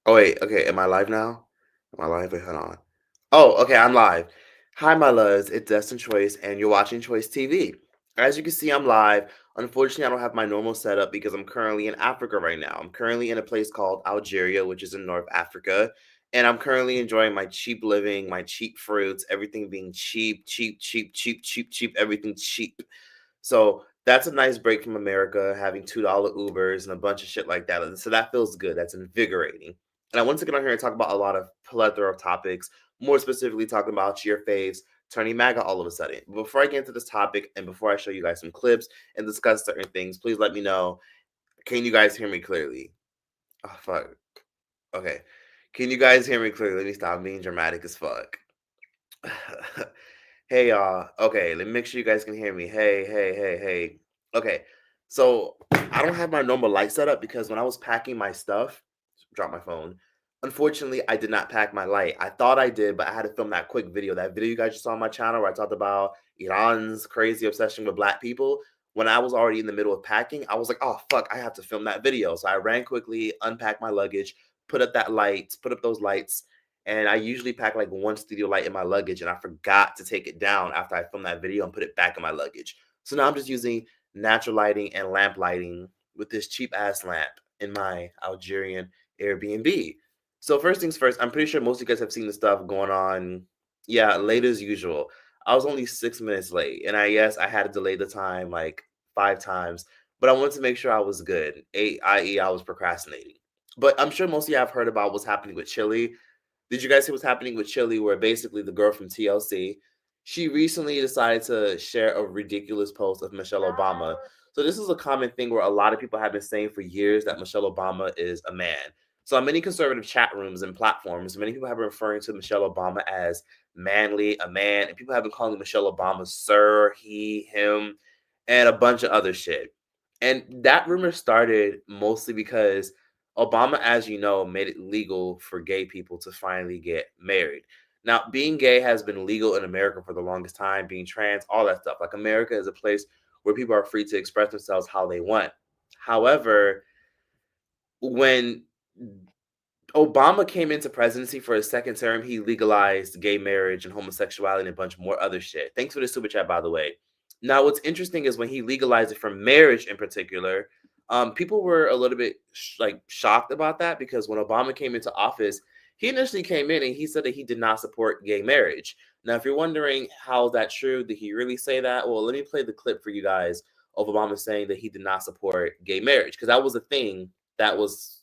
Oh wait, okay, am I live now? Am I live? Wait, hold on. Oh, okay, I'm live. Hi, my loves. It's Destin Choice, and you're watching Choice TV. As you can see, I'm live. Unfortunately, I don't have my normal setup because I'm currently in Africa right now. I'm currently in a place called Algeria, which is in North Africa, and I'm currently enjoying my cheap living, my cheap fruits, everything being cheap, cheap, cheap, cheap, cheap, cheap, everything cheap. So that's a nice break from America, having $2 Ubers and a bunch of shit like that. So that feels good. That's invigorating. And I wanted to get on here and talk about a lot of plethora of topics, more specifically talking about your faves turning MAGA all of a sudden. But before I get into this topic and before I show you guys some clips and discuss certain things, please let me know. Can you guys hear me clearly? Oh, fuck. Okay. Can you guys hear me clearly? Let me stop being dramatic as fuck. Hey y'all. Okay, let me make sure you guys can hear me. Hey, hey, hey, hey. Okay. So I don't have my normal light setup because when I was packing my stuff, drop my phone. Unfortunately, I did not pack my light. I thought I did, but I had to film that quick video. That video you guys just saw on my channel where I talked about Iran's crazy obsession with black people. When I was already in the middle of packing, I was like, oh fuck, I have to film that video. So I ran quickly, unpacked my luggage, put up that light, put up those lights, and I usually pack like one studio light in my luggage, and I forgot to take it down after I filmed that video and put it back in my luggage. So now I'm just using natural lighting and lamp lighting with this cheap ass lamp in my Algerian Airbnb. So first things first, I'm pretty sure most of you guys have seen the stuff going on. Yeah, late as usual. I was only 6 minutes late, and yes, I had to delay the time like 5 times, but I wanted to make sure I was good. I.e., I was procrastinating. But I'm sure most of you have heard about what's happening with Chile. Did you guys see what's happening with Chili, where basically the girl from TLC, she recently decided to share a ridiculous post of Michelle Obama. So this is a common thing where a lot of people have been saying for years that Michelle Obama is a man. So on many conservative chat rooms and platforms, many people have been referring to Michelle Obama as manly, a man, and people have been calling Michelle Obama sir, he, him, and a bunch of other shit. And that rumor started mostly because Obama, as you know, made it legal for gay people to finally get married. Now, being gay has been legal in America for the longest time, being trans, all that stuff. Like, America is a place where people are free to express themselves how they want. However, when Obama came into presidency for his second term, he legalized gay marriage and homosexuality and a bunch more other shit. Thanks for the super chat, by the way. Now, what's interesting is when he legalized it for marriage in particular, people were a little bit shocked about that because when Obama came into office, he initially came in and he said that he did not support gay marriage. Now, if you're wondering how that's true, did he really say that? Well, let me play the clip for you guys of Obama saying that he did not support gay marriage because that was a thing that was,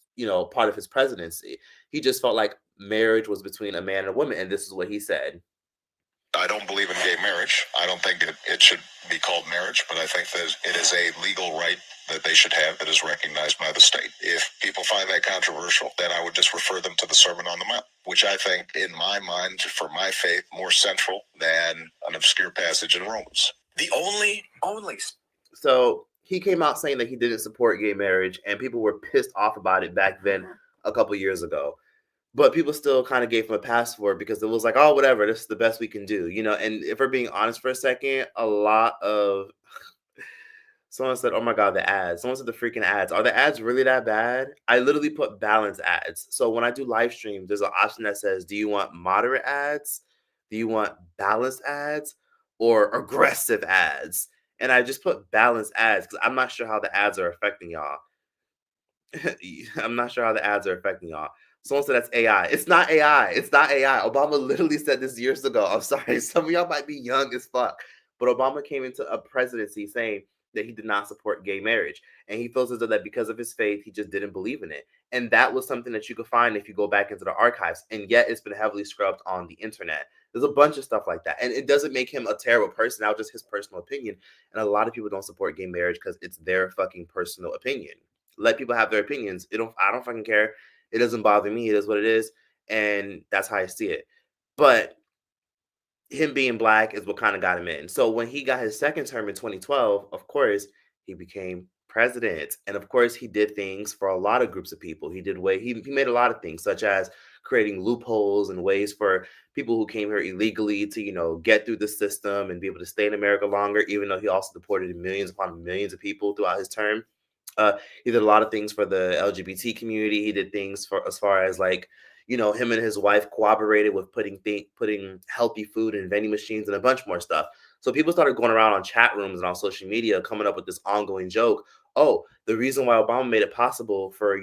part of his presidency. He just felt like marriage was between a man and a woman, and this is what he said. I don't believe in gay marriage. I don't think it should be called marriage, but I think that it is a legal right that they should have that is recognized by the state. If people find that controversial, then I would just refer them to the Sermon on the Mount, which I think, in my mind, for my faith, more central than an obscure passage in Romans. The only. So he came out saying that he didn't support gay marriage, and people were pissed off about it back then a couple years ago. But people still kind of gave him a pass for it because it was like, oh, whatever, this is the best we can do, And if we're being honest for a second, a lot of someone said, oh my God, the ads. Someone said the freaking ads. Are the ads really that bad? I literally put balance ads. So when I do live streams, there's an option that says, do you want moderate ads? Do you want balanced ads or aggressive ads? And I just put balanced ads because I'm not sure how the ads are affecting y'all. I'm not sure how the ads are affecting y'all. Someone said that's AI. It's not AI. It's not AI. Obama literally said this years ago. I'm sorry. Some of y'all might be young as fuck. But Obama came into a presidency saying that he did not support gay marriage. And he feels as though that because of his faith, he just didn't believe in it. And that was something that you could find if you go back into the archives. And yet it's been heavily scrubbed on the internet. There's a bunch of stuff like that. And it doesn't make him a terrible person. That was just his personal opinion. And a lot of people don't support gay marriage because it's their fucking personal opinion. Let people have their opinions. I don't fucking care. It doesn't bother me. It is what it is. And that's how I see it. But him being black is what kind of got him in. So when he got his second term in 2012, of course, he became president. And of course, he did things for a lot of groups of people. He made a lot of things, such as creating loopholes and ways for people who came here illegally to, get through the system and be able to stay in America longer, even though he also deported millions upon millions of people throughout his term. He did a lot of things for the LGBT community. He did things for as far as like, him and his wife cooperated with putting healthy food in vending machines and a bunch more stuff. So people started going around on chat rooms and on social media coming up with this ongoing joke. Oh, the reason why Obama made it possible for,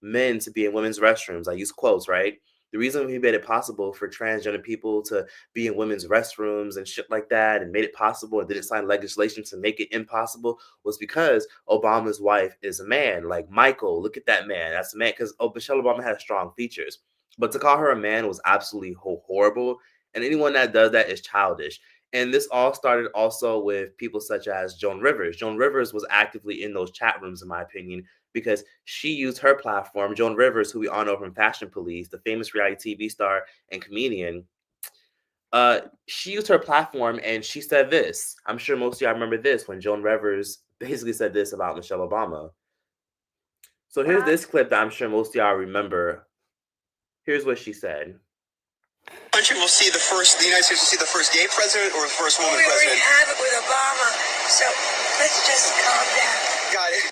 men to be in women's restrooms. I use quotes, right? The reason he made it possible for transgender people to be in women's restrooms and shit like that and made it possible and didn't sign legislation to make it impossible was because Obama's wife is a man. Like Michael, look at that man. That's a man because Michelle Obama had strong features. But to call her a man was absolutely horrible. And anyone that does that is childish. And this all started also with people such as Joan Rivers. Joan Rivers was actively in those chat rooms, in my opinion, because she used her platform. Joan Rivers, who we all know from Fashion Police, the famous reality TV star and comedian, she used her platform and she said this. I'm sure most of y'all remember this when Joan Rivers basically said this about Michelle Obama. So here's this clip that I'm sure most of y'all remember. Here's what she said. Country will see the United States will see the first gay president or the first woman we president. already have it with Obama, so let's just calm down. Got it.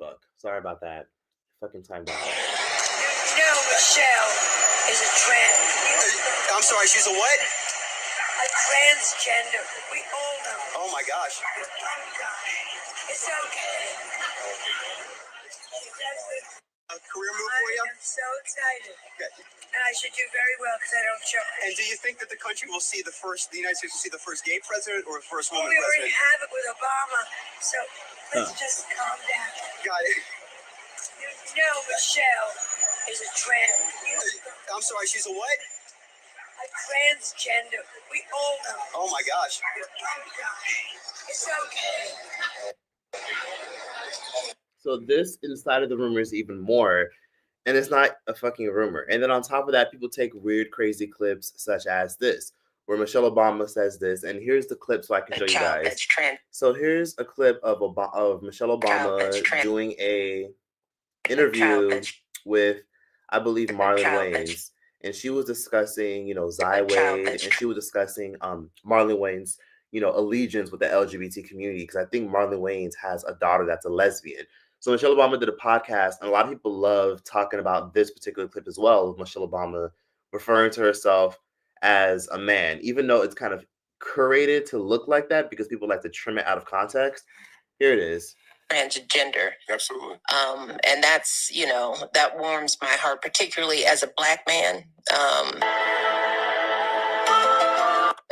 Fuck. Sorry about that. Fucking time down. Michelle is a trans. I'm sorry, she's a what? A transgender. We all know. Oh my gosh. It's okay. A career move for you? I'm so excited. Okay. And I should do very well because I don't show. And do you think that the country will see the United States will see the first gay president or the first woman we president? already have it with Obama, so let's just calm down. Got it. Michelle is a trans. I'm sorry, she's a what? A transgender. We all know. Oh my gosh. It's okay. So this inside of the rumor is even more, and it's not a fucking rumor. And then on top of that, people take weird, crazy clips such as this, where Michelle Obama says this. And here's the clip so I can show you guys. So here's a clip of Michelle Obama doing a interview with, I believe, Marlon Wayans. And she was discussing, Zy Wade, and she was discussing Marlon Wayans, allegiance with the LGBT community, because I think Marlon Wayans has a daughter that's a lesbian. So Michelle Obama did a podcast, and a lot of people love talking about this particular clip as well, of Michelle Obama referring to herself as a man, even though it's kind of curated to look like that because people like to trim it out of context. Here it is. Transgender. Absolutely. And that's, that warms my heart, particularly as a Black man.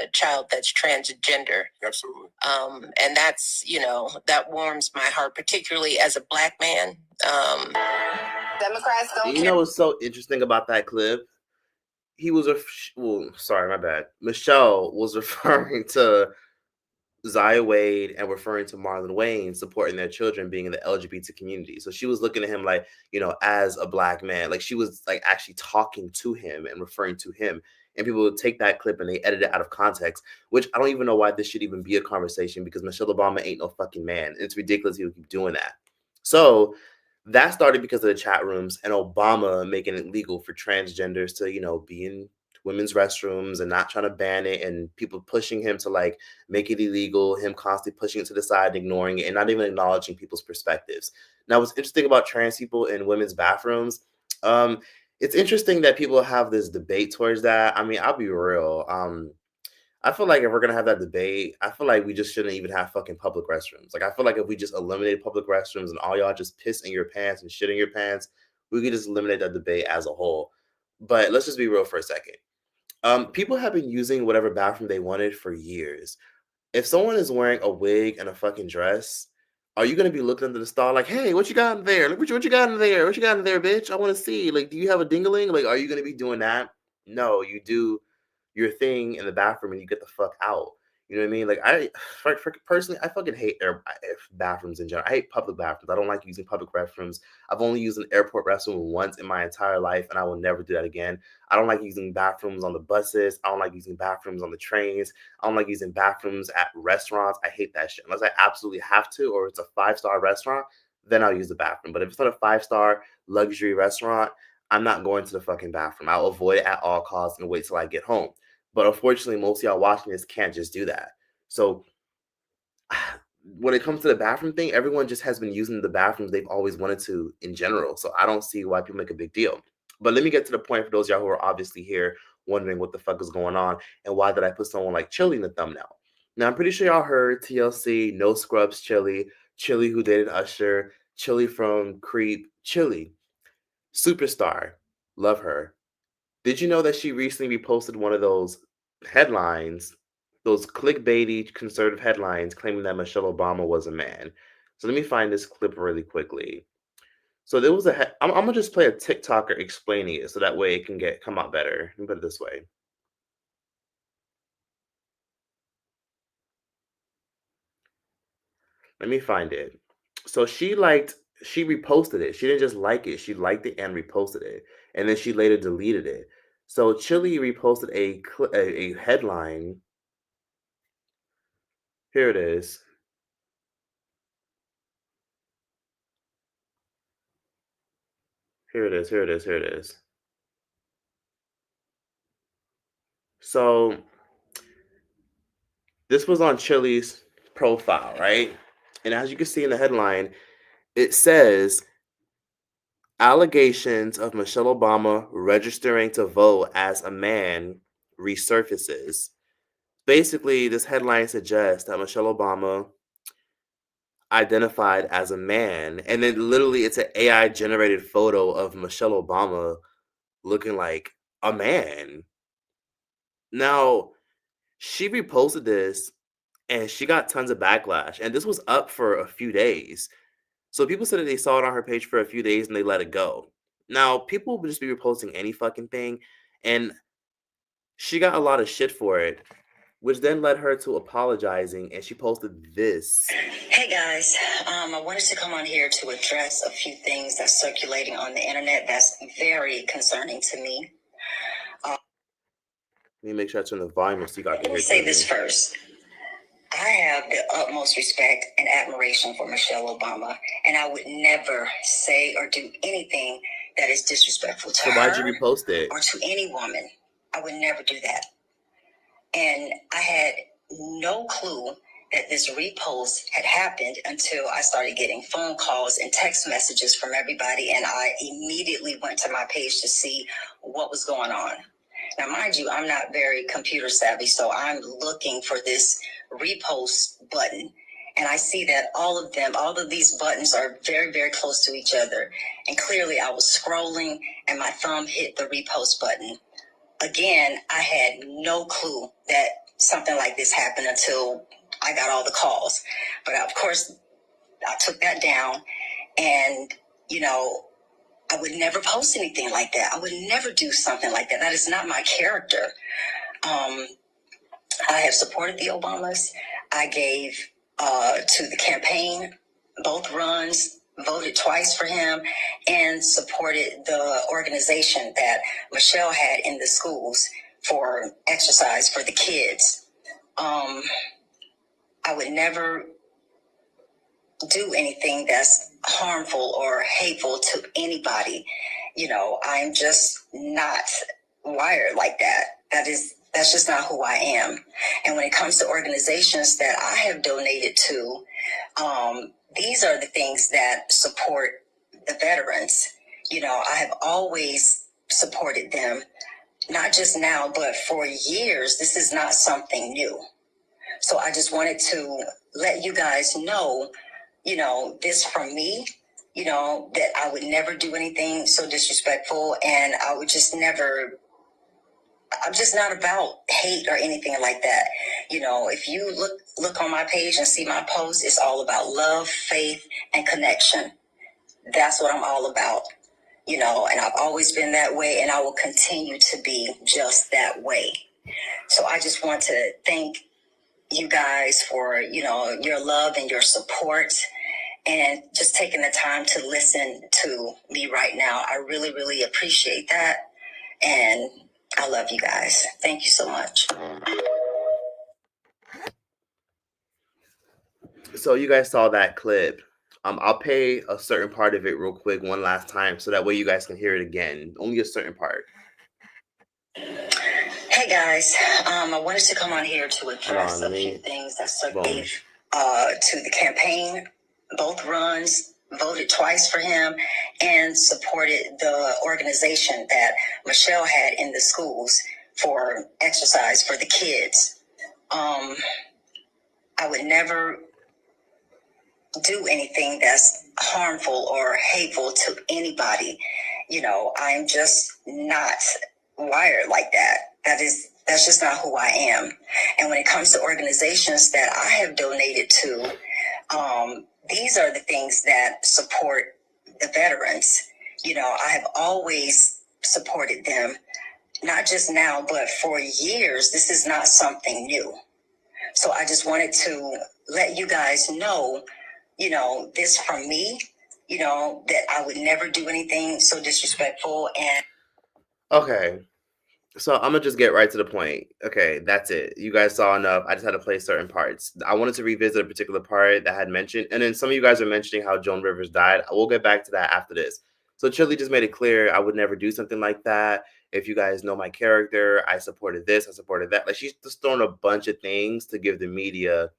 A child that's transgender. Absolutely. And that's, that warms my heart, particularly as a Black man. Democrats don't care. What's so interesting about that clip? Sorry, my bad. Michelle was referring to Zy Wade and referring to Marlon Wayans supporting their children being in the LGBT community. So she was looking at him like, as a Black man. Like she was like actually talking to him and referring to him. And people would take that clip and they edit it out of context, which I don't even know why this should even be a conversation because Michelle Obama ain't no fucking man. It's ridiculous he would keep doing that. So that started because of the chat rooms and Obama making it legal for transgenders to, be in women's restrooms and not trying to ban it, and people pushing him to like make it illegal, him constantly pushing it to the side, ignoring it, and not even acknowledging people's perspectives. Now, what's interesting about trans people in women's bathrooms, it's interesting that people have this debate towards that. I mean, I'll be real. I feel like if we're gonna have that debate, I feel like we just shouldn't even have fucking public restrooms. Like I feel like if we just eliminated public restrooms and all y'all just piss in your pants and shit in your pants, we could just eliminate that debate as a whole. But let's just be real for a second. People have been using whatever bathroom they wanted for years. If someone is wearing a wig and a fucking dress, are you gonna be looking under the stall like, hey, what you got in there? What you got in there? What you got in there, bitch? I want to see. Like, do you have a dingling? Like, are you gonna be doing that? No, you do your thing in the bathroom and you get the fuck out. You know what I mean? Like personally, I fucking hate bathrooms in general. I hate public bathrooms. I don't like using public restrooms. I've only used an airport restroom once in my entire life, and I will never do that again. I don't like using bathrooms on the buses. I don't like using bathrooms on the trains. I don't like using bathrooms at restaurants. I hate that shit. Unless I absolutely have to, or it's a 5-star restaurant, then I'll use the bathroom. But if it's not a 5-star luxury restaurant, I'm not going to the fucking bathroom. I'll avoid it at all costs and wait till I get home. But unfortunately, most of y'all watching this can't just do that. So when it comes to the bathroom thing, everyone just has been using the bathrooms they've always wanted to in general. So I don't see why people make a big deal. But let me get to the point for those of y'all who are obviously here wondering what the fuck is going on and why did I put someone like Chilli in the thumbnail. Now, I'm pretty sure y'all heard TLC, No Scrubs Chilli, Chilli who dated Usher, Chilli from Creep, Chilli, superstar, love her. Did you know that she recently reposted one of those headlines, those clickbaity conservative headlines claiming that Michelle Obama was a man? So let me find this clip really quickly. So there was I'm gonna just play a TikToker explaining it so that way it can come out better. Let me put it this way. Let me find it. So she reposted it. She didn't just like it. She liked it and reposted it, and then she later deleted it. So Chilli reposted a headline. Here it is. Here it is. Here it is. Here it is. So this was on Chilli's profile, right? And as you can see in the headline, it says allegations of Michelle Obama registering to vote as a man resurfaces. Basically, this headline suggests that Michelle Obama identified as a man, and then literally it's an AI generated photo of Michelle Obama looking like a man. Now, she reposted this and she got tons of backlash, and this was up for a few days. So people said that they saw it on her page for a few days and they let it go. Now, people would just be reposting any fucking thing, and she got a lot of shit for it, which then led her to apologizing, and she posted this. Hey guys, I wanted to come on here to address a few things that's circulating on the internet that's very concerning to me. Let me make sure I turn the volume so you guys can Let hear me say this first. I have the utmost respect and admiration for Michelle Obama, and I would never say or do anything that is disrespectful to her. So why'd you repost it? Or to any woman. I would never do that. And I had no clue that this repost had happened until I started getting phone calls and text messages from everybody, and I immediately went to my page to see what was going on. Now, mind you, I'm not very computer savvy, so I'm looking for this repost button, and I see that all of these buttons are very, very close to each other, and clearly I was scrolling, and my thumb hit the repost button. Again, I had no clue that something like this happened until I got all the calls. But of course, I took that down, and, I would never post anything like that. I would never do something like that. That is not my character. I have supported the Obamas. I gave to the campaign, both runs, voted twice for him, and supported the organization that Michelle had in the schools for exercise for the kids. I would never do anything that's harmful or hateful to anybody. I'm just not wired like that. That's just not who I am. And when it comes to organizations that I have donated to, these are the things that support the veterans. I have always supported them, not just now, but for years. This is not something new. So I just wanted to let you guys know, this from me, that I would never do anything so disrespectful, and I would just never, I'm just not about hate or anything like that. If you look on my page and see my posts, it's all about love, faith, and connection. That's what I'm all about, and I've always been that way, and I will continue to be just that way. So I just want to thank you guys for, your love and your support, and just taking the time to listen to me right now. I really, really appreciate that. And I love you guys. Thank you so much. So you guys saw that clip. I'll play a certain part of it real quick one last time so that way you guys can hear it again. Only a certain part. Hey guys, I wanted to come on here to address a few things that circulate. to the campaign, both runs, voted twice for him, and supported the organization that Michelle had in the schools for exercise for the kids. I would never do anything that's harmful or hateful to anybody. You know, I'm just not wired like that. That's just not who I am. And when it comes to organizations that I have donated to, these are the things that support the veterans. You know, I have always supported them, not just now, but for years. This is not something new. So I just wanted to let you guys know, you know, this from me, you know, that I would never do anything so disrespectful. And Okay. So I'm gonna just get right to the point. Okay, that's it. You guys saw enough. I just had to play certain parts. I wanted to revisit a particular part that I had mentioned, and then some of you guys are mentioning how Joan Rivers died. We'll get back to that after this. So Chili just made it clear I would never do something like that. If you guys know my character, I supported this, I supported that. Like she's just throwing a bunch of things to give the media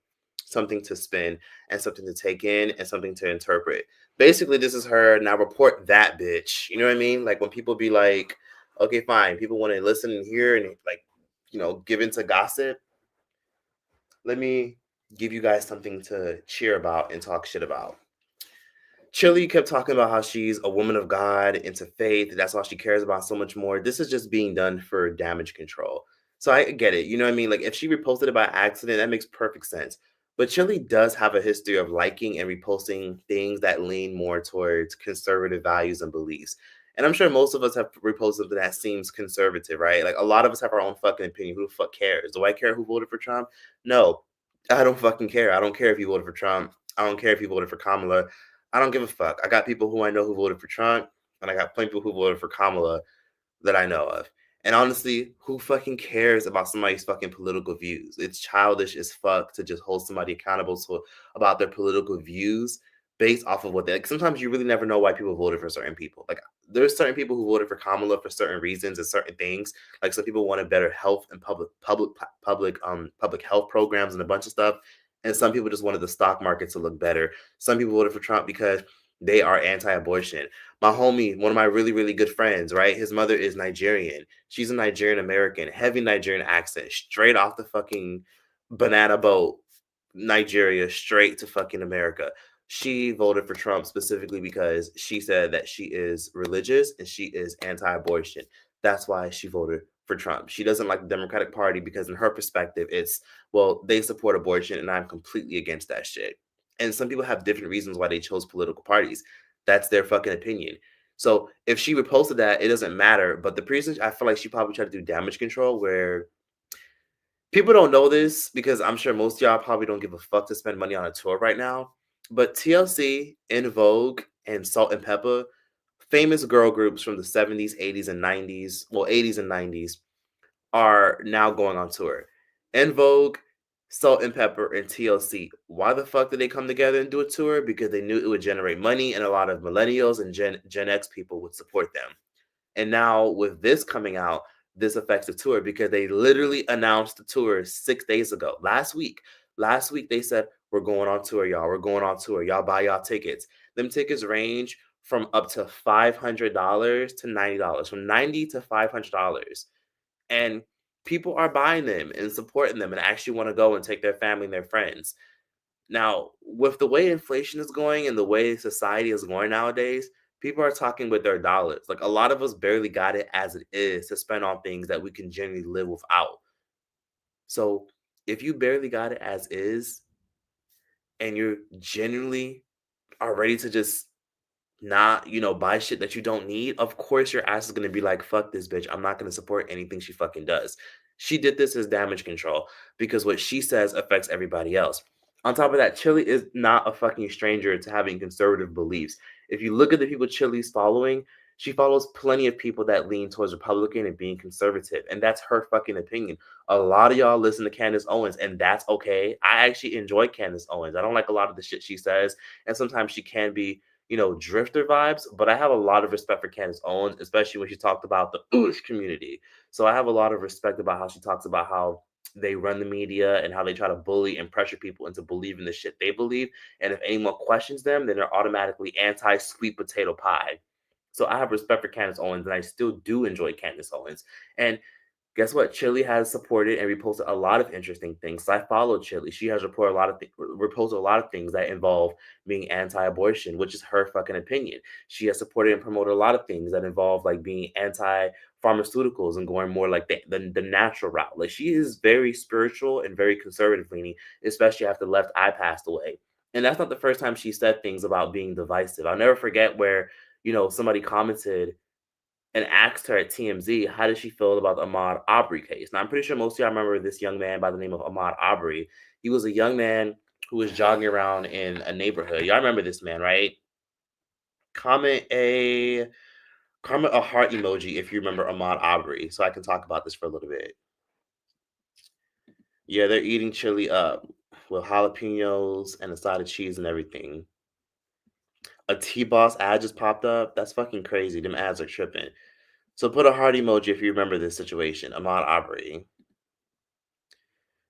something to spin and something to take in and something to interpret. Basically, this is her now report that bitch. You know what I mean? Like when people be like, okay, fine. People want to listen and hear and like, you know, give into gossip. Let me give you guys something to cheer about and talk shit about. Chili kept talking about how she's a woman of God, into faith. That's all she cares about so much more. This is just being done for damage control. So I get it. You know what I mean? Like if she reposted it by accident, that makes perfect sense. But Chili does have a history of liking and reposting things that lean more towards conservative values and beliefs. And I'm sure most of us have reposted something that seems conservative, right? Like a lot of us have our own fucking opinion. Who the fuck cares? Do I care who voted for Trump? No, I don't fucking care. I don't care if you voted for Trump. I don't care if you voted for Kamala. I don't give a fuck. I got people who I know who voted for Trump, and I got plenty of people who voted for Kamala that I know of. And honestly, who fucking cares about somebody's fucking political views? It's childish as fuck to just hold somebody accountable to about their political views based off of what they like. Sometimes you really never know why people voted for certain people. Like there's certain people who voted for Kamala for certain reasons and certain things. Like some people wanted better health and public health programs and a bunch of stuff. And some people just wanted the stock market to look better. Some people voted for Trump because they are anti-abortion. My homie, one of my really, really good friends, right? His mother is Nigerian. She's a Nigerian American, heavy Nigerian accent, straight off the fucking banana boat, Nigeria, straight to fucking America. She voted for Trump specifically because she said that she is religious and she is anti-abortion. That's why she voted for Trump. She doesn't like the Democratic Party because in her perspective, it's, well, they support abortion and I'm completely against that shit. And some people have different reasons why they chose political parties. That's their fucking opinion. So if she reposted that, it doesn't matter. But the reason I feel like she probably tried to do damage control where people don't know this because I'm sure most of y'all probably don't give a fuck to spend money on a tour right now. But TLC, In Vogue, and Salt and Pepper, famous girl groups from the 70s, 80s, and 90s, well, 80s and 90s, are now going on tour. In Vogue, Salt and Pepper, and TLC. Why the fuck did they come together and do a tour? Because they knew it would generate money and a lot of millennials and Gen X people would support them. And now with this coming out, this affects the tour because they literally announced the tour 6 days ago. Last week they said, we're going on tour, y'all. We're going on tour. Y'all buy y'all tickets. Them tickets range from up to $500 to $90, from $90 to $500. And people are buying them and supporting them and actually want to go and take their family and their friends. Now, with the way inflation is going and the way society is going nowadays, people are talking with their dollars. Like a lot of us barely got it as it is to spend on things that we can generally live without. So if you barely got it as is and you're genuinely are ready to just not, buy shit that you don't need, of course your ass is gonna be like, fuck this bitch. I'm not gonna support anything she fucking does. She did this as damage control because what she says affects everybody else. On top of that, Chili is not a fucking stranger to having conservative beliefs. If you look at the people Chili's following, she follows plenty of people that lean towards Republican and being conservative. And that's her fucking opinion. A lot of y'all listen to Candace Owens, and that's okay. I actually enjoy Candace Owens. I don't like a lot of the shit she says. And sometimes she can be drifter vibes, but I have a lot of respect for Candace Owens, especially when she talked about the Oosh community. So I have a lot of respect about how she talks about how they run the media and how they try to bully and pressure people into believing the shit they believe. And if anyone questions them, then they're automatically anti-sweet potato pie. So I have respect for Candace Owens, and I still do enjoy Candace Owens. And guess what? Chili has supported and reposted a lot of interesting things. So I follow Chili. She has reported a lot of reposted a lot of things that involve being anti-abortion, which is her fucking opinion. She has supported and promoted a lot of things that involve like being anti-pharmaceuticals and going more like the natural route. Like she is very spiritual and very conservative leaning, especially after Left Eye passed away. And that's not the first time she said things about being divisive. I'll never forget where, somebody commented and asked her at TMZ, how did she feel about the Ahmaud Arbery case? Now, I'm pretty sure most of y'all remember this young man by the name of Ahmaud Arbery. He was a young man who was jogging around in a neighborhood. Y'all remember this man, right? Comment a heart emoji if you remember Ahmaud Arbery, so I can talk about this for a little bit. Yeah, they're eating chili up with jalapenos and a side of cheese and everything. A T-Boss ad just popped up. That's fucking crazy. Them ads are tripping. So put a heart emoji if you remember this situation. Ahmaud Arbery.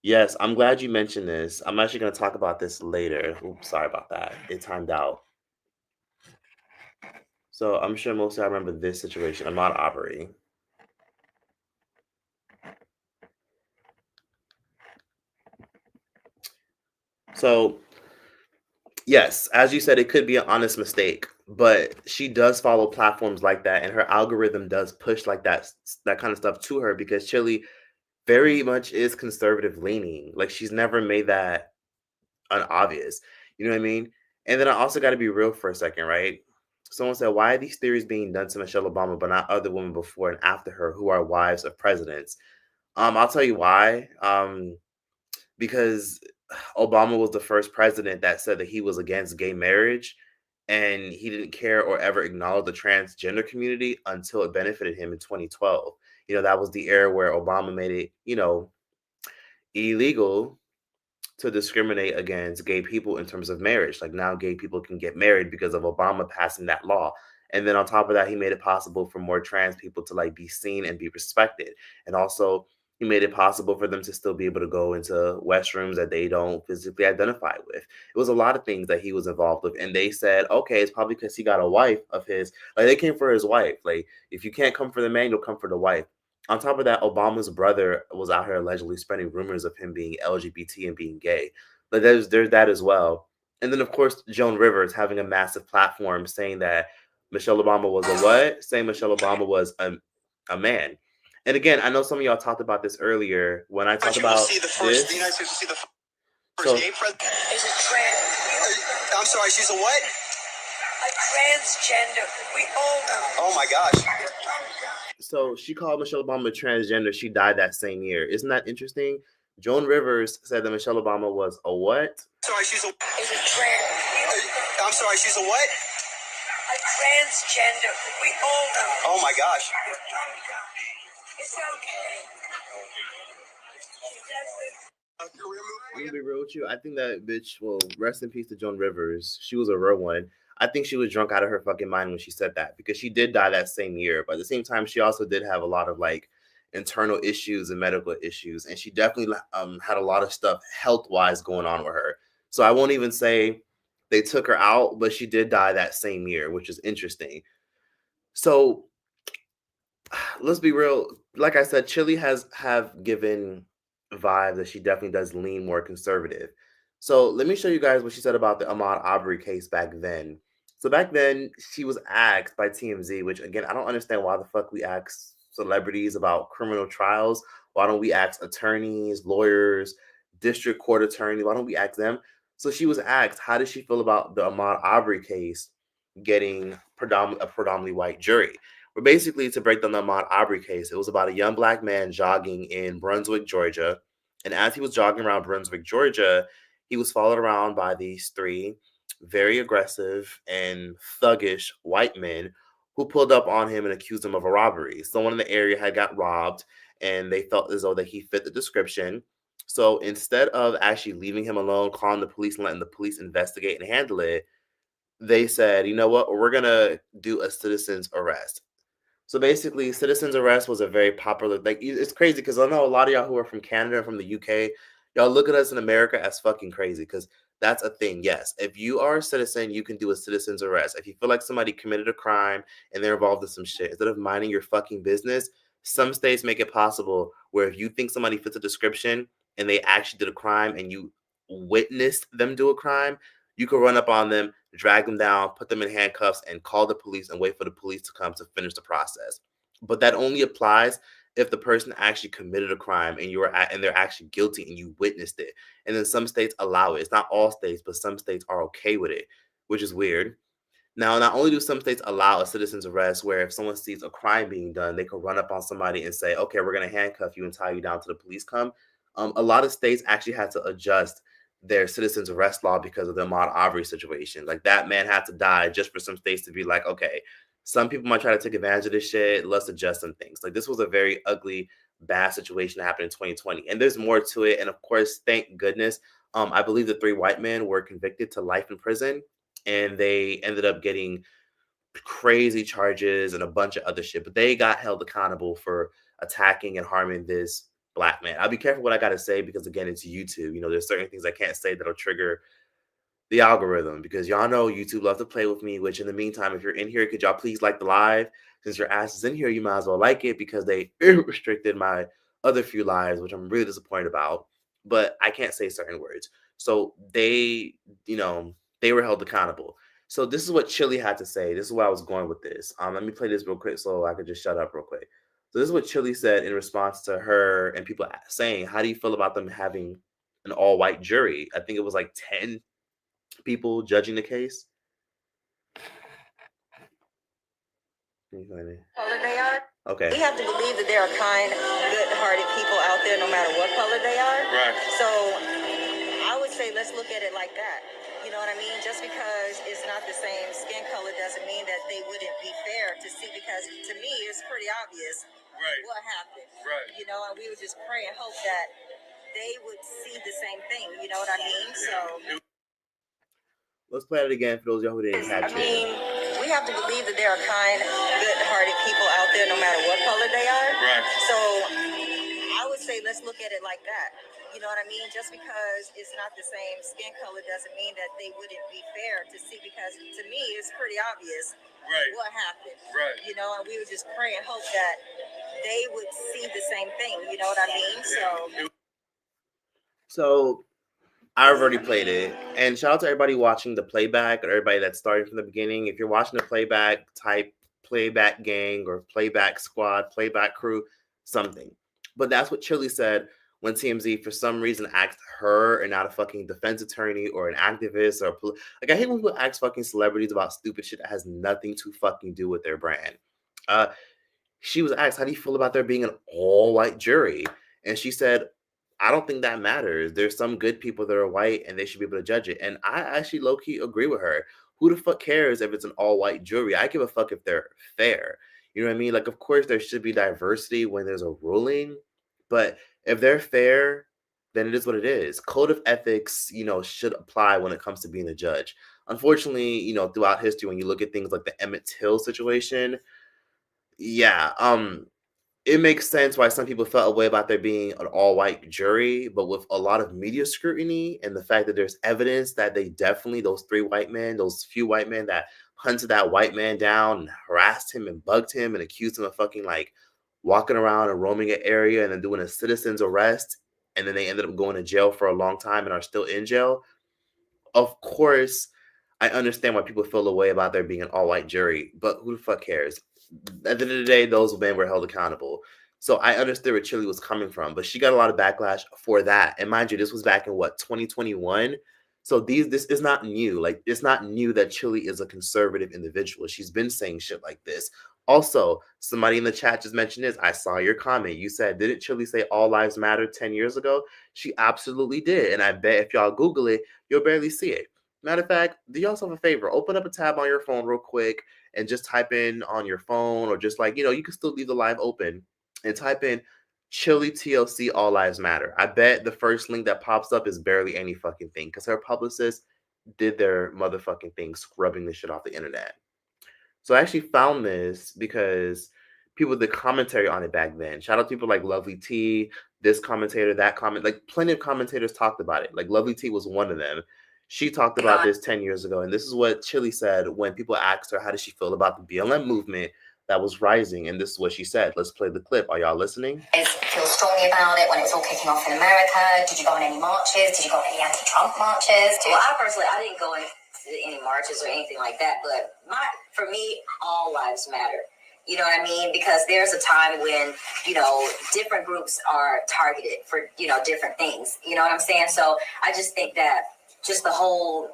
Yes, I'm glad you mentioned this. I'm actually going to talk about this later. Oops, sorry about that. It timed out. So I'm sure most of y'all remember this situation. Ahmaud Arbery. So yes, as you said, it could be an honest mistake, but she does follow platforms like that, and her algorithm does push like that kind of stuff to her because Chili very much is conservative leaning. Like she's never made that unobvious. You know what I mean? And then I also got to be real for a second, right? Someone said, why are these theories being done to Michelle Obama, but not other women before and after her who are wives of presidents? I'll tell you why. Because Obama was the first president that said that he was against gay marriage, and he didn't care or ever acknowledge the transgender community until it benefited him in 2012. That was the era where Obama made it, illegal to discriminate against gay people in terms of marriage. Like now gay people can get married because of Obama passing that law. And then on top of that, he made it possible for more trans people to like be seen and be respected. And also he made it possible for them to still be able to go into restrooms that they don't physically identify with. It was a lot of things that he was involved with. And they said, okay, it's probably because he got a wife of his. Like they came for his wife. Like if you can't come for the man, you'll come for the wife. On top of that, Obama's brother was out here allegedly spreading rumors of him being LGBT and being gay. But there's that as well. And then of course Joan Rivers having a massive platform saying that Michelle Obama was a what? Saying Michelle Obama was a man. And again, I know some of y'all talked about this earlier when I talked about The this. United States will see the first So gay president. Is a trans. I'm sorry, she's a what? A transgender. We all know. Oh my gosh. so she called Michelle Obama transgender. She died that same year. Isn't that interesting? Joan Rivers said that Michelle Obama was a what? Sorry, she's a. Is a trans. I'm sorry, she's a what? A transgender. We all know. Oh my gosh. It's okay. I'm gonna be real with you. I think that bitch will rest in peace to Joan Rivers. She was a real one. I think she was drunk out of her fucking mind when she said that because she did die that same year. But at the same time, she also did have a lot of like internal issues and medical issues, and she definitely had a lot of stuff health wise going on with her. So I won't even say they took her out, but she did die that same year, which is interesting. So let's be real. Like I said, Chili have given vibe that she definitely does lean more conservative. So let me show you guys what she said about the Ahmaud Arbery case back then. So back then, she was asked by TMZ, which again, I don't understand why the fuck we ask celebrities about criminal trials. Why don't we ask attorneys, lawyers, district court attorneys? Why don't we ask them? So she was asked, how does she feel about the Ahmaud Arbery case getting a predominantly white jury? But basically, to break down the Ahmaud Arbery case, it was about a young black man jogging in Brunswick, Georgia. And as he was jogging around Brunswick, Georgia, he was followed around by these three very aggressive and thuggish white men who pulled up on him and accused him of a robbery. Someone in the area had got robbed, and they felt as though that he fit the description. So instead of actually leaving him alone, calling the police and letting the police investigate and handle it, they said, you know what, we're going to do a citizen's arrest. So basically, citizens arrest was a very popular. Like it's crazy because I know a lot of y'all who are from Canada and from the UK, y'all look at us in America as fucking crazy because that's a thing. Yes, if you are a citizen, you can do a citizen's arrest. If you feel like somebody committed a crime and they're involved in some shit, instead of minding your fucking business, some states make it possible where if you think somebody fits a description and they actually did a crime and you witnessed them do a crime, you can run up on them, drag them down, put them in handcuffs, and call the police and wait for the police to come to finish the process. But that only applies if the person actually committed a crime and and they're actually guilty and you witnessed it. And then some states allow it. It's not all states, but some states are okay with it, which is weird. Now, not only do some states allow a citizen's arrest where if someone sees a crime being done, they can run up on somebody and say, okay, we're going to handcuff you and tie you down to the police come. A lot of states actually had to adjust their citizen's arrest law because of the Ahmaud Arbery situation. Like that man had to die just for some states to be like, okay, some people might try to take advantage of this shit. Let's adjust some things. Like this was a very ugly, bad situation that happened in 2020. And there's more to it. And of course, thank goodness, I believe the 3 white men were convicted to life in prison and they ended up getting crazy charges and a bunch of other shit, but they got held accountable for attacking and harming this black man. I'll be careful what I got to say because again, it's YouTube. You know, there's certain things I can't say that'll trigger the algorithm because y'all know YouTube love to play with me, which in the meantime, if you're in here, could y'all please like the live? Since your ass is in here, you might as well like it because they restricted my other few lives, which I'm really disappointed about. But I can't say certain words. So they, you know, they were held accountable. So this is what Chili had to say. This is where I was going with this. Let me play this real quick so I could just shut up real quick. So this is what Chili said in response to her and people saying, how do you feel about them having an all-white jury? I think it was like 10 people judging the case. Color they are. Okay. We have to believe that there are kind, good-hearted people out there, no matter what color they are. Right. So I would say let's look at it like that. You know what I mean? Just because it's not the same skin color doesn't mean that they wouldn't be fair to see. Because to me, it's pretty obvious what happened. Right. You know, and we would just pray and hope that they would see the same thing. You know what I mean? So. Let's play it again for those of y'all who didn't catch I mean, we have to believe that there are kind, good-hearted people out there, no matter what color they are. Right. So I would say let's look at it like that. You know what I mean? Just because it's not the same skin color doesn't mean that they wouldn't be fair to see. Because to me, it's pretty obvious what happened. Right. You know, and we would just pray and hope that they would see the same thing. You know what I mean? So I've already played it. And shout out to everybody watching the playback or everybody that's starting from the beginning. If you're watching the playback, type playback gang or playback squad, playback crew, something. But that's what Chili said when TMZ for some reason asked her and not a fucking defense attorney or an activist or like I hate when people ask fucking celebrities about stupid shit that has nothing to fucking do with their brand. She was asked, how do you feel about there being an all-white jury? And she said, I don't think that matters. There's some good people that are white and they should be able to judge it. And I actually low-key agree with her. Who the fuck cares if it's an all-white jury? I give a fuck if they're fair. You know what I mean? Like, of course, there should be diversity when there's a ruling. But if they're fair, then it is what it is. Code of ethics, you know, should apply when it comes to being a judge. Unfortunately, you know, throughout history, when you look at things like the Emmett Till situation, yeah, it makes sense why some people felt a way about there being an all-white jury, but with a lot of media scrutiny and the fact that there's evidence that they definitely, those 3 white men, those few white men that hunted that white man down and harassed him and bugged him and accused him of fucking like walking around and roaming an area and then doing a citizen's arrest, and then they ended up going to jail for a long time and are still in jail. Of course, I understand why people feel the way about there being an all-white jury, but who the fuck cares? At the end of the day, those men were held accountable. So I understood where Chili was coming from, but she got a lot of backlash for that. And mind you, this was back in what, 2021? So this is not new. Like, it's not new that Chili is a conservative individual. She's been saying shit like this. Also, somebody in the chat just mentioned this. I saw your comment. You said, didn't Chili say all lives matter 10 years ago? She absolutely did. And I bet if y'all Google it, you'll barely see it. Matter of fact, do yourself a favor. Open up a tab on your phone real quick and just type in on your phone or just like, you know, you can still leave the live open and type in Chili TLC All Lives Matter. I bet the first link that pops up is barely any fucking thing because her publicist did their motherfucking thing scrubbing this shit off the internet. So I actually found this because people did commentary on it back then. Shout out to people like Lovely T, this commentator, that comment. Like plenty of commentators talked about it. Like Lovely T was one of them. She talked about this 10 years ago, and this is what Chilli said when people asked her how did she feel about the BLM movement that was rising, and this is what she said. Let's play the clip. Are y'all listening? Feel strongly about it when it was all kicking off in America. Did you go on any marches? Did you go on any anti-Trump marches? Well, I didn't go on any marches or anything like that, but for me, all lives matter. You know what I mean? Because there's a time when, different groups are targeted for, different things. You know what I'm saying? So I just think that just the whole,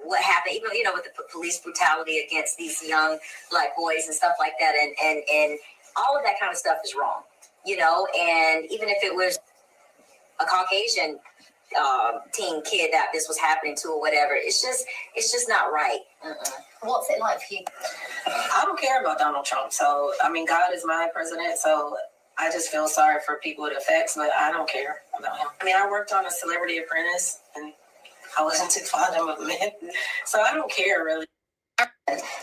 what happened, even, with the police brutality against these young Black boys and stuff like that. And all of that kind of stuff is wrong, and even if it was a Caucasian teen kid that this was happening to or whatever, it's just not right. What's it like for you? I don't care about Donald Trump. So, God is my president. So I just feel sorry for people it affects, but I don't care about him. I worked on a Celebrity Apprentice and I wasn't too fond of him. So I don't care really.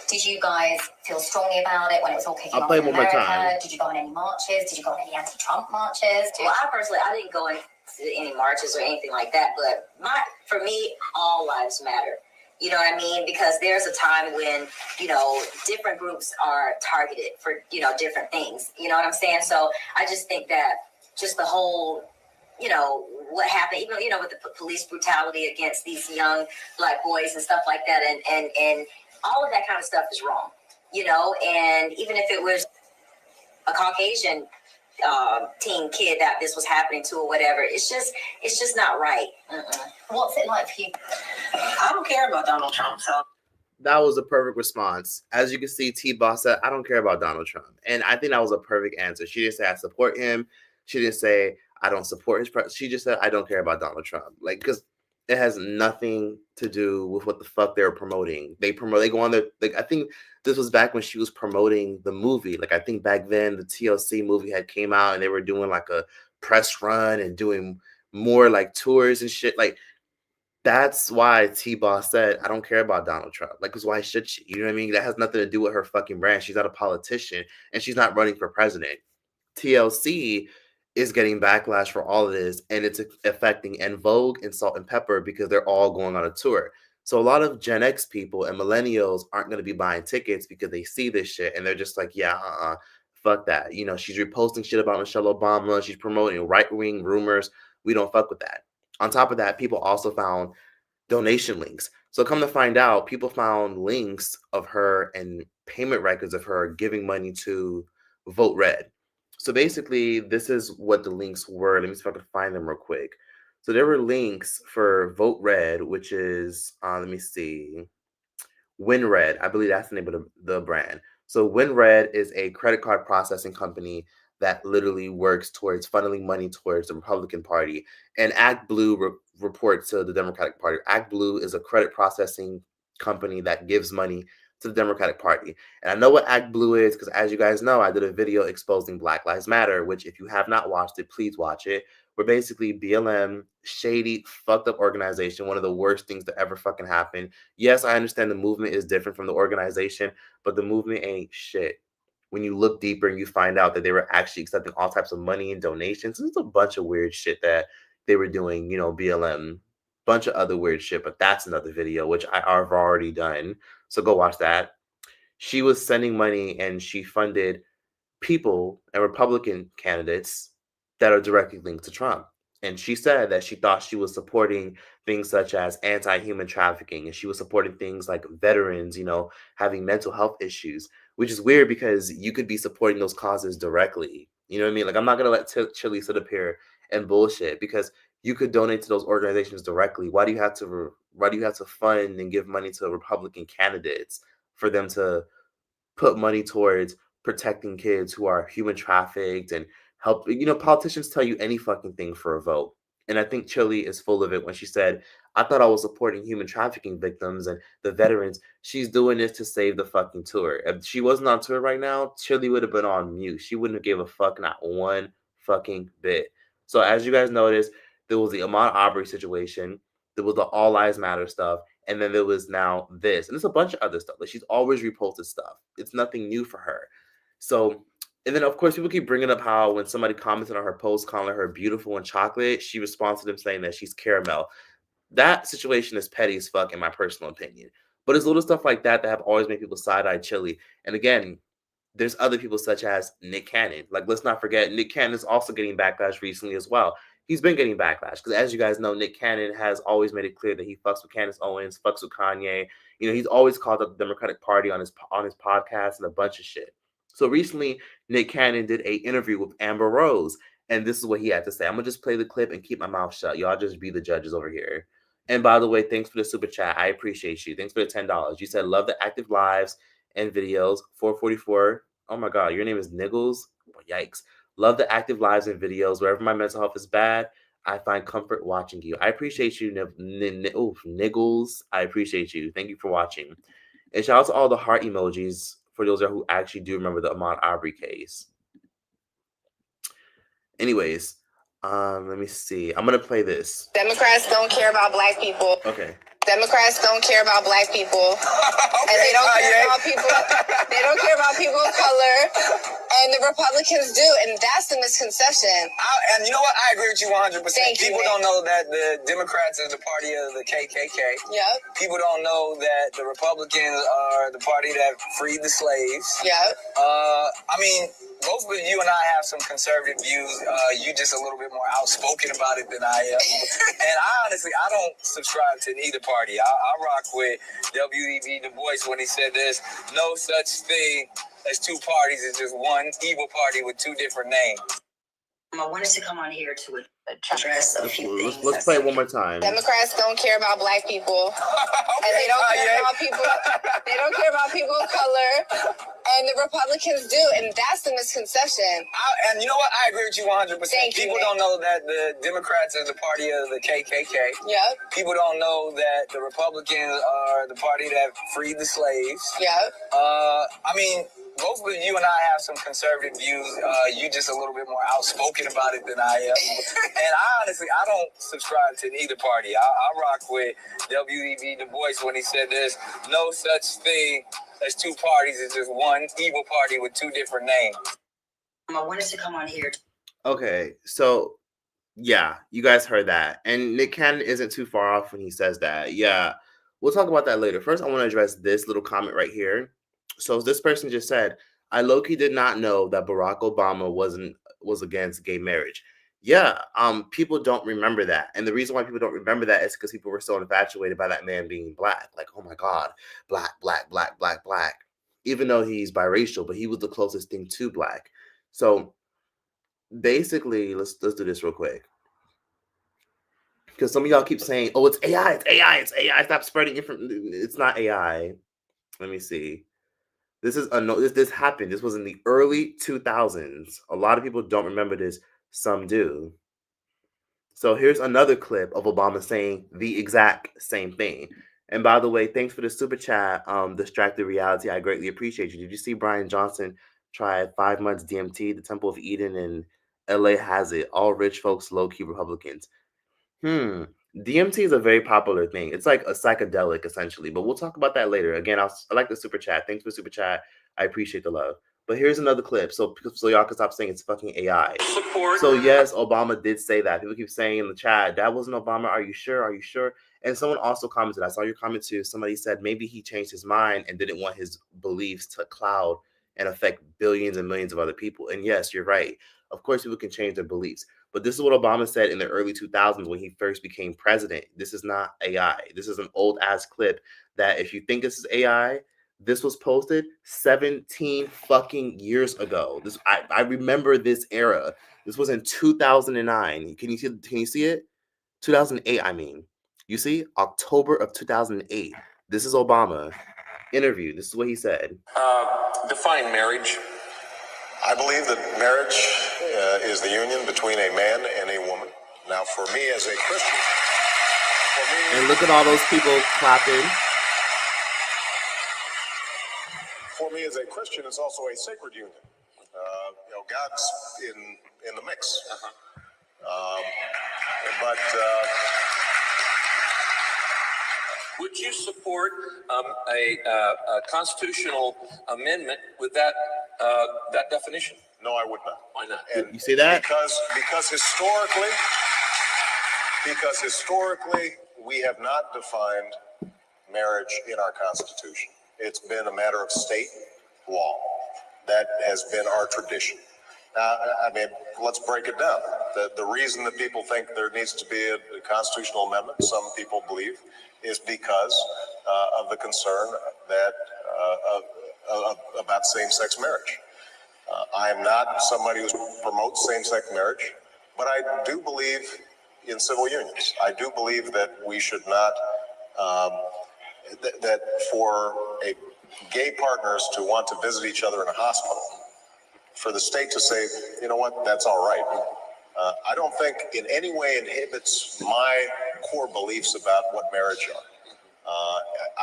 Did you guys feel strongly about it when it was all kicking I'll off play in one more America? time. Did you go on any marches? Did you go on any anti-Trump marches? Well, I didn't go on any marches or anything like that, but for me, all lives matter. You know what I mean? Because there's a time when, different groups are targeted for, different things. You know what I'm saying? So I just think that just the whole, what happened, even, with the police brutality against these young Black boys and stuff like that. And all of that kind of stuff is wrong, and even if it was a Caucasian teen kid that this was happening to or whatever, it's just not right. What's it like for you? I don't care about Donald Trump. So That was a perfect response. As you can see, T-Boss said, I don't care about Donald Trump. And I think that was a perfect answer. She didn't say, I support him. She didn't say, I don't support his president. She just said, I don't care about Donald Trump. Like, because it has nothing to do with what the fuck they're promoting. They go on there. Like, I think this was back when she was promoting the movie. Like, I think back then the TLC movie had came out and they were doing like a press run and doing more like tours and shit. Like, that's why T-Boss said, I don't care about Donald Trump. Like, because why should she? You know what I mean? That has nothing to do with her fucking brand. She's not a politician and she's not running for president. TLC is getting backlash for all of this, and it's affecting En Vogue and Salt and Pepper because they're all going on a tour. So a lot of Gen X people and millennials aren't going to be buying tickets because they see this shit and they're just like, yeah, fuck that. She's reposting shit about Michelle Obama. She's promoting right-wing rumors. We don't fuck with that. On top of that, people also found donation links. So come to find out, people found links of her and payment records of her giving money to Vote Red. So basically, this is what the links were. Let me see if I can find them real quick. So there were links for Vote Red, which is, let me see, WinRed. I believe that's the name of the brand. So WinRed is a credit card processing company that literally works towards funneling money towards the Republican Party. And ActBlue reports to the Democratic Party. ActBlue is a credit processing company that gives money to the Democratic Party. And I know what ActBlue is because, as you guys know, I did a video exposing Black Lives Matter, which if you have not watched it, please watch it. We're basically BLM, shady, fucked up organization, one of the worst things to ever fucking happen. Yes, I understand the movement is different from the organization, but the movement ain't shit. When you look deeper and you find out that they were actually accepting all types of money and donations, it's a bunch of weird shit that they were doing, BLM, bunch of other weird shit, but that's another video, which I've already done. So go watch that. She was sending money and she funded people and Republican candidates that are directly linked to Trump. And she said that she thought she was supporting things such as anti-human trafficking, and she was supporting things like veterans, having mental health issues, which is weird because you could be supporting those causes directly. You know what I mean? Like, I'm not going to let Chilli sit up here and bullshit because you could donate to those organizations directly. Why do you have to fund and give money to Republican candidates for them to put money towards protecting kids who are human trafficked and help? Politicians tell you any fucking thing for a vote. And I think Chilli is full of it when she said, I thought I was supporting human trafficking victims and the veterans. She's doing this to save the fucking tour. If she wasn't on tour right now, Chilli would have been on mute. She wouldn't have gave a fuck, not one fucking bit. So as you guys noticed, there was the Ahmaud Arbery situation. There was the All Lives Matter stuff. And then there was now this. And there's a bunch of other stuff. Like, she's always reposted stuff. It's nothing new for her. So, and then of course people keep bringing up how when somebody commented on her post calling her beautiful and chocolate, she responds to them saying that she's caramel. That situation is petty as fuck in my personal opinion. But it's little stuff like that that have always made people side-eye Chili. And again, there's other people such as Nick Cannon. Like, let's not forget, Nick Cannon is also getting backlash recently as well. He's been getting backlash because, as you guys know, Nick Cannon has always made it clear that he fucks with Candace Owens, fucks with Kanye. You know, he's always called up the Democratic Party on his podcast and a bunch of shit. So recently, Nick Cannon did a interview with Amber Rose, and this is what he had to say. I'm gonna just play the clip and keep my mouth shut. Y'all just be the judges over here. And by the way, thanks for the super chat. I appreciate you. Thanks for the $10. You said love the active lives and videos. 444. Oh my God, your name is Niggles? Oh, yikes. Love the active lives and videos. Wherever my mental health is bad, I find comfort watching you. I appreciate you, Niggles. I appreciate you. Thank you for watching. And shout out to all the heart emojis for those who actually do remember the Ahmaud Arbery case. Anyways, let me see. I'm going to play this. Democrats don't care about black people. Okay. Democrats don't care about black people. And they don't care about people. They don't care about people of color. And the Republicans do. And that's the misconception. And you know what? I agree with you 100%. People Nick. don't know that the Democrats is the party of the KKK. Yep. People don't know that the Republicans are the party that freed the slaves. Yep. I mean, both of you and I have some conservative views. You just a little bit more outspoken about it than I am. And I don't subscribe to neither party. I rock with W.E.B. Du Bois when he said there's no such thing as two parties. It's just one evil party with two different names. I wanted to come on here to address a few things. Let's play it one more time. Democrats don't care about black people. And they don't care about people. They don't care about people of color. And the Republicans do. And that's the misconception. And you know what? I agree with you 100%. People don't know that the Democrats are the party of the KKK. Yep. People don't know that the Republicans are the party that freed the slaves. Yep. I mean, both of you and I have some conservative views. You just a little bit more outspoken about it than I am. And I don't subscribe to neither party. I rock with W.E.B. Du Bois when he said there's no such thing as two parties. It's just one evil party with two different names. I wanted to come on here. Okay, so yeah, you guys heard that. And Nick Cannon isn't too far off when he says that. Yeah, we'll talk about that later. First, I want to address this little comment right here. So this person just said, I low-key did not know that Barack Obama was against gay marriage. Yeah, people don't remember that. And the reason why people don't remember that is because people were so infatuated by that man being black. Like, oh my God, black, black, black, black, black. Even though he's biracial, but he was the closest thing to black. So basically, let's do this real quick. Because some of y'all keep saying, oh, it's AI, it's AI, it's AI. Stop spreading information. It's not AI. Let me see. This happened. This was in the early 2000s. A lot of people don't remember this. Some do. So here's another clip of Obama saying the exact same thing. And by the way, thanks for the super chat, Distracted Reality. I greatly appreciate you. Did you see Brian Johnson try 5 months DMT? The Temple of Eden in LA has it. All rich folks, low-key Republicans. DMT is a very popular thing. It's like a psychedelic, essentially. But we'll talk about that later. Again, I like the super chat. Thanks for the super chat. I appreciate the love. But here's another clip, so y'all can stop saying it's fucking AI. So yes, Obama did say that. People keep saying in the chat, that wasn't Obama. Are you sure? Are you sure? And someone also commented, I saw your comment too. Somebody said maybe he changed his mind and didn't want his beliefs to cloud and affect billions and millions of other people. And yes, you're right. Of course, people can change their beliefs. But this is what Obama said in the early 2000s when he first became president. This is not AI. This is an old ass clip that if you think this is AI, this was posted 17 fucking years ago. I remember this era. This was in 2009. Can you see it? 2008, I mean. You see? October of 2008. This is Obama. Interview. This is what he said. Define marriage. I believe that marriage is the union between a man and a woman. Now, for me as a Christian, and look at all those people clapping. For me as a Christian, it's also a sacred union. God's in the mix. But would you support a constitutional amendment with that that definition? No, I would not. Why not? And You see that? Because historically, we have not defined marriage in our Constitution. It's been a matter of state law. That has been our tradition. Now, I mean, let's break it down. The reason that people think there needs to be a constitutional amendment, some people believe, is because of the concern that about same-sex marriage. I am not somebody who promotes same-sex marriage, but I do believe in civil unions. I do believe that we should not, that for gay partners to want to visit each other in a hospital, for the state to say, you know what, that's all right. I don't think in any way inhibits my core beliefs about what marriage are.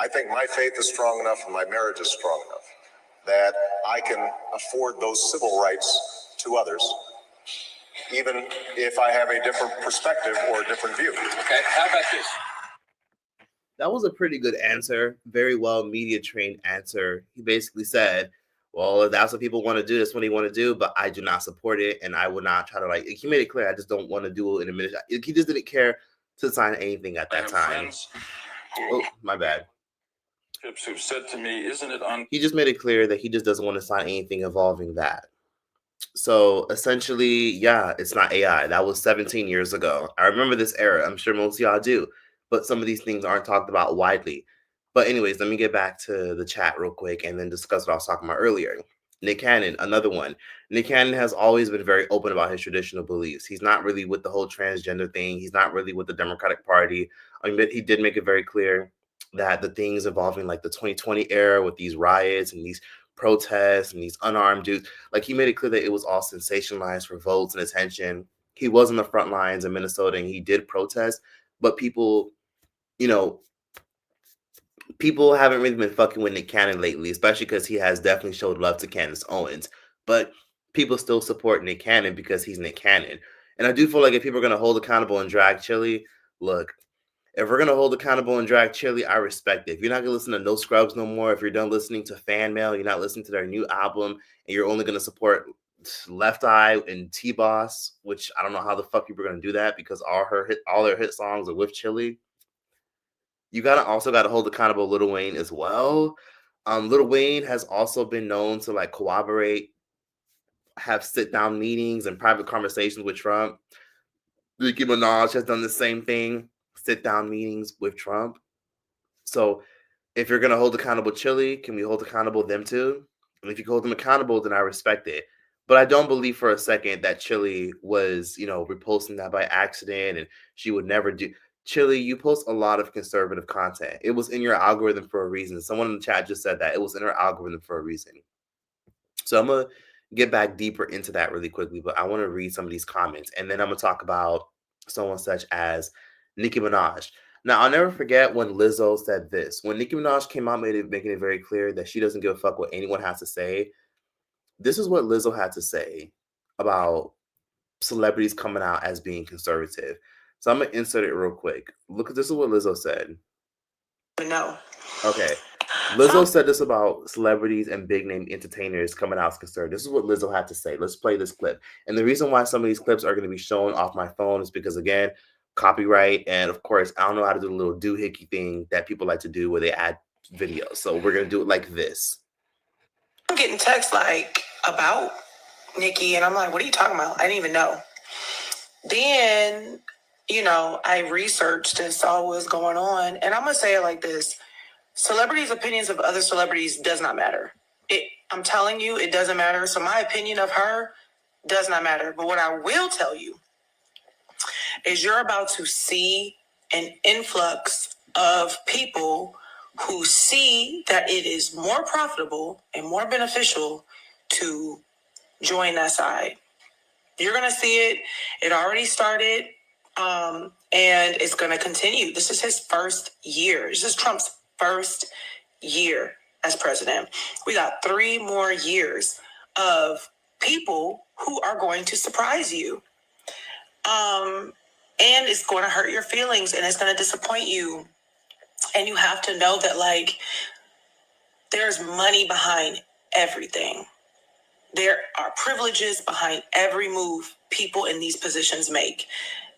I think my faith is strong enough and my marriage is strong enough that I can afford those civil rights to others, even if I have a different perspective or a different view. Okay, how about this? That was a pretty good answer. Very well media trained answer. He basically said, well, if that's what people want to do, that's what they want to do, but I do not support it, and I would not try to, like, he made it clear, I just don't want to do it in a minute. He just didn't care to sign anything at that time. Oh, my bad. Who said to me, isn't it He just made it clear that he just doesn't want to sign anything involving that. So essentially, yeah, it's not AI. That was 17 years ago. I remember this era. I'm sure most of y'all do, but some of these things aren't talked about widely. But anyways, let me get back to the chat real quick and then discuss what I was talking about earlier. Nick Cannon, another one. Nick Cannon has always been very open about his traditional beliefs. He's not really with the whole transgender thing. He's not really with the Democratic Party. I mean, he did make it very clear that the things involving like the 2020 era with these riots and these protests and these unarmed dudes, like he made it clear that it was all sensationalized for votes and attention. He was on the front lines in Minnesota and he did protest, but people, you know, people haven't really been fucking with Nick Cannon lately, especially because he has definitely showed love to Candace Owens. But people still support Nick Cannon because he's Nick Cannon. And I do feel like if people are going to hold accountable and drag Chilli, look, if we're going to hold accountable and drag Chilli, I respect it. If you're not going to listen to No Scrubs no more, if you're done listening to Fan Mail, you're not listening to their new album, and you're only going to support Left Eye and T-Boss, which I don't know how the fuck people are going to do that because all their hit songs are with Chilli. You also got to hold accountable Lil Wayne as well. Lil Wayne has also been known to like corroborate, have sit-down meetings and private conversations with Trump. Nicki Minaj has done the same thing, sit-down meetings with Trump. So if you're going to hold accountable Chilli, can we hold accountable them too? And if you hold them accountable, then I respect it. But I don't believe for a second that Chilli was, reposting that by accident and she would never do. Chilli, you post a lot of conservative content. It was in your algorithm for a reason. Someone in the chat just said that. It was in her algorithm for a reason. So I'm going to get back deeper into that really quickly, but I want to read some of these comments. And then I'm going to talk about someone such as Nicki Minaj. Now, I'll never forget when Lizzo said this. When Nicki Minaj came out making it very clear that she doesn't give a fuck what anyone has to say, this is what Lizzo had to say about celebrities coming out as being conservative. So I'm going to insert it real quick. Look, this is what Lizzo said. No. Okay. Lizzo said this about celebrities and big name entertainers coming out as conservative. This is what Lizzo had to say. Let's play this clip. And the reason why some of these clips are going to be shown off my phone is because, again, copyright. And of course, I don't know how to do the little doohickey thing that people like to do where they add videos. So we're going to do it like this. I'm getting texts like about Nicki, and I'm like, what are you talking about? I didn't even know. Then, I researched and saw what was going on. And I'm going to say it like this. Celebrities' opinions of other celebrities does not matter. I'm telling you, it doesn't matter. So my opinion of her does not matter. But what I will tell you is you're about to see an influx of people who see that it is more profitable and more beneficial to join that side. You're going to see it. It already started, and it's going to continue. This is his first year. This is Trump's first year as president. We got 3 more years of people who are going to surprise you. And it's going to hurt your feelings and it's going to disappoint you. And you have to know that, there's money behind everything. are privileges behind every move people in these positions make.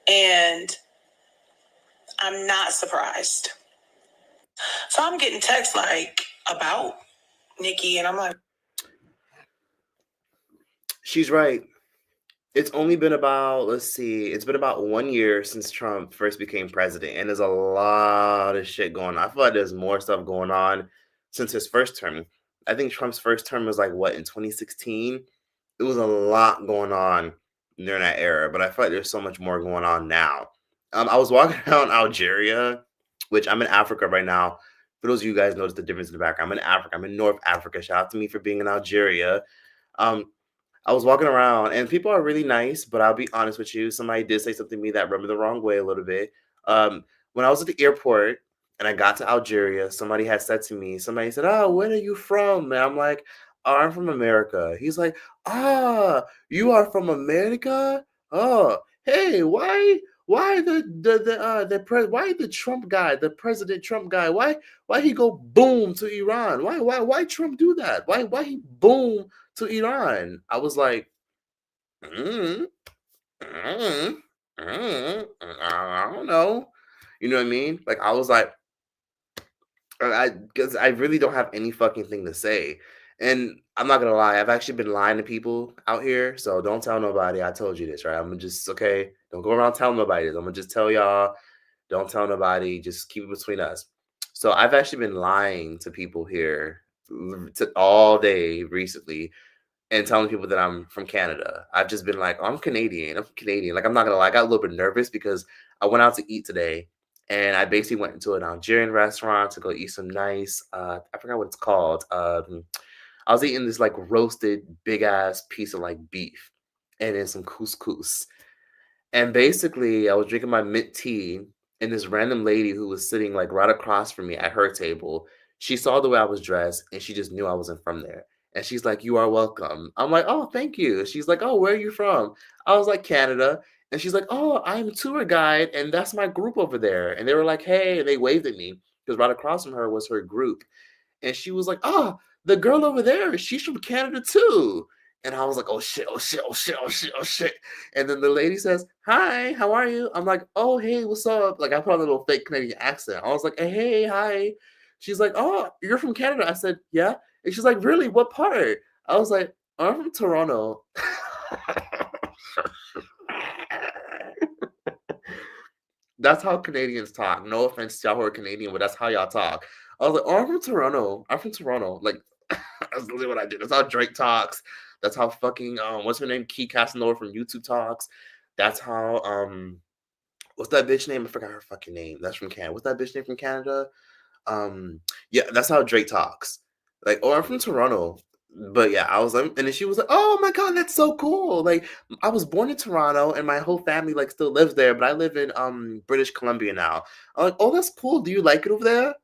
And I'm not surprised. So I'm getting texts like about Nikki, and I'm like, she's right. It's only been about, it's been about 1 year since Trump first became president, and there's a lot of shit going on. I feel like there's more stuff going on since his first term. I think Trump's first term was like, what, in 2016? It was a lot going on during that era, but I feel like there's so much more going on now. I was walking around Algeria, which I'm in Africa right now. For those of you guys notice the difference in the background, I'm in Africa. I'm in North Africa. Shout out to me for being in Algeria. I was walking around and people are really nice, but I'll be honest with you. Somebody did say something to me that rubbed me the wrong way a little bit. When I was at the airport and I got to Algeria, somebody said, "Oh, where are you from?" And I'm like, "Oh, I'm from America." He's like, "Ah, you are from America? Oh, hey, why the Trump guy, the President Trump guy, why he go boom to Iran? Why Trump do that? Why he boom to Iran?" I was like, I don't know. You know what I mean? Like, I was like, because I really don't have any fucking thing to say. And I'm not gonna lie, I've actually been lying to people out here. So don't tell nobody I told you this, right? I'm gonna just, okay, don't go around telling nobody this. I'm gonna just tell y'all, don't tell nobody, just keep it between us. So I've actually been lying to people here all day recently and telling people that I'm from Canada. I've just been like, oh, I'm Canadian. Like, I'm not gonna lie, I got a little bit nervous because I went out to eat today and I basically went into an Algerian restaurant to go eat some nice, I forgot what it's called. I was eating this like roasted big ass piece of like beef and then some couscous. And basically, I was drinking my mint tea, and this random lady who was sitting like right across from me at her table, she saw the way I was dressed, and she just knew I wasn't from there. And she's like, "You are welcome." I'm like, "Oh, thank you." She's like, "Oh, where are you from?" I was like, "Canada." And she's like, "Oh, I'm a tour guide, and that's my group over there." And they were like, "Hey," and they waved at me because right across from her was her group. And she was like, "Oh, the girl over there, she's from Canada too." And I was like, "Oh shit, oh shit, oh shit, oh shit, oh shit." And then the lady says, "Hi, how are you?" I'm like, "Oh, hey, what's up?" Like, I put on a little fake Canadian accent. I was like, "Hey, hi." She's like, "Oh, you're from Canada." I said, "Yeah." And she's like, "Really? What part?" I was like, "I'm from Toronto." That's how Canadians talk. No offense to y'all who are Canadian, but that's how y'all talk. I was like, "Oh, I'm from Toronto. I'm from Toronto." Like, that's literally what I did. That's how Drake talks. That's how fucking what's her name? Key Casanova from YouTube talks. That's how what's that bitch name? I forgot her fucking name. That's from Canada. What's that bitch name from Canada? Yeah, that's how Drake talks. Like, "Oh, I'm from Toronto." But yeah, I was like, and then she was like, "Oh my god, that's so cool!" Like, I was born in Toronto, and my whole family like still lives there, but I live in British Columbia now. I'm like, "Oh, that's cool. Do you like it over there?"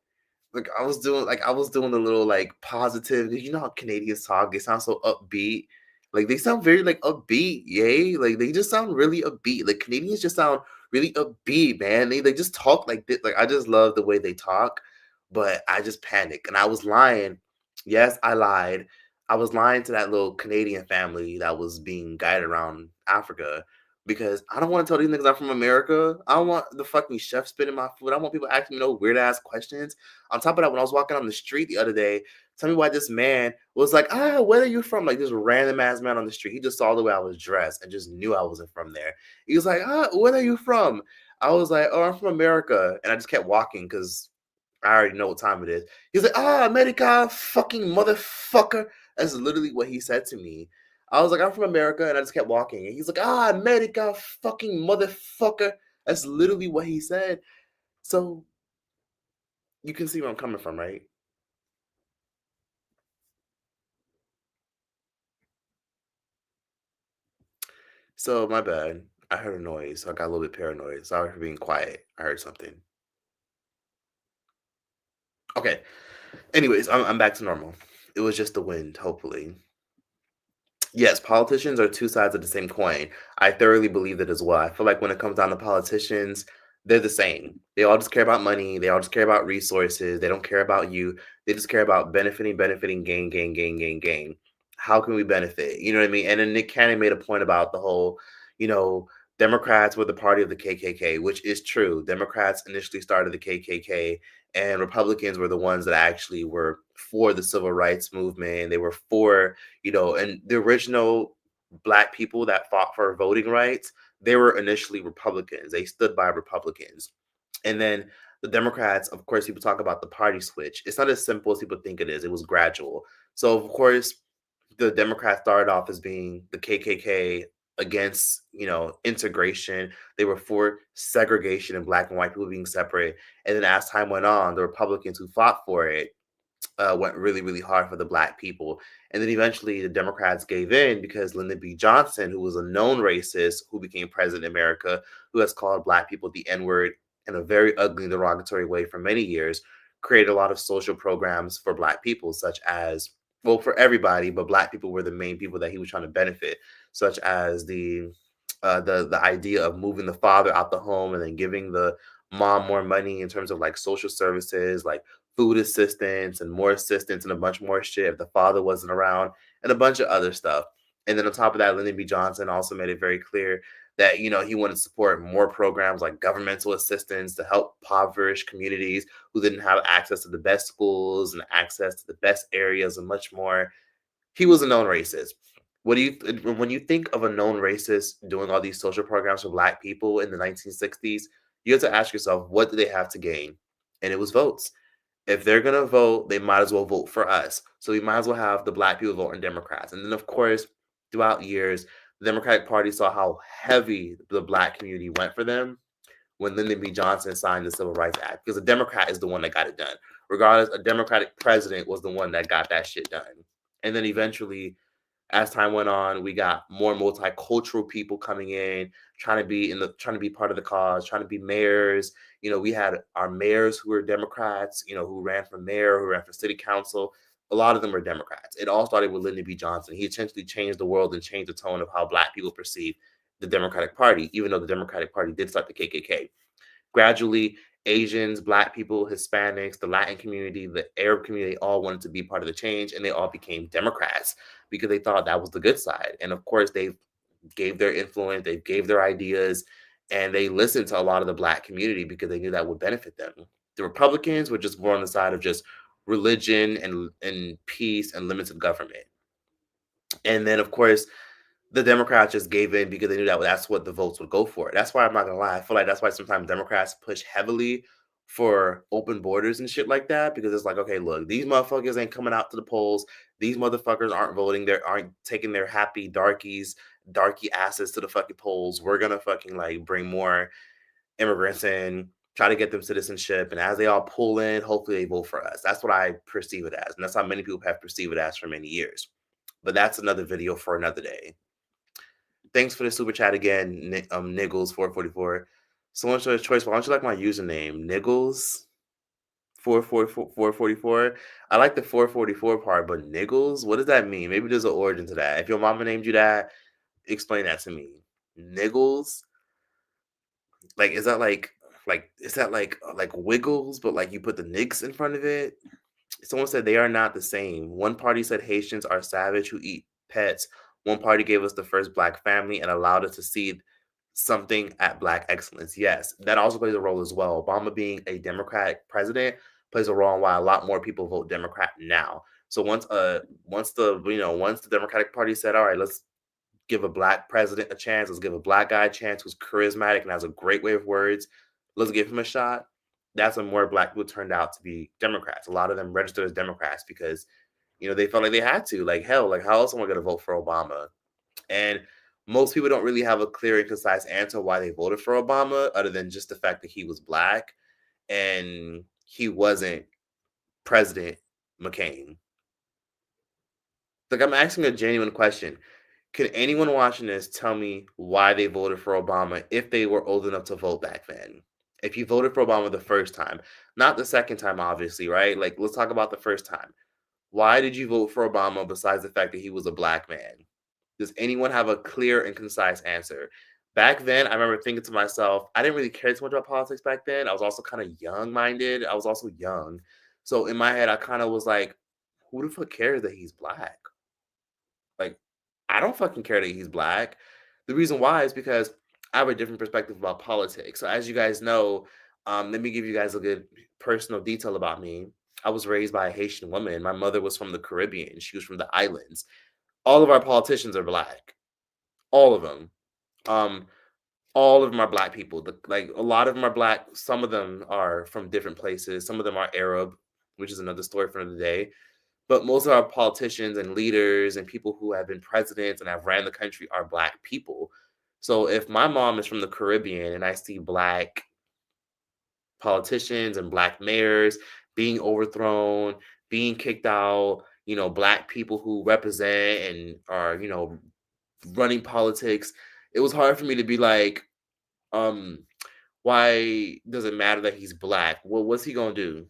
Like, I was doing the little like positive. You know how Canadians talk? They sound so upbeat. Like, they sound very like upbeat, yay! Like, they just sound really upbeat. Like, Canadians just sound really upbeat, man. They just talk like this. Like, I just love the way they talk, but I just panic and I was lying. Yes, I lied. I was lying to that little Canadian family that was being guided around Africa because I don't want to tell these niggas I'm from America. I don't want the fucking chef spitting my food. I don't want people asking me no weird ass questions. On top of that, when I was walking on the street the other day, tell me why this man was like, "Where are you from?" Like, this random ass man on the street. He just saw the way I was dressed and just knew I wasn't from there. He was like, "Where are you from?" I was like, "Oh, I'm from America." And I just kept walking because I already know what time it is. He's like, "America, fucking motherfucker." That's literally what he said to me. I was like, "I'm from America," and I just kept walking. And he's like, "America, fucking motherfucker." That's literally what he said. So you can see where I'm coming from, right? So my bad. I heard a noise, so I got a little bit paranoid. Sorry for being quiet. I heard something. Okay. Anyways, I'm back to normal. It was just the wind, hopefully. Yes, politicians are two sides of the same coin. I thoroughly believe that as well. I feel like when it comes down to politicians, they're the same. They all just care about money. They all just care about resources. They don't care about you. They just care about benefiting, gain, gain, gain, gain, gain. How can we benefit? You know what I mean? And then Nick Cannon made a point about the whole, you know, Democrats were the party of the KKK, which is true. Democrats initially started the KKK, and Republicans were the ones that actually were for the civil rights movement. They were for, and the original Black people that fought for voting rights, they were initially Republicans. They stood by Republicans. And then the Democrats, of course, people talk about the party switch. It's not as simple as people think it is. It was gradual. So, of course, the Democrats started off as being the KKK against, integration. They were for segregation and Black and white people being separate. And then as time went on, the Republicans who fought for it went really, really hard for the Black people. And then eventually the Democrats gave in because Lyndon B. Johnson, who was a known racist who became president of America, who has called Black people the N-word in a very ugly, derogatory way for many years, created a lot of social programs for Black people, such as, well, for everybody, but Black people were the main people that he was trying to benefit, such as the idea of moving the father out the home and then giving the mom more money in terms of like social services, like food assistance and more assistance and a bunch more shit if the father wasn't around and a bunch of other stuff. And then on top of that, Lyndon B. Johnson also made it very clear that, he wanted to support more programs like governmental assistance to help impoverished communities who didn't have access to the best schools and access to the best areas and much more. He was a known racist. When you think of a known racist doing all these social programs for Black people in the 1960s, you have to ask yourself, what do they have to gain? And it was votes. If they're going to vote, they might as well vote for us. So we might as well have the Black people voting Democrats. And then, of course, throughout years, the Democratic Party saw how heavy the Black community went for them when Lyndon B. Johnson signed the Civil Rights Act, because a Democrat is the one that got it done. Regardless, a Democratic president was the one that got that shit done. And then eventually, as time went on, we got more multicultural people coming in, trying to be part of the cause, trying to be mayors. We had our mayors who were Democrats, who ran for mayor, who ran for city council. A lot of them were Democrats. It all started with Lyndon B. Johnson. He essentially changed the world and changed the tone of how Black people perceive the Democratic Party, even though the Democratic Party did start the KKK. Gradually, Asians, Black people, Hispanics, the Latin community, the Arab community all wanted to be part of the change, and they all became Democrats because they thought that was the good side. And of course, they gave their influence, they gave their ideas, and they listened to a lot of the Black community because they knew that would benefit them. The Republicans were just more on the side of just religion and peace and limited government. And then, of course, the Democrats just gave in because they knew that that's what the votes would go for. That's why I'm not gonna lie. I feel like that's why sometimes Democrats push heavily for open borders and shit like that, because it's like, okay, look, these motherfuckers ain't coming out to the polls. These motherfuckers aren't voting. They aren't taking their happy darky asses to the fucking polls. We're gonna fucking like bring more immigrants in, try to get them citizenship, and as they all pull in, hopefully they vote for us. That's what I perceive it as, and that's how many people have perceived it as for many years. But that's another video for another day. Thanks for the super chat again, Niggles444. Someone's choice. Why don't you like my username, Niggles 444? I like the 444 part, but Niggles, what does that mean? Maybe there's an origin to that. If your mama named you that, explain that to me. Niggles, like is that like Wiggles, but like you put the Nigs in front of it? Someone said they are not the same. One party said Haitians are savage who eat pets. One party gave us the first Black family and allowed us to see something at Black excellence. Yes, that also plays a role as well. Obama being a Democratic president plays a role in why a lot more people vote Democrat now. So once the Democratic Party said, all right, let's give a Black president a chance, let's give a Black guy a chance who's charismatic and has a great way of words, let's give him a shot. That's when more Black people turned out to be Democrats. A lot of them registered as Democrats because, they felt like they had to. Like, hell, like how else am I going to vote for Obama? And most people don't really have a clear and concise answer why they voted for Obama, other than just the fact that he was Black and he wasn't President McCain. Like, I'm asking a genuine question. Can anyone watching this tell me why they voted for Obama if they were old enough to vote back then? If you voted for Obama the first time, not the second time, obviously, right? Like, let's talk about the first time. Why did you vote for Obama besides the fact that he was a Black man? Does anyone have a clear and concise answer? Back then, I remember thinking to myself, I didn't really care too much about politics back then. I was also kind of young-minded. I was also young. So in my head, I kind of was like, who the fuck cares that he's Black? I don't fucking care that he's black. The reason why is because I have a different perspective about politics. So as you guys know, let me give you guys a good personal detail about me. I was raised by a Haitian woman. My mother was from the Caribbean. She was from the islands. All of our politicians are black. All of them. Um, all of them are black people. Like a lot of them are black. Some of them are from different places. Some of them are Arab, which is another story for another day. But most of our politicians and leaders and people who have been presidents and have ran the country are black people. So if my mom is from the Caribbean and I see black politicians and black mayors being overthrown, being kicked out, black people who represent and are, running politics, it was hard for me to be like, why does it matter that he's black? Well, what's he gonna do?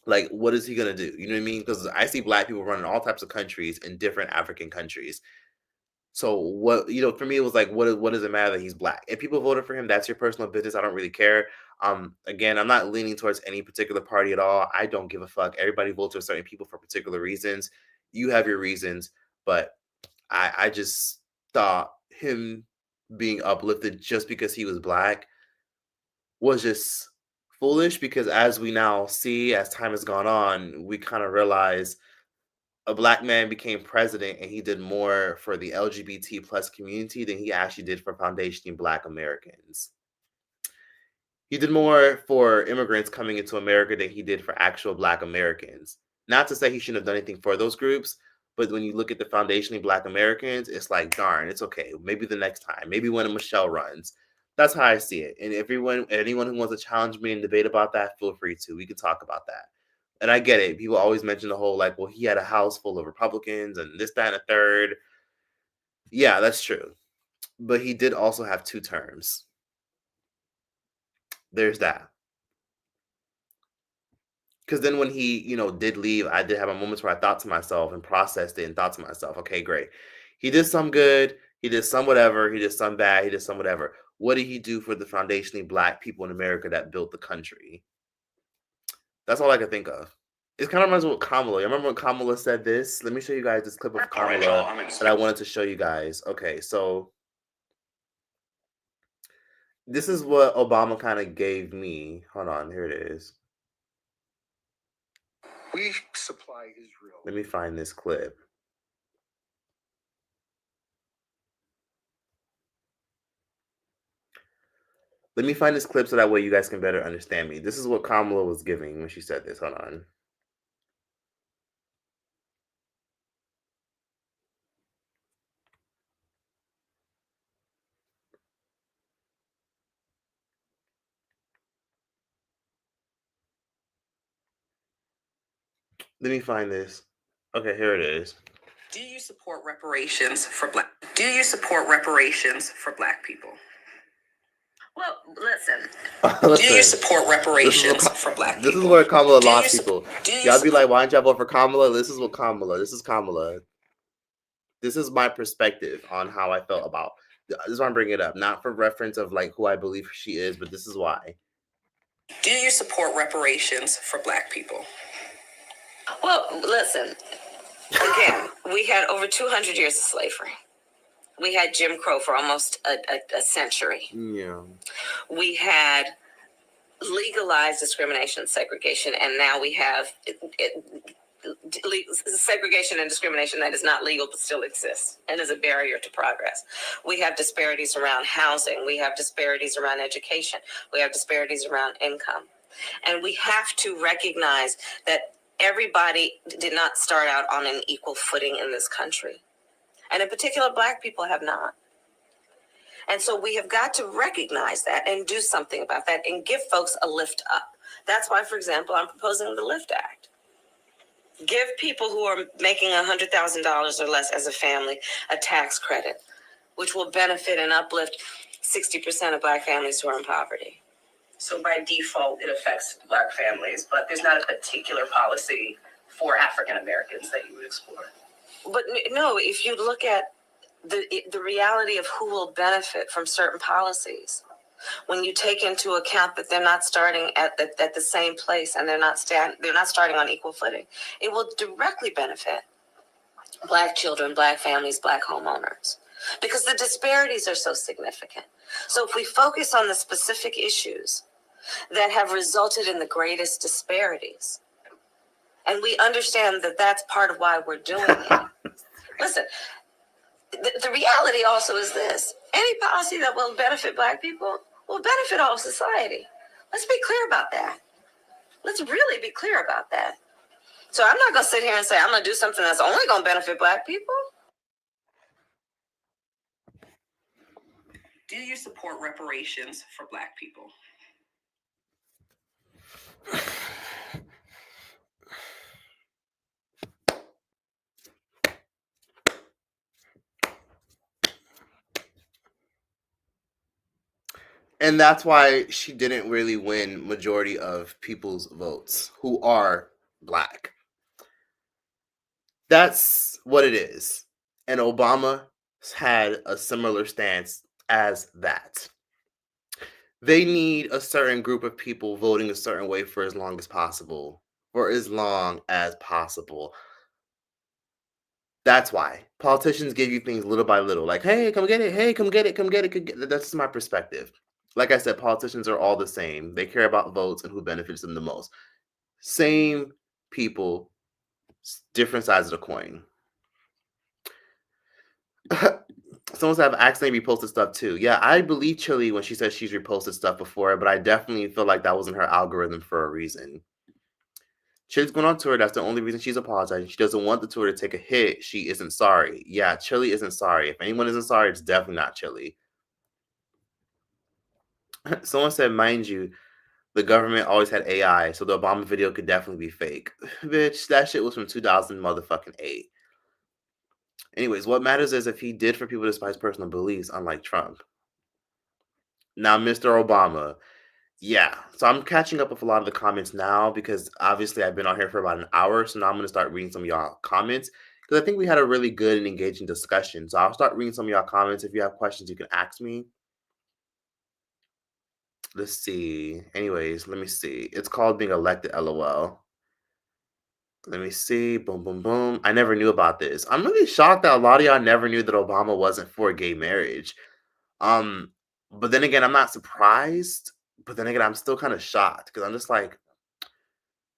Like, what is he gonna do? You know what I mean? Because I see black people running all types of countries in different African countries. So what, for me, it was like, what does it matter that he's black? If people voted for him, that's your personal business. I don't really care. Again, I'm not leaning towards any particular party at all. I don't give a fuck. Everybody votes for certain people for particular reasons. You have your reasons, but I just thought him being uplifted just because he was black was just foolish, because as we now see, as time has gone on, we kind of realize a black man became president and he did more for the LGBT plus community than he actually did for foundationally black Americans. He did more for immigrants coming into America than he did for actual black Americans. Not to say he shouldn't have done anything for those groups, but when you look at the foundationally black Americans, it's like, darn, it's okay. Maybe the next time, maybe when Michelle runs. That's how I see it. And anyone who wants to challenge me and debate about that, feel free to. We can talk about that. And I get it. People always mention the whole, like, well, he had a house full of Republicans and this, that, and a third. Yeah, that's true. But he did also have 2 terms. There's that. Because then when he, did leave, I did have moments where I thought to myself and processed it and thought to myself, okay, great. He did some good. He did some whatever. He did some bad. He did some whatever. What did he do for the foundationally black people in America that built the country? That's all I can think of. It kind of reminds me with Kamala. You remember when Kamala said this? Let me show you guys this clip of Kamala that I wanted to show you guys. Okay, so this is what Obama kind of gave me. Hold on, here it is. We supply Israel. Let me find this clip. Let me find this clip so that way you guys can better understand me. This is what Kamala was giving when she said this. Hold on. Let me find this. Okay, here it is. Do you support reparations for black? Do you support reparations for black people? Well, listen. Do you support reparations for black people? This is where Kamala lost people. Y'all be like, why don't y'all vote for Kamala? This is Kamala. This is my perspective on how I felt about. This is why I'm bringing it up. Not for reference of like who I believe she is, but this is why. Do you support reparations for black people? Well, listen. Again, we had over 200 years of slavery. We had Jim Crow for almost a century. Yeah. We had legalized discrimination and segregation, and now we have segregation and discrimination that is not legal but still exists and is a barrier to progress. We have disparities around housing. We have disparities around education. We have disparities around income. And we have to recognize that everybody did not start out on an equal footing in this country. And in particular, black people have not. And so we have got to recognize that and do something about that and give folks a lift up. That's why, for example, I'm proposing the LIFT Act. Give people who are making $100,000 or less as a family a tax credit, which will benefit and uplift 60% of black families who are in poverty. So by default, it affects black families, but there's not a particular policy for African Americans that you would explore. But no, if you look at the reality of who will benefit from certain policies, when you take into account that they're not starting at the same place and they're not starting on equal footing, it will directly benefit Black children, Black families, Black homeowners, because the disparities are so significant. So if we focus on the specific issues that have resulted in the greatest disparities, and we understand that that's part of why we're doing it. Listen, the reality also is this: any policy that will benefit Black people will benefit all of society. Let's be clear about that. Let's really be clear about that. So I'm not going to sit here and say I'm going to do something that's only going to benefit Black people. Do you support reparations for Black people? And that's why she didn't really win majority of people's votes who are Black. That's what it is. And Obama had a similar stance as that. They need a certain group of people voting a certain way for as long as possible. For as long as possible. That's why. Politicians give you things little by little. Like, hey, come get it. Hey, come get it. Come get it. That's just my perspective. Like I said, politicians are all the same. They care about votes and who benefits them the most. Same people, different sides of the coin. Someone said I've accidentally reposted stuff too. Yeah, I believe Chilli when she says she's reposted stuff before, but I definitely feel like that wasn't her algorithm for a reason. Chilli's going on tour. That's the only reason she's apologizing. She doesn't want the tour to take a hit. She isn't sorry. Yeah, Chilli isn't sorry. If anyone isn't sorry, it's definitely not Chilli. Someone said, mind you, the government always had AI, so the Obama video could definitely be fake. Bitch, that shit was from 2008. Anyways, what matters is if he did for people despite his personal beliefs, unlike Trump. Now, Mr. Obama, yeah. So I'm catching up with a lot of the comments now because obviously I've been on here for about an hour, so now I'm going to start reading some of y'all comments because I think we had a really good and engaging discussion. So I'll start reading some of y'all comments. If you have questions, you can ask me. Let's see. Anyways, let me see. It's called being elected, LOL. Let me see. Boom, boom, boom. I never knew about this. I'm really shocked that a lot of y'all never knew that Obama wasn't for gay marriage. But then again, I'm not surprised. But then again, I'm still kind of shocked because I'm just like,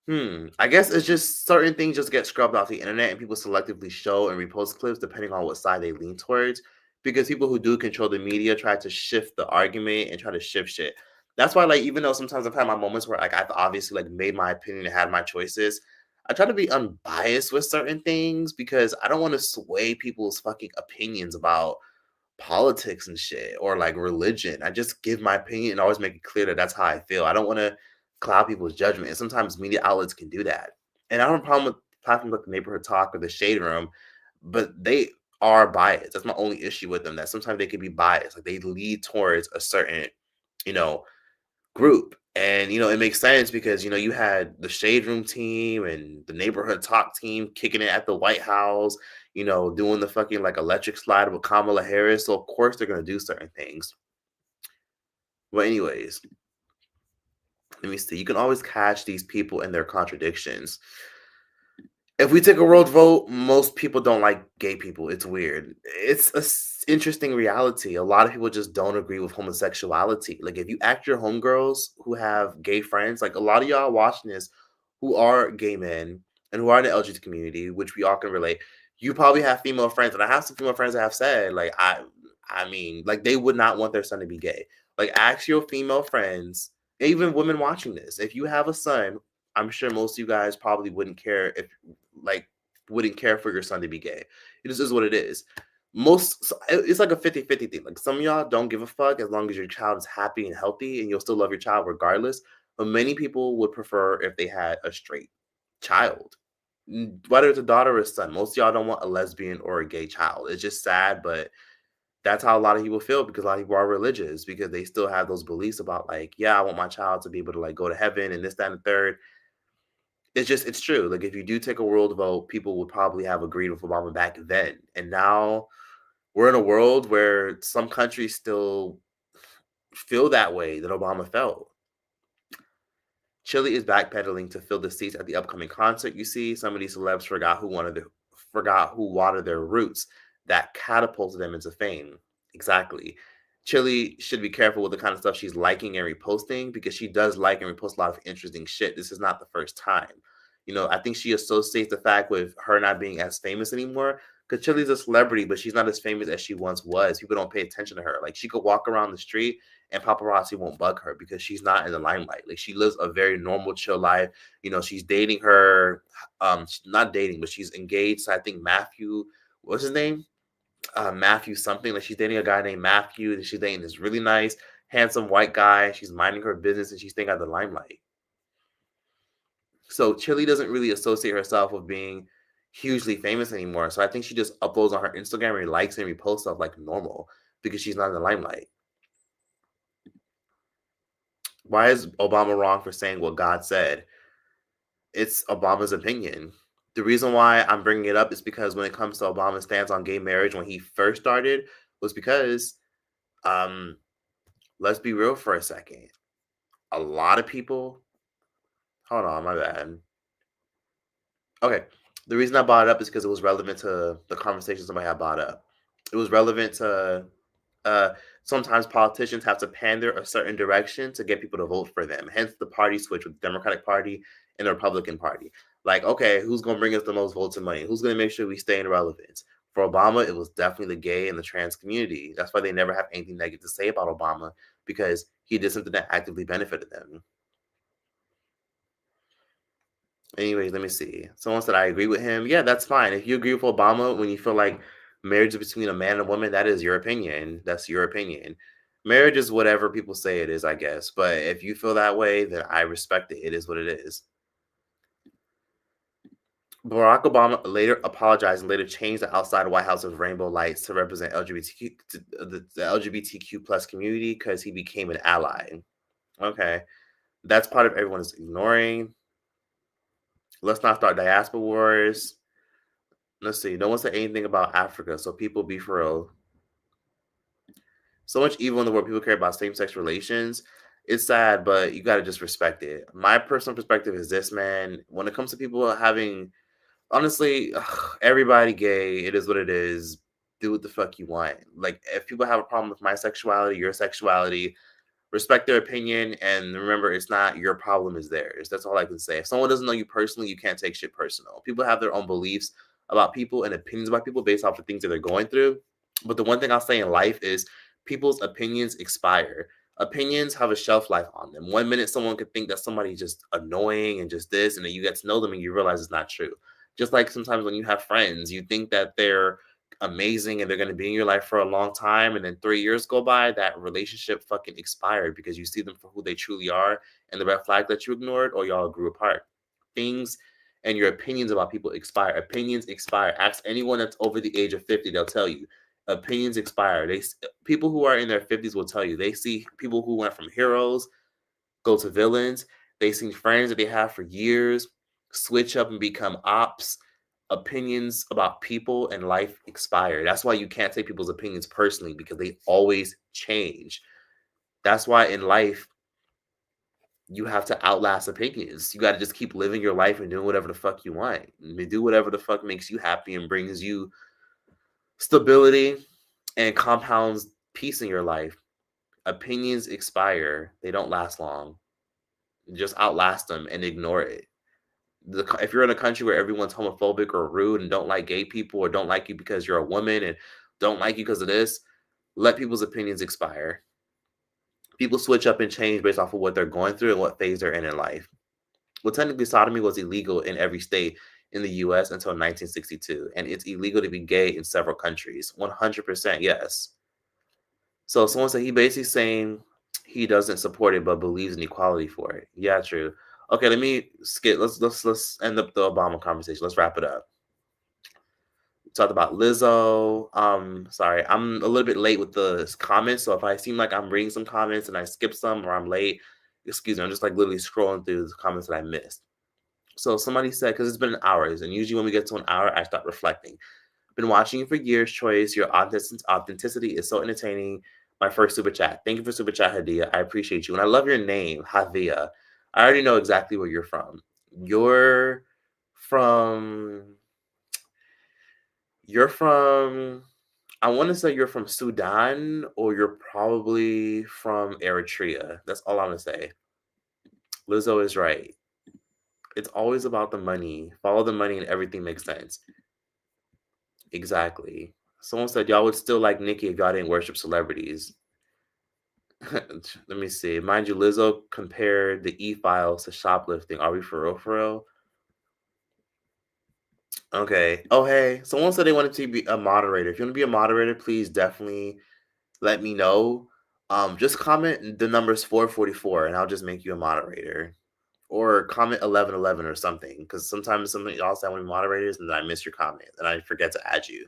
I guess it's just certain things just get scrubbed off the internet and people selectively show and repost clips depending on what side they lean towards. Because people who do control the media try to shift the argument and try to shift shit. That's why, like, even though sometimes I've had my moments where like I've obviously like made my opinion and had my choices, I try to be unbiased with certain things because I don't want to sway people's fucking opinions about politics and shit or like religion. I just give my opinion and always make it clear that that's how I feel. I don't want to cloud people's judgment. And sometimes media outlets can do that. And I don't have a problem with platforms like the Neighborhood Talk or the Shade Room, but they are biased. That's my only issue with them. That sometimes they can be biased. Like they lead towards a certain, group. And it makes sense because you had the Shade Room team and the Neighborhood Talk team kicking it at the White House, doing the fucking like electric slide with Kamala Harris. So of course they're gonna do certain things. But anyways, let me see. You can always catch these people in their contradictions. If we take a world vote, most people don't like gay people. It's weird. It's an interesting reality. A lot of people just don't agree with homosexuality. Like, if you ask your homegirls who have gay friends, like a lot of y'all watching this who are gay men and who are in the LGBT community, which we all can relate, you probably have female friends. And I have some female friends that have said, like, I mean, like, they would not want their son to be gay. Like, ask your female friends, even women watching this. If you have a son, I'm sure most of you guys probably wouldn't care for your son to be gay. It just is what it is. It's like a 50-50 thing. Like some of y'all don't give a fuck as long as your child is happy and healthy and you'll still love your child regardless. But many people would prefer if they had a straight child, whether it's a daughter or a son. Most of y'all don't want a lesbian or a gay child. It's just sad, but that's how a lot of people feel because a lot of people are religious because they still have those beliefs about like, yeah, I want my child to be able to like go to heaven and this, that, and the third. It's true. Like if you do take a world vote, people would probably have agreed with Obama back then. And now we're in a world where some countries still feel that way that Obama felt. Chilli is backpedaling to fill the seats at the upcoming concert. You see, some of these celebs forgot who wanted to forgot who watered their roots. That catapulted them into fame. Exactly. Chilli should be careful with the kind of stuff she's liking and reposting because she does like and repost a lot of interesting shit. This is not the first time. You know, I think she associates the fact with her not being as famous anymore because Chilli's a celebrity, but she's not as famous as she once was. People don't pay attention to her. Like, she could walk around the street and paparazzi won't bug her because she's not in the limelight. Like, she lives a very normal, chill life. You know, she's dating her, not dating, but she's engaged to, I think, Matthew, what's his name? Matthew something. Like, she's dating a guy named Matthew, and she's dating this really nice, handsome white guy. She's minding her business, and she's staying out of the limelight. So Chilli doesn't really associate herself with being hugely famous anymore. So I think she just uploads on her Instagram and likes and reposts stuff like normal because she's not in the limelight. Why is Obama wrong for saying what God said? It's Obama's opinion. The reason why I'm bringing it up is because when it comes to Obama's stance on gay marriage when he first started was because, let's be real for a second. A lot of people, hold on, my bad. Okay, the reason I brought it up is because it was relevant to the conversation somebody had brought up. It was relevant to sometimes politicians have to pander a certain direction to get people to vote for them. Hence the party switch with the Democratic Party and the Republican Party. Like, okay, who's going to bring us the most votes and money? Who's going to make sure we stay in relevance? For Obama, it was definitely the gay and the trans community. That's why they never have anything negative to say about Obama, because he did something that actively benefited them. Anyways, let me see. Someone said I agree with him. Yeah, that's fine. If you agree with Obama when you feel like marriage is between a man and a woman, that is your opinion. That's your opinion. Marriage is whatever people say it is, I guess. But if you feel that way, then I respect it. It is what it is. Barack Obama later apologized and later changed the outside White House of rainbow lights to represent the LGBTQ plus community because he became an ally. Okay. That's part of everyone is ignoring. Let's not start diaspora wars. Let's see. No one said anything about Africa, so people be for real. So much evil in the world. People care about same-sex relations. It's sad, but you got to just respect it. My personal perspective is this, man. When it comes to people having, honestly, everybody gay. It is what it is. Do what the fuck you want. Like, if people have a problem with my sexuality, your sexuality, respect their opinion, and remember, it's not your problem, it's theirs. That's all I can say. If someone doesn't know you personally, you can't take shit personal. People have their own beliefs about people and opinions about people based off of things that they're going through. But the one thing I'll say in life is people's opinions expire. Opinions have a shelf life on them. 1 minute, someone could think that somebody's just annoying and just this, and then you get to know them and you realize it's not true. Just like sometimes when you have friends, you think that they're amazing and they're going to be in your life for a long time, and then 3 years go by, that relationship fucking expired because you see them for who they truly are and the red flag that you ignored, or y'all grew apart. Things and your opinions about people expire. Opinions expire. Ask anyone that's over the age of 50, they'll tell you opinions expire. People who are in their 50s will tell you they see people who went from heroes go to villains. They see friends that they have for years switch up and become ops. Opinions about people and life expire. That's why you can't take people's opinions personally, because they always change. That's why in life, you have to outlast opinions. You got to just keep living your life and doing whatever the fuck you want. Do whatever the fuck makes you happy and brings you stability and compounds peace in your life. Opinions expire. They don't last long. Just outlast them and ignore it. If you're in a country where everyone's homophobic or rude and don't like gay people, or don't like you because you're a woman and don't like you because of this, let people's opinions expire. People switch up and change based off of what they're going through and what phase they're in life. Well, technically, sodomy was illegal in every state in the U.S. until 1962, and it's illegal to be gay in several countries. 100%, yes. So someone said he basically saying he doesn't support it but believes in equality for it. Yeah, true. Okay, let me skip. Let's end up the Obama conversation. Let's wrap it up. We talked about Lizzo. Sorry, I'm a little bit late with the comments, so if I seem like I'm reading some comments and I skip some or I'm late, excuse me. I'm just like literally scrolling through the comments that I missed. So somebody said, because it's been hours, and usually when we get to an hour, I start reflecting. Been watching you for years, Choice. Your authenticity is so entertaining. My first super chat. Thank you for super chat, Hadia. I appreciate you. And I love your name, Havia. I already know exactly where you're from. You're from... You're from, I want to say you're from Sudan, or you're probably from Eritrea. That's all I'm going to say. Lizzo is right. It's always about the money. Follow the money and everything makes sense. Exactly. Someone said y'all would still like Nicki if y'all didn't worship celebrities. Let me see. Mind you, Lizzo compared the e-files to shoplifting. Are we for real? For real? Okay. Oh, hey. Someone said they wanted to be a moderator. If you want to be a moderator, please definitely let me know. Just comment the numbers 444 and I'll just make you a moderator. Or comment 1111 or something. Because sometimes some of y'all say I want to be moderators and then I miss your comment and I forget to add you.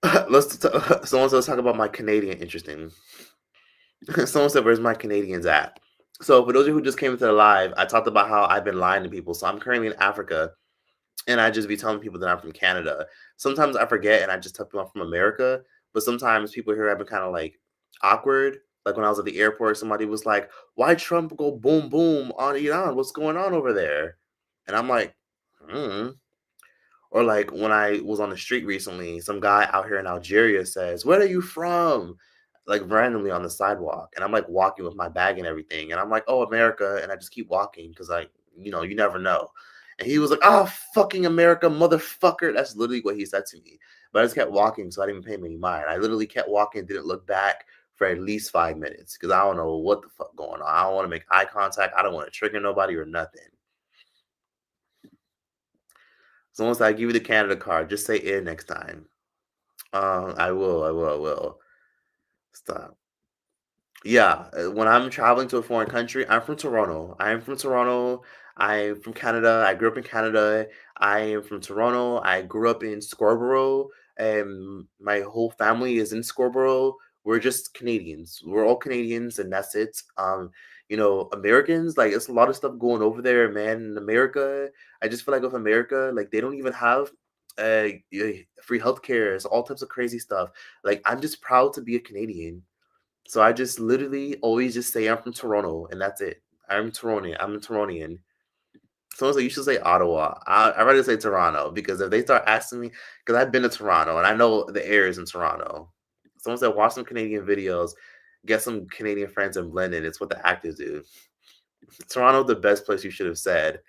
Someone said let's talk about my Canadian. Interesting. Someone said, where's my Canadians at? So for those of you who just came into the live, I talked about how I've been lying to people. So I'm currently in Africa, and I just be telling people that I'm from Canada. Sometimes I forget, and I just tell people I'm from America. But sometimes people here have been kind of like awkward. Like when I was at the airport, somebody was like, "Why Trump go boom boom on Iran? What's going on over there?" And I'm like, hmm. Or like when I was on the street recently, some guy out here in Algeria says, "Where are you from?" Like randomly on the sidewalk. And I'm like walking with my bag and everything. And I'm like, "Oh, America." And I just keep walking because you never know. And he was like, "Oh, fucking America, motherfucker." That's literally what he said to me. But I just kept walking, so I didn't even pay him any mind. I literally kept walking, didn't look back for at least 5 minutes because I don't know what the fuck going on. I don't want to make eye contact. I don't want to trigger nobody or nothing. Someone said, I give you the Canada card. Just say it next time. I will. Stop. Yeah, when I'm traveling to a foreign country, I'm from Toronto. I am from Toronto. I'm from Canada. I grew up in Canada. I am from Toronto. I grew up in Scarborough, and my whole family is in Scarborough. We're just Canadians. We're all Canadians, and that's it. Americans, like, it's a lot of stuff going over there, man. In America, I just feel like with America, like, they don't even have free healthcare. It's all types of crazy stuff. Like, I'm just proud to be a Canadian. So I just literally always just say I'm from Toronto, and that's it. I'm Torontonian. I'm a Torontonian. Someone's like, you should say Ottawa. I'd rather say Toronto because if they start asking me, because I've been to Toronto and I know the air is in Toronto. Someone said, watch some Canadian videos, get some Canadian friends and blend in. It's what the actors do. Toronto's the best place you should have said.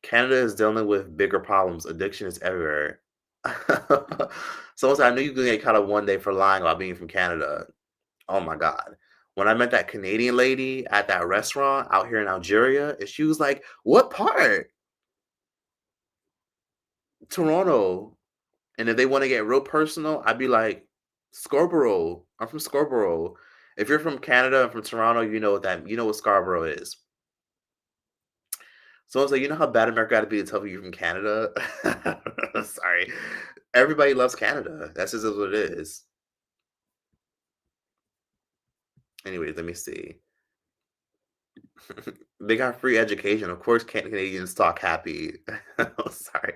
Canada is dealing with bigger problems. Addiction is everywhere. Someone said, I knew you could get caught up one day for lying about being from Canada. Oh my God. When I met that Canadian lady at that restaurant out here in Algeria, and she was like, what part? Toronto. And if they want to get real personal, I'd be like, Scarborough. I'm from Scarborough. If you're from Canada and from Toronto, you know what Scarborough is. So I was like, you know how bad America got to be to tell you you're from Canada? Sorry. Everybody loves Canada. That's just what it is. Anyways, let me see. They got free education. Of course, Canadians talk happy. Sorry.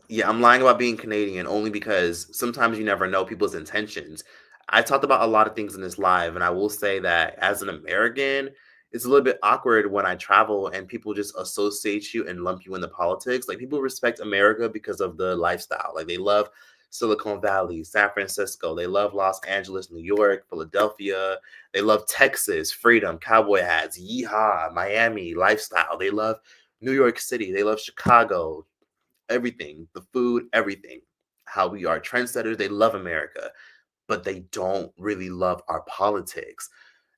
Yeah, I'm lying about being Canadian only because sometimes you never know people's intentions. I talked about a lot of things in this live, and I will say that as an American, it's a little bit awkward when I travel and people just associate you and lump you into politics. Like, people respect America because of the lifestyle. Like, they love Silicon Valley, San Francisco. They love Los Angeles, New York, Philadelphia. They love Texas, freedom, cowboy hats, yeehaw, Miami, lifestyle. They love New York City. They love Chicago, everything, the food, everything. How we are trendsetters. They love America, but they don't really love our politics.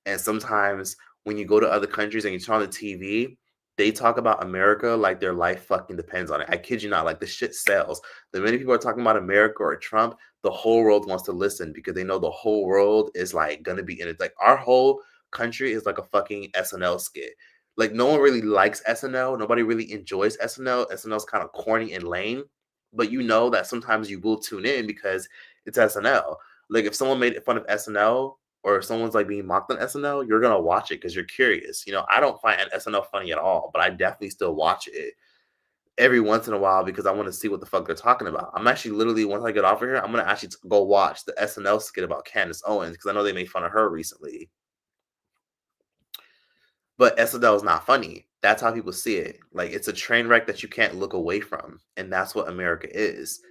And sometimes when you go to other countries and you turn on the TV, they talk about America like their life fucking depends on it. I kid you not, like the shit sells. The minute people are talking about America or Trump, the whole world wants to listen because they know the whole world is like gonna be in it. Like, our whole country is like a fucking SNL skit. Like, no one really likes SNL. Nobody really enjoys SNL. SNL's kind of corny and lame, but you know that sometimes you will tune in because it's SNL. Like, if someone made fun of SNL or if someone's like being mocked on SNL, you're gonna watch it because you're curious. I don't find SNL funny at all, but I definitely still watch it every once in a while because I want to see what the fuck they're talking about. I'm actually literally, once I get off of here, I'm gonna actually go watch the SNL skit about Candace Owens because I know they made fun of her recently. But SNL is not funny. That's how people see it. Like, it's a train wreck that you can't look away from. And that's what America is.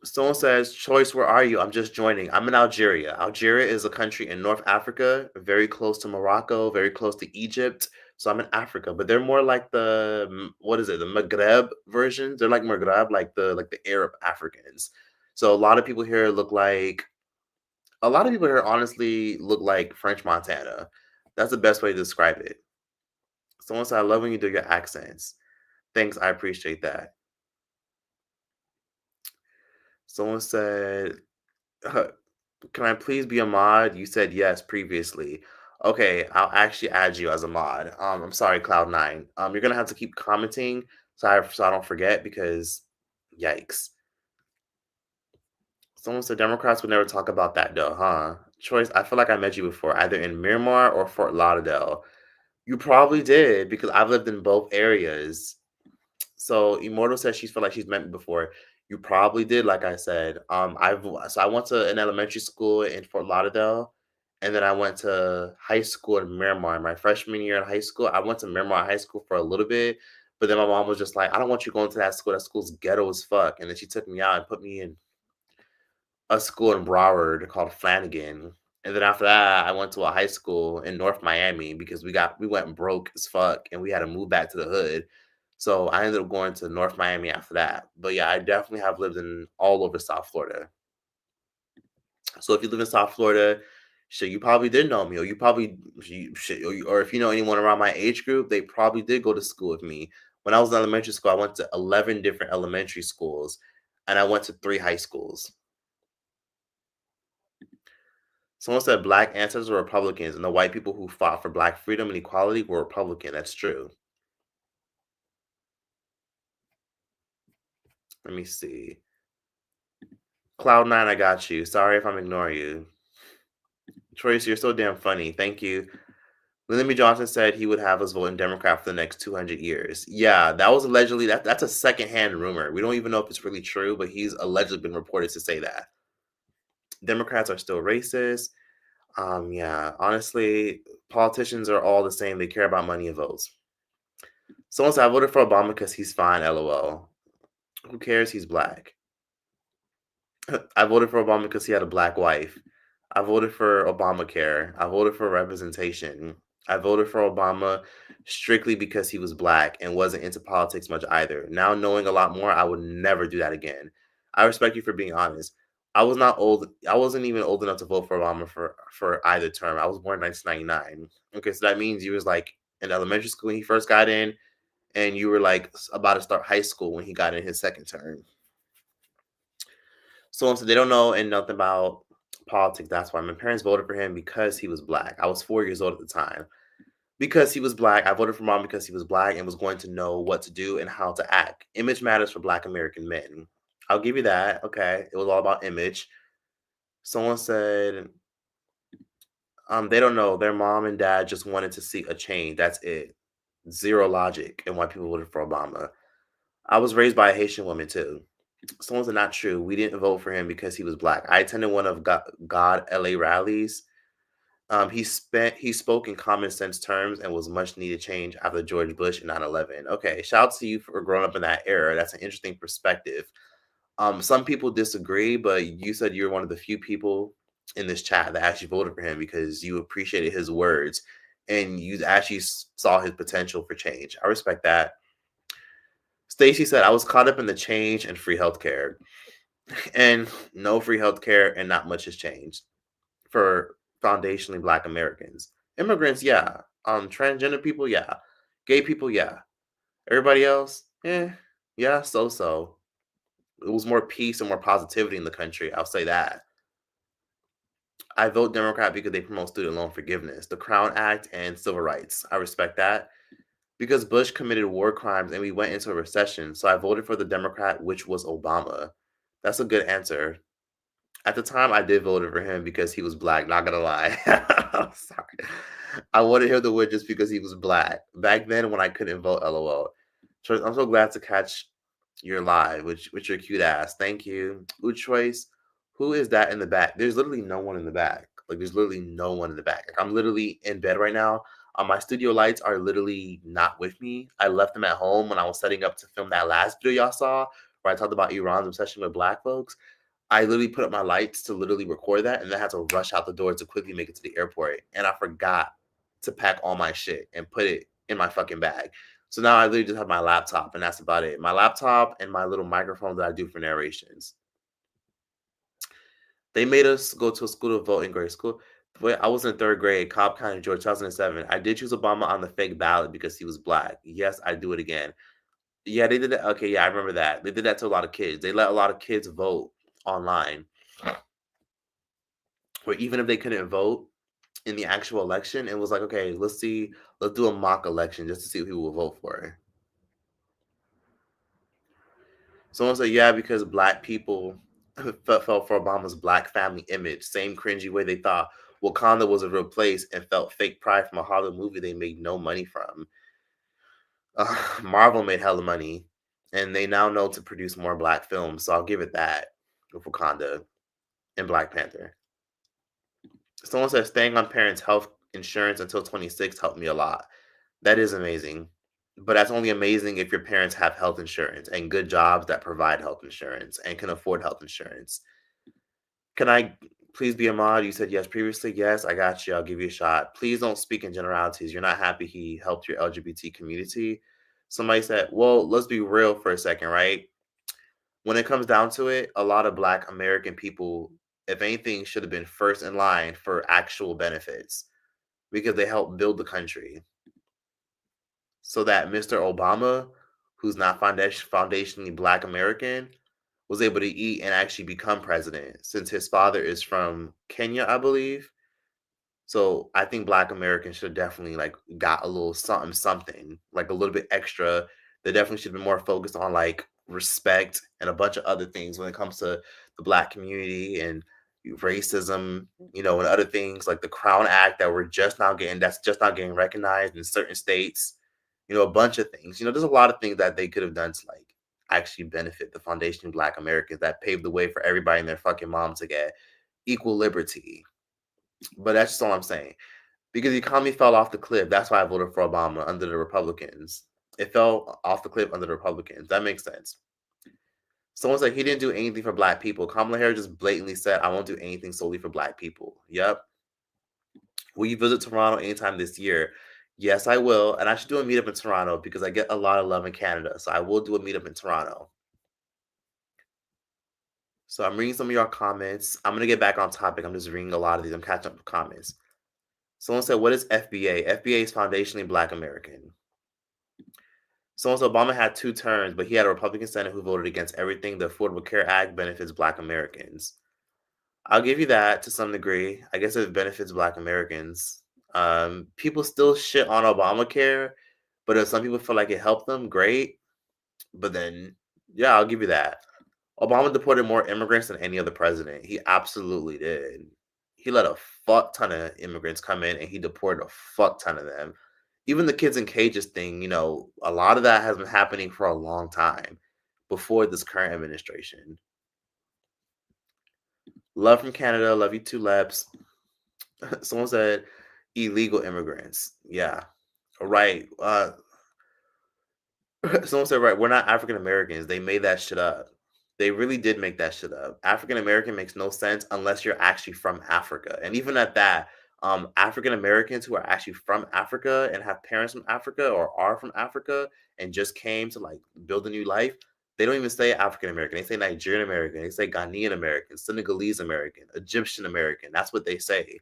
Someone says, Choice, where are you? I'm just joining. I'm in Algeria. Algeria is a country in North Africa, very close to Morocco, very close to Egypt. So I'm in Africa, but they're more like what is it? The Maghreb version. They're like Maghreb, like the Arab Africans. So a lot of people here honestly look like French Montana. That's the best way to describe it. Someone said, I love when you do your accents. Thanks, I appreciate that. Someone said, can I please be a mod? You said yes previously. Okay, I'll actually add you as a mod. I'm sorry, Cloud9. You're gonna have to keep commenting so I don't forget because, yikes. Someone said Democrats would never talk about that though, huh? Choice, I feel like I met you before, either in Miramar or Fort Lauderdale. You probably did because I've lived in both areas. So Immortal says she felt like she's met me before. You probably did, like I said. I went to an elementary school in Fort Lauderdale, and then I went to high school in Miramar. My freshman year in high school, I went to Miramar High School for a little bit, but then my mom was just like, "I don't want you going to that school. That school's ghetto as fuck." And then she took me out and put me in a school in Broward called Flanagan. And then after that, I went to a high school in North Miami because we went broke as fuck and we had to move back to the hood. So I ended up going to North Miami after that. But yeah, I definitely have lived in all over South Florida. So if you live in South Florida, shit, you probably did know me, or or if you know anyone around my age group, they probably did go to school with me. When I was in elementary school, I went to 11 different elementary schools, and I went to 3 high schools. Someone said black ancestors were Republicans, and the white people who fought for black freedom and equality were Republican. That's true. Let me see. Cloud9, I got you. Sorry if I'm ignoring you. Trace, you're so damn funny. Thank you. Lyndon B. Johnson said he would have us voting Democrat for the next 200 years. Yeah, that was allegedly, that's a secondhand rumor. We don't even know if it's really true, but he's allegedly been reported to say that. Democrats are still racist. Yeah, honestly, politicians are all the same. They care about money and votes. Someone said, I voted for Obama because he's fine, LOL. Who cares? He's black. I voted for Obama because he had a black wife. I voted for Obamacare. I voted for representation. I voted for Obama strictly because he was black and wasn't into politics much either. Now knowing a lot more, I would never do that again. I respect you for being honest. I was not old. I wasn't even old enough to vote for Obama for either term. I was born in 1999. Okay, so that means you was like in elementary school when he first got in, and you were like about to start high school when he got in his second term. So they don't know and nothing about politics. That's why my parents voted for him because he was black. I was 4 years old at the time. Because he was black, I voted for mom because he was black and was going to know what to do and how to act. Image matters for black American men. I'll give you that. Okay. It was all about image. Someone said they don't know. Their mom and dad just wanted to see a change. That's it. Zero logic in why people voted for Obama. I was raised by a Haitian woman too. Someone said not true. We didn't vote for him because he was black. I attended one of God LA rallies. He spoke in common sense terms and was much needed change after George Bush and 9/11. Okay, shout out to you for growing up in that era. That's an interesting perspective. Some people disagree, but you said you're one of the few people in this chat that actually voted for him because you appreciated his words and you actually saw his potential for change. I respect that. Stacy said, I was caught up in the change and free healthcare. And no free healthcare and not much has changed for foundationally black Americans. Immigrants, yeah. Transgender people, yeah. Gay people, yeah. Everybody else, yeah, so. It was more peace and more positivity in the country. I'll say that. I vote Democrat because they promote student loan forgiveness, the Crown Act, and civil rights. I respect that. Because Bush committed war crimes and we went into a recession, so I voted for the Democrat, which was Obama. That's a good answer. At the time, I did vote for him because he was black, not gonna lie. Sorry. I wanted him to win just because he was black. Back then, when I couldn't vote, LOL. So I'm so glad to catch your live with your cute ass. Thank you. Choice. Who is that in the back? There's literally no one in the back. Like, there's literally no one in the back. Like, I'm literally in bed right now. My studio lights are literally not with me. I left them at home when I was setting up to film that last video y'all saw where I talked about Iran's obsession with black folks. I literally put up my lights to literally record that, and then I had to rush out the door to quickly make it to the airport. And I forgot to pack all my shit and put it in my fucking bag. So now I literally just have my laptop, and that's about it. My laptop and my little microphone that I do for narrations. They made us go to a school to vote in grade school. Wait, I was in third grade, Cobb County, Georgia, 2007. I did choose Obama on the fake ballot because he was black. Yes, I do it again. Yeah, they did that. Okay, yeah, I remember that. They did that to a lot of kids. They let a lot of kids vote online. Where even if they couldn't vote in the actual election, it was like, okay, let's do a mock election just to see who will vote for it. Someone said, yeah, because black people fell for Obama's black family image. Same cringy way they thought Wakanda was a real place and felt fake pride from a Hollywood movie they made no money from. Marvel made hella money, and they now know to produce more black films. So I'll give it that with Wakanda and Black Panther. Someone said, staying on parents' health insurance until 26 helped me a lot. That is amazing. But that's only amazing if your parents have health insurance and good jobs that provide health insurance and can afford health insurance. Can I please be Ahmaud? You said yes previously. Yes, I got you. I'll give you a shot. Please don't speak in generalities. You're not happy he helped your LGBT community. Somebody said, well, let's be real for a second, right? When it comes down to it, a lot of Black American people, if anything, should have been first in line for actual benefits because they helped build the country. So that Mr. Obama, who's not foundationally Black American, was able to eat and actually become president since his father is from Kenya, I believe. So I think Black Americans should have definitely like got a little something, like a little bit extra. They definitely should have been more focused on like respect and a bunch of other things when it comes to the Black community and racism, and other things like the Crown Act that's just now getting recognized in certain states. A bunch of things. There's a lot of things that they could have done to like actually benefit the foundation of Black Americans that paved the way for everybody and their fucking mom to get equal liberty. But that's just all I'm saying. Because the economy fell off the cliff. That's why I voted for Obama under the Republicans. It fell off the cliff under the Republicans. That makes sense. Someone said he didn't do anything for Black people. Kamala Harris just blatantly said, I won't do anything solely for Black people. Yep. Will you visit Toronto anytime this year? Yes, I will. And I should do a meetup in Toronto because I get a lot of love in Canada. So I will do a meetup in Toronto. So I'm reading some of your comments. I'm going to get back on topic. I'm just reading a lot of these. I'm catching up with comments. Someone said, what is FBA? FBA is foundationally Black American. Someone said Obama had 2 terms, but he had a Republican Senate who voted against everything. The Affordable Care Act benefits Black Americans. I'll give you that to some degree. I guess it benefits Black Americans. People still shit on Obamacare, but if some people feel like it helped them, great. But then, yeah, I'll give you that. Obama deported more immigrants than any other president. He absolutely did. He let a fuck ton of immigrants come in, and he deported a fuck ton of them. Even the kids in cages thing, a lot of that has been happening for a long time before this current administration. Love from Canada. Love you too, Leps. Someone said illegal immigrants. Yeah. Right. Someone said, right, we're not African Americans. They made that shit up. They really did make that shit up. African American makes no sense unless you're actually from Africa. And even at that, African Americans who are actually from Africa and have parents from Africa or are from Africa and just came to like build a new life, they don't even say African American. They say Nigerian American. They say Ghanaian American, Senegalese American, Egyptian American. That's what they say.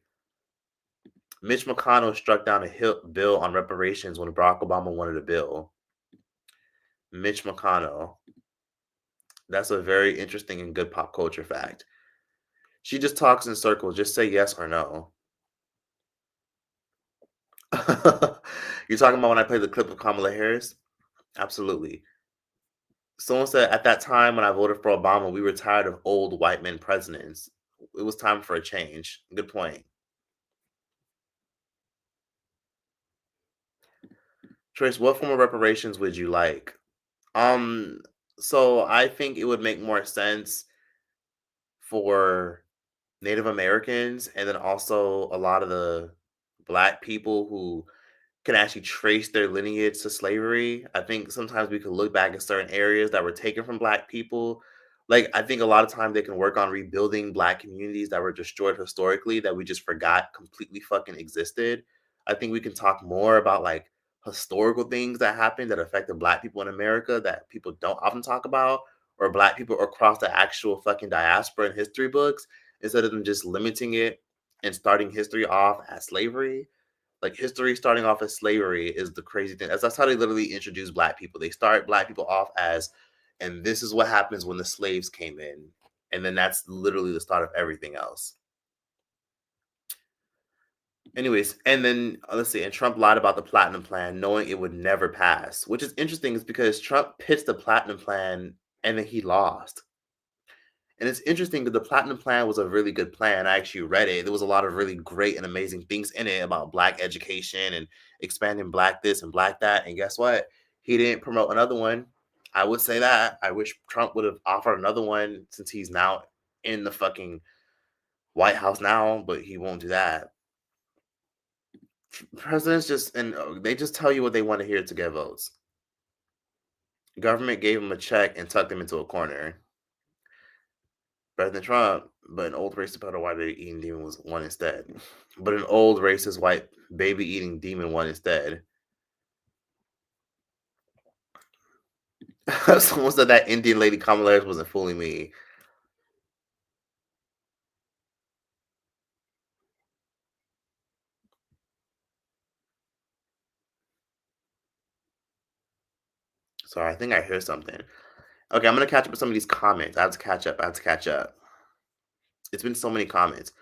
Mitch McConnell struck down a bill on reparations when Barack Obama wanted a bill. Mitch McConnell. That's a very interesting and good pop culture fact. She just talks in circles. Just say yes or no. You're talking about when I played the clip of Kamala Harris? Absolutely. Someone said at that time when I voted for Obama, we were tired of old white men presidents. It was time for a change. Good point. Trace, what form of reparations would you like? So I think it would make more sense for Native Americans and then also a lot of the Black people who can actually trace their lineage to slavery. I think sometimes we can look back at certain areas that were taken from Black people. Like, I think a lot of times they can work on rebuilding Black communities that were destroyed historically that we just forgot completely fucking existed. I think we can talk more about like historical things that happened that affected Black people in America that people don't often talk about, or Black people across the actual fucking diaspora and history books, instead of them just limiting it and starting history off as slavery. Like, history starting off as slavery is the crazy thing. That's how they literally introduce Black people. They start Black people off as, and this is what happens when the slaves came in. And then that's literally the start of everything else. Anyways, and then let's see, and Trump lied about the Platinum Plan, knowing it would never pass, which is interesting, is because Trump pitched the Platinum Plan and then he lost. And it's interesting because the Platinum Plan was a really good plan. I actually read it. There was a lot of really great and amazing things in it about Black education and expanding Black this and Black that. And guess what? He didn't promote another one. I would say that. I wish Trump would have offered another one since he's now in the fucking White House now, but he won't do that. Presidents just, and they just tell you what they want to hear to get votes. Government gave him a check and tucked him into a corner. President Trump, but an old racist pedo white baby eating demon was one instead. But an old racist white baby eating demon won instead. Someone said that Indian lady Kamala Harris wasn't fooling me. Sorry, I think I hear something. Okay, I'm gonna catch up with some of these comments. I have to catch up. It's been so many comments.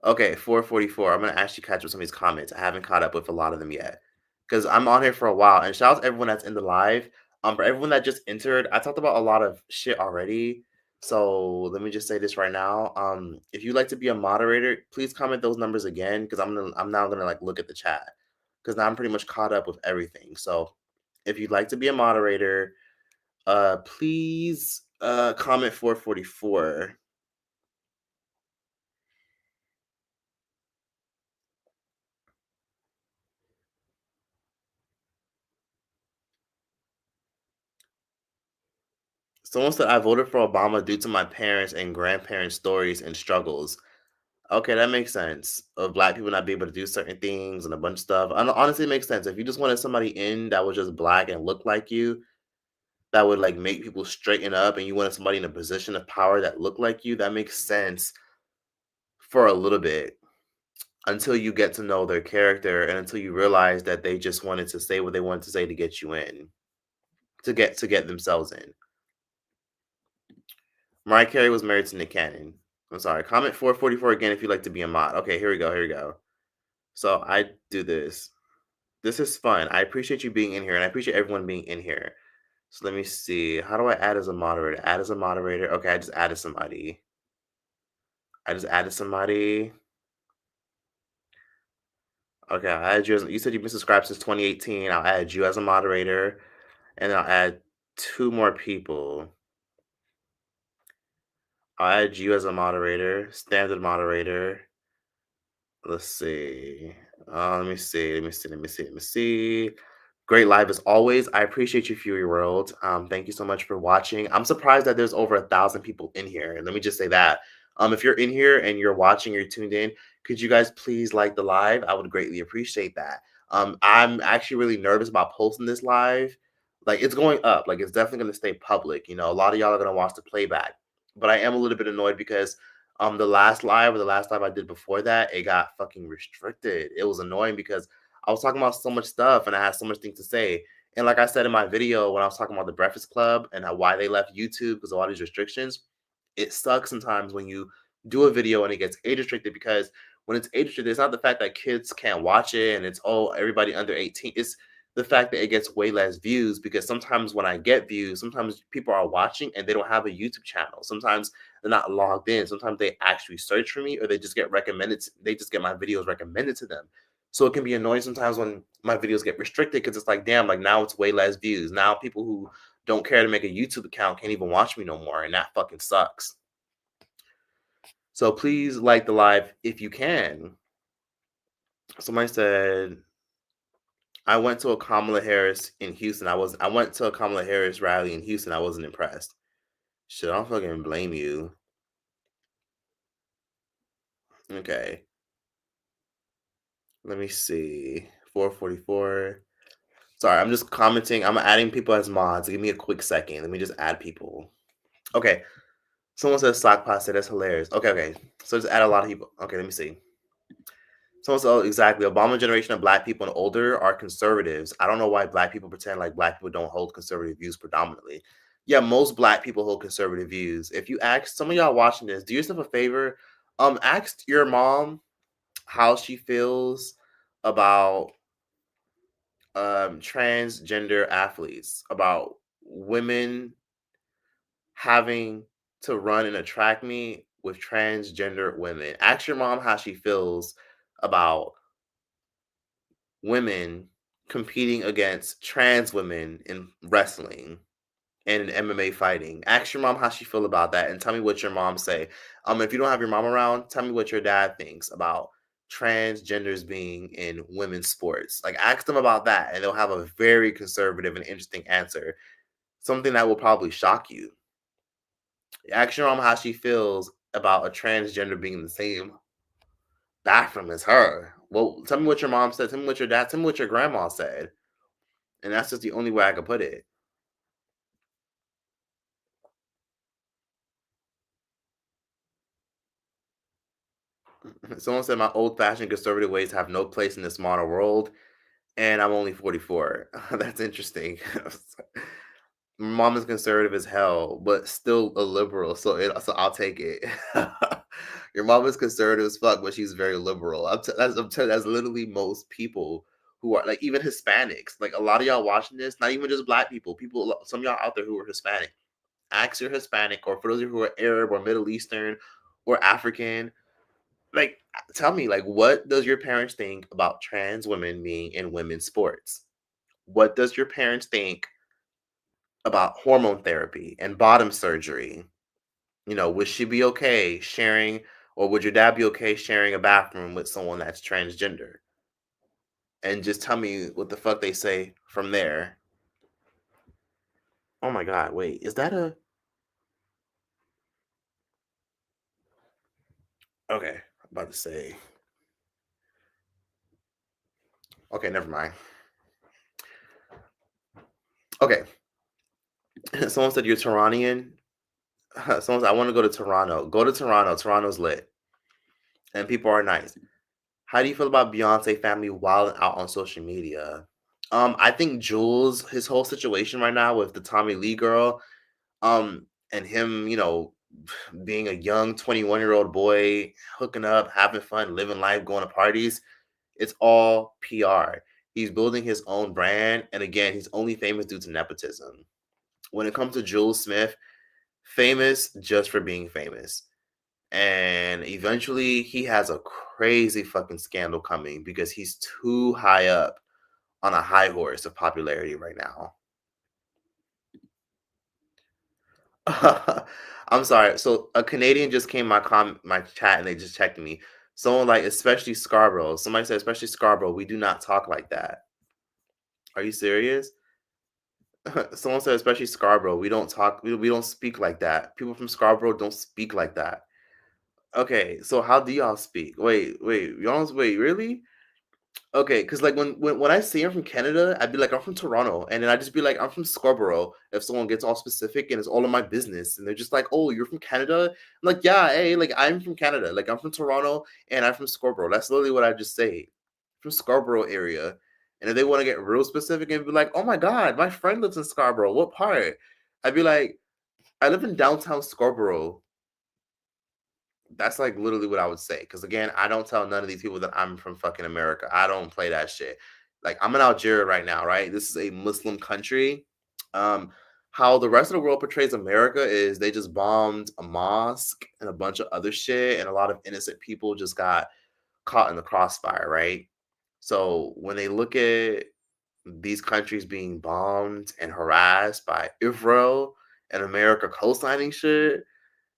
Okay, 444. I'm gonna actually catch up with some of these comments. I haven't caught up with a lot of them yet because I'm on here for a while. And shout out to everyone that's in the live. For everyone that just entered, I talked about a lot of shit already. So let me just say this right now. If you'd like to be a moderator, please comment those numbers again because I'm now gonna like look at the chat because now I'm pretty much caught up with everything. So if you'd like to be a moderator, please comment 444. Someone said I voted for Obama due to my parents and grandparents' stories and struggles. Okay, that makes sense. Of Black people not being able to do certain things and a bunch of stuff. Honestly, it makes sense. If you just wanted somebody in that was just Black and looked like you, that would like make people straighten up, and you wanted somebody in a position of power that looked like you, that makes sense for a little bit until you get to know their character and until you realize that they just wanted to say what they wanted to say to get you in, to get themselves in. Mariah Carey was married to Nick Cannon. I'm sorry. Comment 444 again if you'd like to be a mod. Okay, here we go. So I do this. This is fun. I appreciate you being in here, and I appreciate everyone being in here. So let me see. How do I add as a moderator? Add as a moderator. Okay, I just added somebody. Okay, I'll add you as, you said you've been subscribed since 2018. I'll add you as a moderator, and then I'll add 2 more people. I'll add you as a moderator, standard moderator. Let's see. Let me see. Great live as always. I appreciate you, Fury World. Thank you so much for watching. I'm surprised that there's over 1,000 people in here. And let me just say that. If you're in here and you're watching, you're tuned in, could you guys please like the live? I would greatly appreciate that. I'm actually really nervous about posting this live. Like, it's going up. Like, it's definitely going to stay public. You know, a lot of y'all are going to watch the playback. But I am a little bit annoyed because the last live I did before that, it got fucking restricted. It was annoying because I was talking about so much stuff and I had so much things to say. And like I said in my video when I was talking about the Breakfast Club and why they left YouTube because of all these restrictions, it sucks sometimes when you do a video and it gets age restricted, because when it's age restricted, it's not the fact that kids can't watch it and it's everybody under 18. It's the fact that it gets way less views, because sometimes when I get views, sometimes people are watching and they don't have a YouTube channel. Sometimes they're not logged in. Sometimes they actually search for me or they just get recommended. They just get my videos recommended to them. So it can be annoying sometimes when my videos get restricted because it's like, damn, like now it's way less views. Now people who don't care to make a YouTube account can't even watch me no more. And that fucking sucks. So please like the live if you can. Somebody said, I went to a Kamala Harris in Houston. I went to a Kamala Harris rally in Houston. I wasn't impressed. Shit, I don't fucking blame you. Okay. Let me see. 444. Sorry, I'm just commenting. I'm adding people as mods. Give me a quick second. Let me just add people. Okay. Someone says sock pasta. That's hilarious. Okay. So just add a lot of people. Okay, let me see. Someone says, oh, exactly. Obama generation of black people and older are conservatives. I don't know why black people pretend like black people don't hold conservative views predominantly. Yeah, most black people hold conservative views. If you ask some of y'all watching this, do yourself a favor. Ask your mom how she feels about transgender athletes, about women having to run in a track meet with transgender women. Ask your mom how she feels about women competing against trans women in wrestling and in MMA fighting. Ask your mom how she feel about that and tell me what your mom say. If you don't have your mom around, tell me what your dad thinks about transgenders being in women's sports. Like, ask them about that and they'll have a very conservative and interesting answer. Something that will probably shock you. Ask your mom how she feels about a transgender being in the same bathroom as her. Well, tell me what your mom said. Tell me what your dad, tell me what your grandma said. And that's just the only way I could put it. Someone said my old-fashioned conservative ways have no place in this modern world, and I'm only 44. That's interesting. My mom is conservative as hell, but still a liberal, so I'll take it. Your mom is conservative as fuck, but she's very liberal. I'm telling you, that's literally most people who are like, even Hispanics. Like, a lot of y'all watching this, not even just black people, some of y'all out there who are Hispanic. Ask your Hispanic, or for those of you who are Arab or Middle Eastern or African, like, tell me, like, what does your parents think about trans women being in women's sports? What does your parents think about hormone therapy and bottom surgery? Would she be okay sharing, or would your dad be okay sharing a bathroom with someone that's transgender? And just tell me what the fuck they say from there. Oh my God, wait, is that a... Okay, I'm about to say. Okay, never mind. Okay. Someone said you're Torontian. Someone said, I want to go to Toronto. Go to Toronto. Toronto's lit. And people are nice. How do you feel about Beyonce family wilding out on social media? I think Jules, his whole situation right now with the Tommy Lee girl, and him, being a young 21-year-old boy, hooking up, having fun, living life, going to parties, it's all PR. He's building his own brand, and again, he's only famous due to nepotism. When it comes to Jules Smith, famous just for being famous. And eventually he has a crazy fucking scandal coming because he's too high up on a high horse of popularity right now. I'm sorry. So a Canadian just came my chat and they just checked me. Someone like, especially Scarborough. Somebody said, especially Scarborough, we do not talk like that. Are you serious? Someone said, especially Scarborough, we don't talk, we don't speak like that. People from Scarborough don't speak like that. Okay, so how do y'all speak? Wait, y'all, wait, really? Okay, because like when I see I'm from Canada, I'd be like, I'm from Toronto, and then I just be like, I'm from Scarborough. If someone gets all specific and it's all of my business, and they're just like, oh, you're from Canada? I'm like, yeah, hey, like I'm from Canada, like I'm from Toronto, and I'm from Scarborough. That's literally what I just say, from Scarborough area. And if they want to get real specific and be like, oh my God, my friend lives in Scarborough. What part? I'd be like, I live in downtown Scarborough. That's like literally what I would say. Because again, I don't tell none of these people that I'm from fucking America. I don't play that shit. Like, I'm in Algeria right now, right? This is a Muslim country. How the rest of the world portrays America is they just bombed a mosque and a bunch of other shit, and a lot of innocent people just got caught in the crossfire, right? So when they look at these countries being bombed and harassed by Israel and America co-signing shit,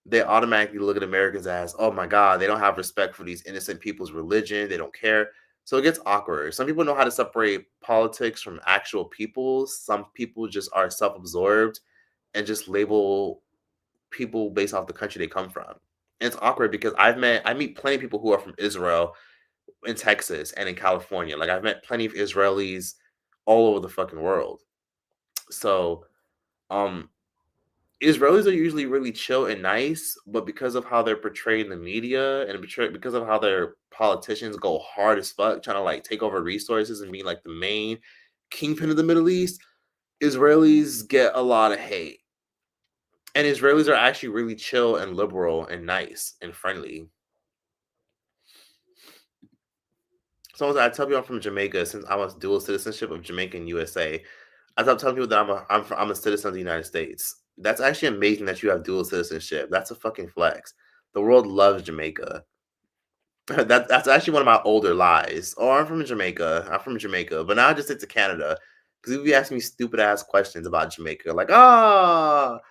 they automatically look at Americans as, oh my God, they don't have respect for these innocent people's religion. They don't care. So it gets awkward. Some people know how to separate politics from actual people. Some people just are self-absorbed and just label people based off the country they come from. And it's awkward because I meet plenty of people who are from Israel, in Texas, and in California. Like I've met plenty of Israelis all over the fucking world. So um Israelis are usually really chill and nice, but because of how they're portrayed in the media and because of how their politicians go hard as fuck trying to like take over resources and be like the main kingpin of the Middle East, Israelis get a lot of hate. And Israelis are actually really chill and liberal and nice and friendly. So I tell people I'm from Jamaica since I was dual citizenship of Jamaica and USA. I stop telling people that I'm a citizen of the United States. That's actually amazing that you have dual citizenship. That's a fucking flex. The world loves Jamaica. That's actually one of my older lies. Oh, I'm from Jamaica. I'm from Jamaica, but now I just stick to Canada because you be asking me stupid ass questions about Jamaica, like Bob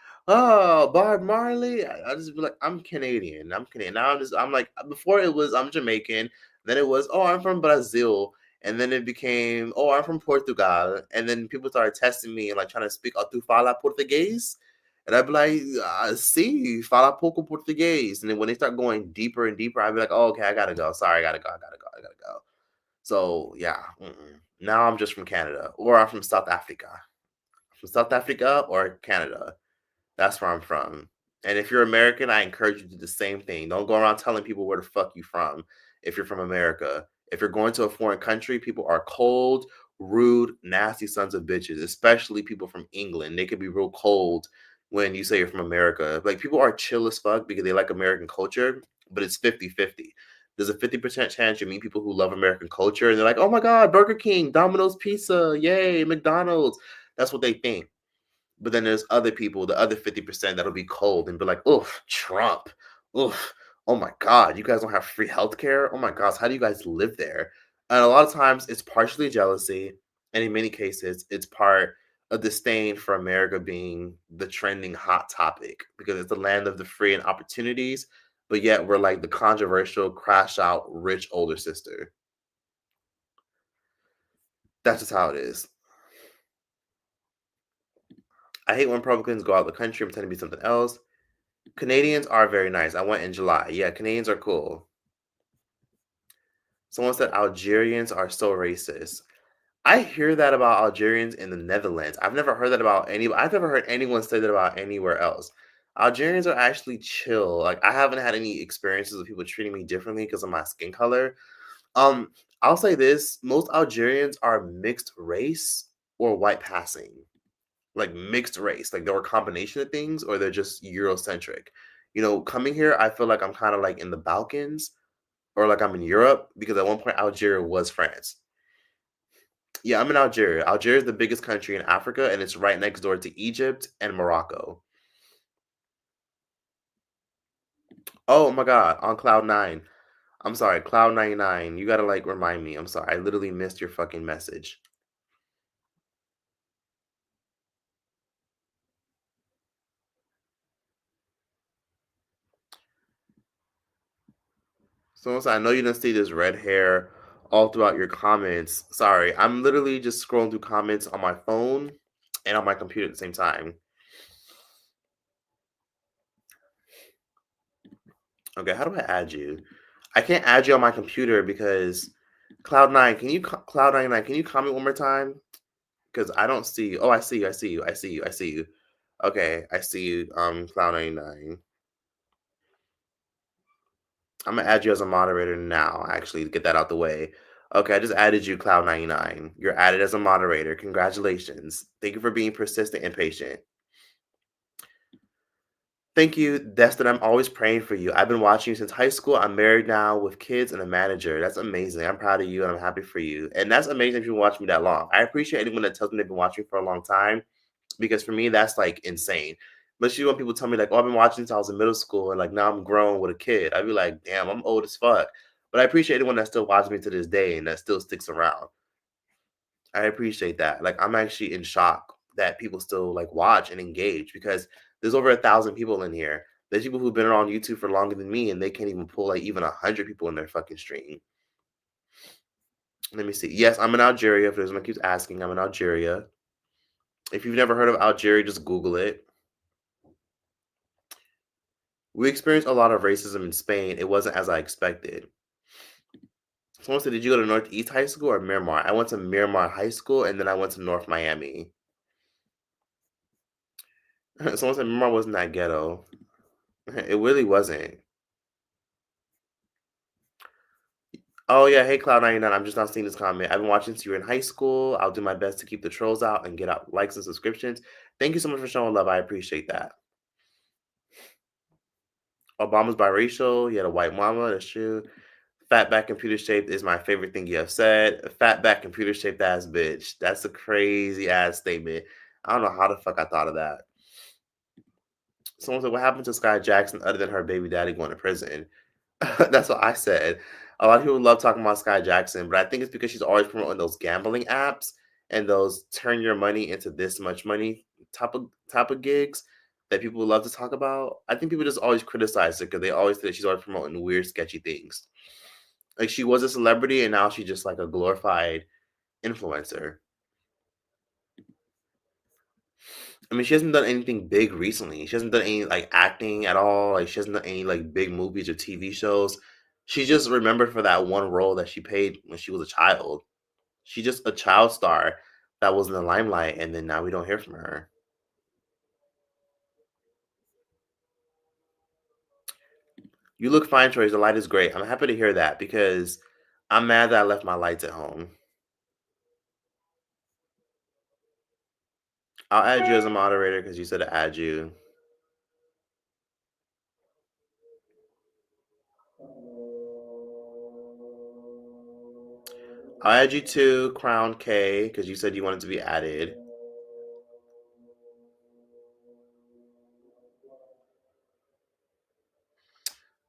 Marley. I just be like, I'm Canadian. I'm Canadian. Now I'm like before it was I'm Jamaican. Then it was I'm from Brazil. And then it became, I'm from Portugal. And then people started testing me and like trying to speak tu fala português. And I'd be like, see, fala pouco português. And then when they start going deeper and deeper, I'd be like, oh, okay, I gotta go. Sorry, I gotta go. So yeah, now I'm just from Canada, or I'm from South Africa. From South Africa or Canada. That's where I'm from. And if you're American, I encourage you to do the same thing. Don't go around telling people where the fuck you from if you're from America. If you're going to a foreign country, people are cold, rude, nasty sons of bitches, especially people from England. They can be real cold when you say you're from America. Like, people are chill as fuck because they like American culture, but it's 50-50. There's a 50% chance you meet people who love American culture and they're like, oh my God, Burger King, Domino's Pizza, yay, McDonald's. That's what they think. But then there's other people, the other 50% that'll be cold and be like, oof, Trump. Oof. Oh my God, you guys don't have free healthcare? Oh my gosh, how do you guys live there? And a lot of times it's partially jealousy. And in many cases, it's part of disdain for America being the trending hot topic because it's the land of the free and opportunities. But yet we're like the controversial, crash out, rich older sister. That's just how it is. I hate when Republicans go out of the country and pretend to be something else. Canadians are very nice. I went in July. Yeah, Canadians are cool. Someone said Algerians are so racist. I hear that about Algerians in the Netherlands. I've never heard that about I've never heard anyone say that about anywhere else. Algerians are actually chill. Like, I haven't had any experiences of people treating me differently because of my skin color. I'll say this: most Algerians are mixed race or white passing. Like mixed race, like they're a combination of things, or they're just Eurocentric. Coming here, I feel like I'm kind of like in the Balkans, or like I'm in Europe, because at one point Algeria was France. Yeah, I'm in Algeria. Algeria is the biggest country in Africa, and it's right next door to Egypt and Morocco. Oh my God, on Cloud9. I'm sorry, Cloud99. You gotta like remind me. I'm sorry, I literally missed your fucking message. So I know you didn't see this red hair all throughout your comments. Sorry, I'm literally just scrolling through comments on my phone and on my computer at the same time. Okay, how do I add you? I can't add you on my computer because Cloud9, Cloud99, can you comment one more time? Because I don't see you. Oh, I see you. I see you. Okay, I see you, Cloud99. I'm gonna add you as a moderator now, actually, to get that out the way. Okay, I just added you, Cloud99. You're added as a moderator. Congratulations. Thank you for being persistent and patient. Thank you, Destin. I'm always praying for you. I've been watching you since high school. I'm married now with kids and a manager. That's amazing. I'm proud of you and I'm happy for you. And that's amazing if you've been watching me that long. I appreciate anyone that tells me they've been watching for a long time, because for me, that's like insane. Especially when people tell me like, oh, I've been watching since I was in middle school and like now I'm grown with a kid. I'd be like, damn, I'm old as fuck. But I appreciate anyone that still watches me to this day and that still sticks around. I appreciate that. Like, I'm actually in shock that people still like watch and engage, because there's over 1,000 people in here. There's people who've been on YouTube for longer than me and they can't even pull like even 100 people in their fucking stream. Let me see. Yes, I'm in Algeria. If there's someone keeps asking, I'm in Algeria. If you've never heard of Algeria, just Google it. We experienced a lot of racism in Spain. It wasn't as I expected. Someone said, did you go to Northeast High School or Miramar? I went to Miramar High School and then I went to North Miami. Someone said Miramar wasn't that ghetto. It really wasn't. Oh yeah, hey Cloud99. I'm just not seeing this comment. I've been watching since you were in high school. I'll do my best to keep the trolls out and get out likes and subscriptions. Thank you so much for showing love. I appreciate that. Obama's biracial. He had a white mama. That's true. Fatback computer shaped is my favorite thing you have said. Fatback computer shaped ass bitch. That's a crazy ass statement. I don't know how the fuck I thought of that. Someone said, what happened to Sky Jackson other than her baby daddy going to prison? That's what I said. A lot of people love talking about Sky Jackson, but I think it's because she's always promoting those gambling apps and those turn your money into this much money type of gigs that people love to talk about. I think people just always criticize her because they always say that she's always promoting weird, sketchy things. Like she was a celebrity and now she's just like a glorified influencer. I mean, she hasn't done anything big recently. She hasn't done any like acting at all. Like she hasn't done any like big movies or TV shows. She's just remembered for that one role that she played when she was a child. She's just a child star that was in the limelight, and then now we don't hear from her. You look fine, Troy. The light is great. I'm happy to hear that because I'm mad that I left my lights at home. I'll add you as a moderator because you said to add you. I'll add you to Crown K because you said you wanted to be added.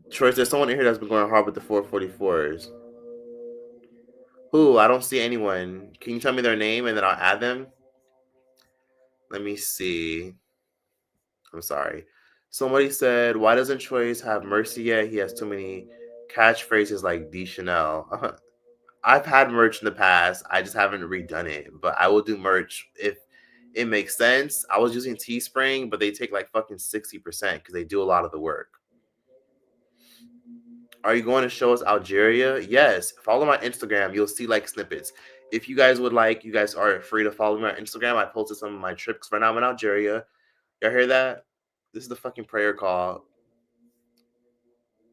Troy, there's someone in here that's been going hard with the 444s. Who? I don't see anyone. Can you tell me their name and then I'll add them? Let me see. I'm sorry. Somebody said, why doesn't Choice have mercy yet? He has too many catchphrases like D Chanel. I've had merch in the past. I just haven't redone it. But I will do merch if it makes sense. I was using Teespring, but they take like fucking 60% because they do a lot of the work. Are you going to show us Algeria? Yes. Follow my Instagram. You'll see like snippets. If you guys would like, you guys are free to follow me on Instagram. I posted some of my trips. Right now I'm in Algeria. Y'all hear that? This is the fucking prayer call.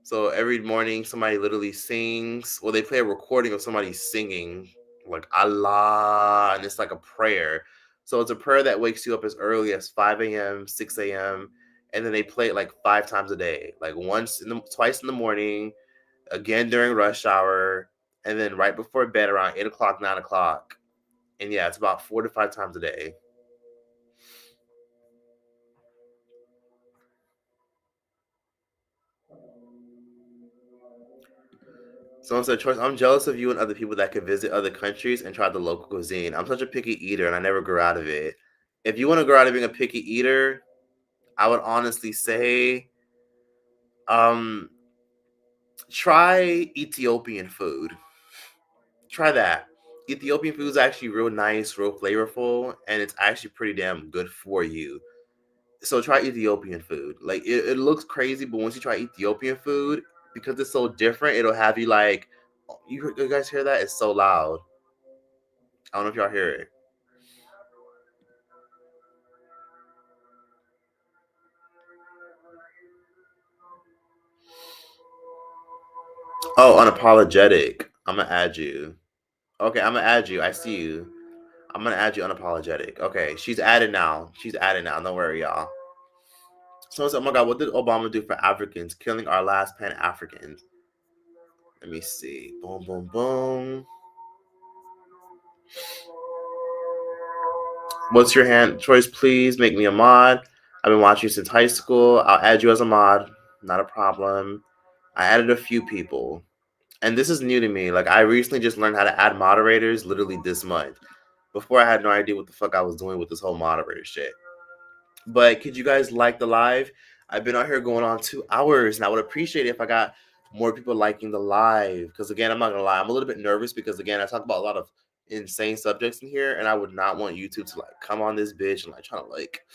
So every morning somebody literally sings. Well, they play a recording of somebody singing like Allah, and it's like a prayer. So it's a prayer that wakes you up as early as 5 a.m., 6 a.m., and then they play it like 5 times a day, like twice in the morning, again during rush hour, and then right before bed around 8 o'clock, 9 o'clock. And yeah, it's about 4 to 5 times a day. Someone said, Choice, I'm jealous of you and other people that could visit other countries and try the local cuisine. I'm such a picky eater and I never grew out of it. If you want to grow out of being a picky eater, I would honestly say try Ethiopian food. Try that. Ethiopian food is actually real nice, real flavorful, and it's actually pretty damn good for you. So try Ethiopian food. Like it looks crazy, but once you try Ethiopian food, because it's so different, it'll have you like, you guys hear that? It's so loud. I don't know if y'all hear it. Oh, unapologetic. I'm gonna add you. Okay, I'm gonna add you. I see you. I'm gonna add you unapologetic. Okay, she's added now. She's added now. Don't worry, y'all. Someone said, oh my God, what did Obama do for Africans? Killing our last Pan-Africans. Let me see. Boom, boom, boom. What's your hand choice, please? Make me a mod. I've been watching you since high school. I'll add you as a mod. Not a problem. I added a few people. And this is new to me. Like, I recently just learned how to add moderators literally this month. Before, I had no idea what the fuck I was doing with this whole moderator shit. But could you guys like the live? I've been out here going on 2 hours, and I would appreciate it if I got more people liking the live. Because again, I'm not gonna lie, I'm a little bit nervous because again, I talk about a lot of insane subjects in here, and I would not want YouTube to like come on this bitch and like trying to like,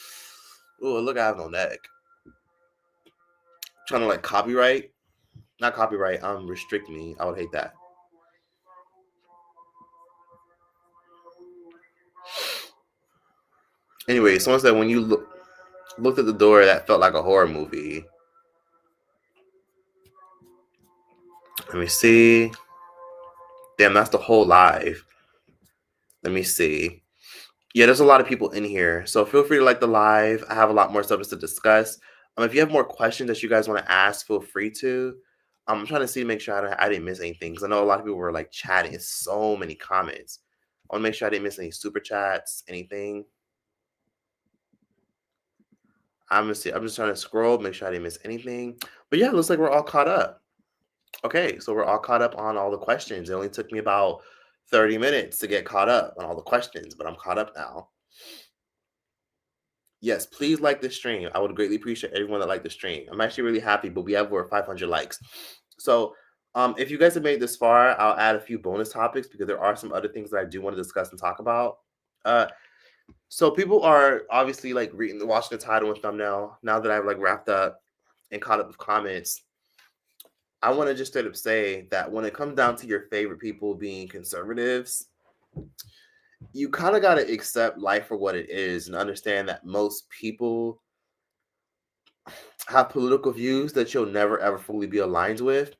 oh look, I have no neck. Trying to like not copyright, restrict me. I would hate that. Anyway, someone said when you looked at the door, that felt like a horror movie. Let me see. Damn, that's the whole live. Let me see. Yeah, there's a lot of people in here, so feel free to like the live. I have a lot more subjects to discuss. If you have more questions that you guys want to ask, feel free to. I'm trying to see to make sure I didn't miss anything because I know a lot of people were like chatting. It's so many comments. I want to make sure I didn't miss any super chats, anything. I'm just trying to scroll, make sure I didn't miss anything. But yeah, it looks like we're all caught up. Okay, so we're all caught up on all the questions. It only took me about 30 minutes to get caught up on all the questions, but I'm caught up now. Yes, please like the stream. I would greatly appreciate everyone that liked the stream. I'm actually really happy, but we have over 500 likes. So if you guys have made this far, I'll add a few bonus topics because there are some other things that I do want to discuss and talk about. So people are obviously like watching the title and thumbnail. Now that I've like wrapped up and caught up with comments, I want to just straight up say that when it comes down to your favorite people being conservatives, you kind of got to accept life for what it is and understand that most people have political views that you'll never ever fully be aligned with.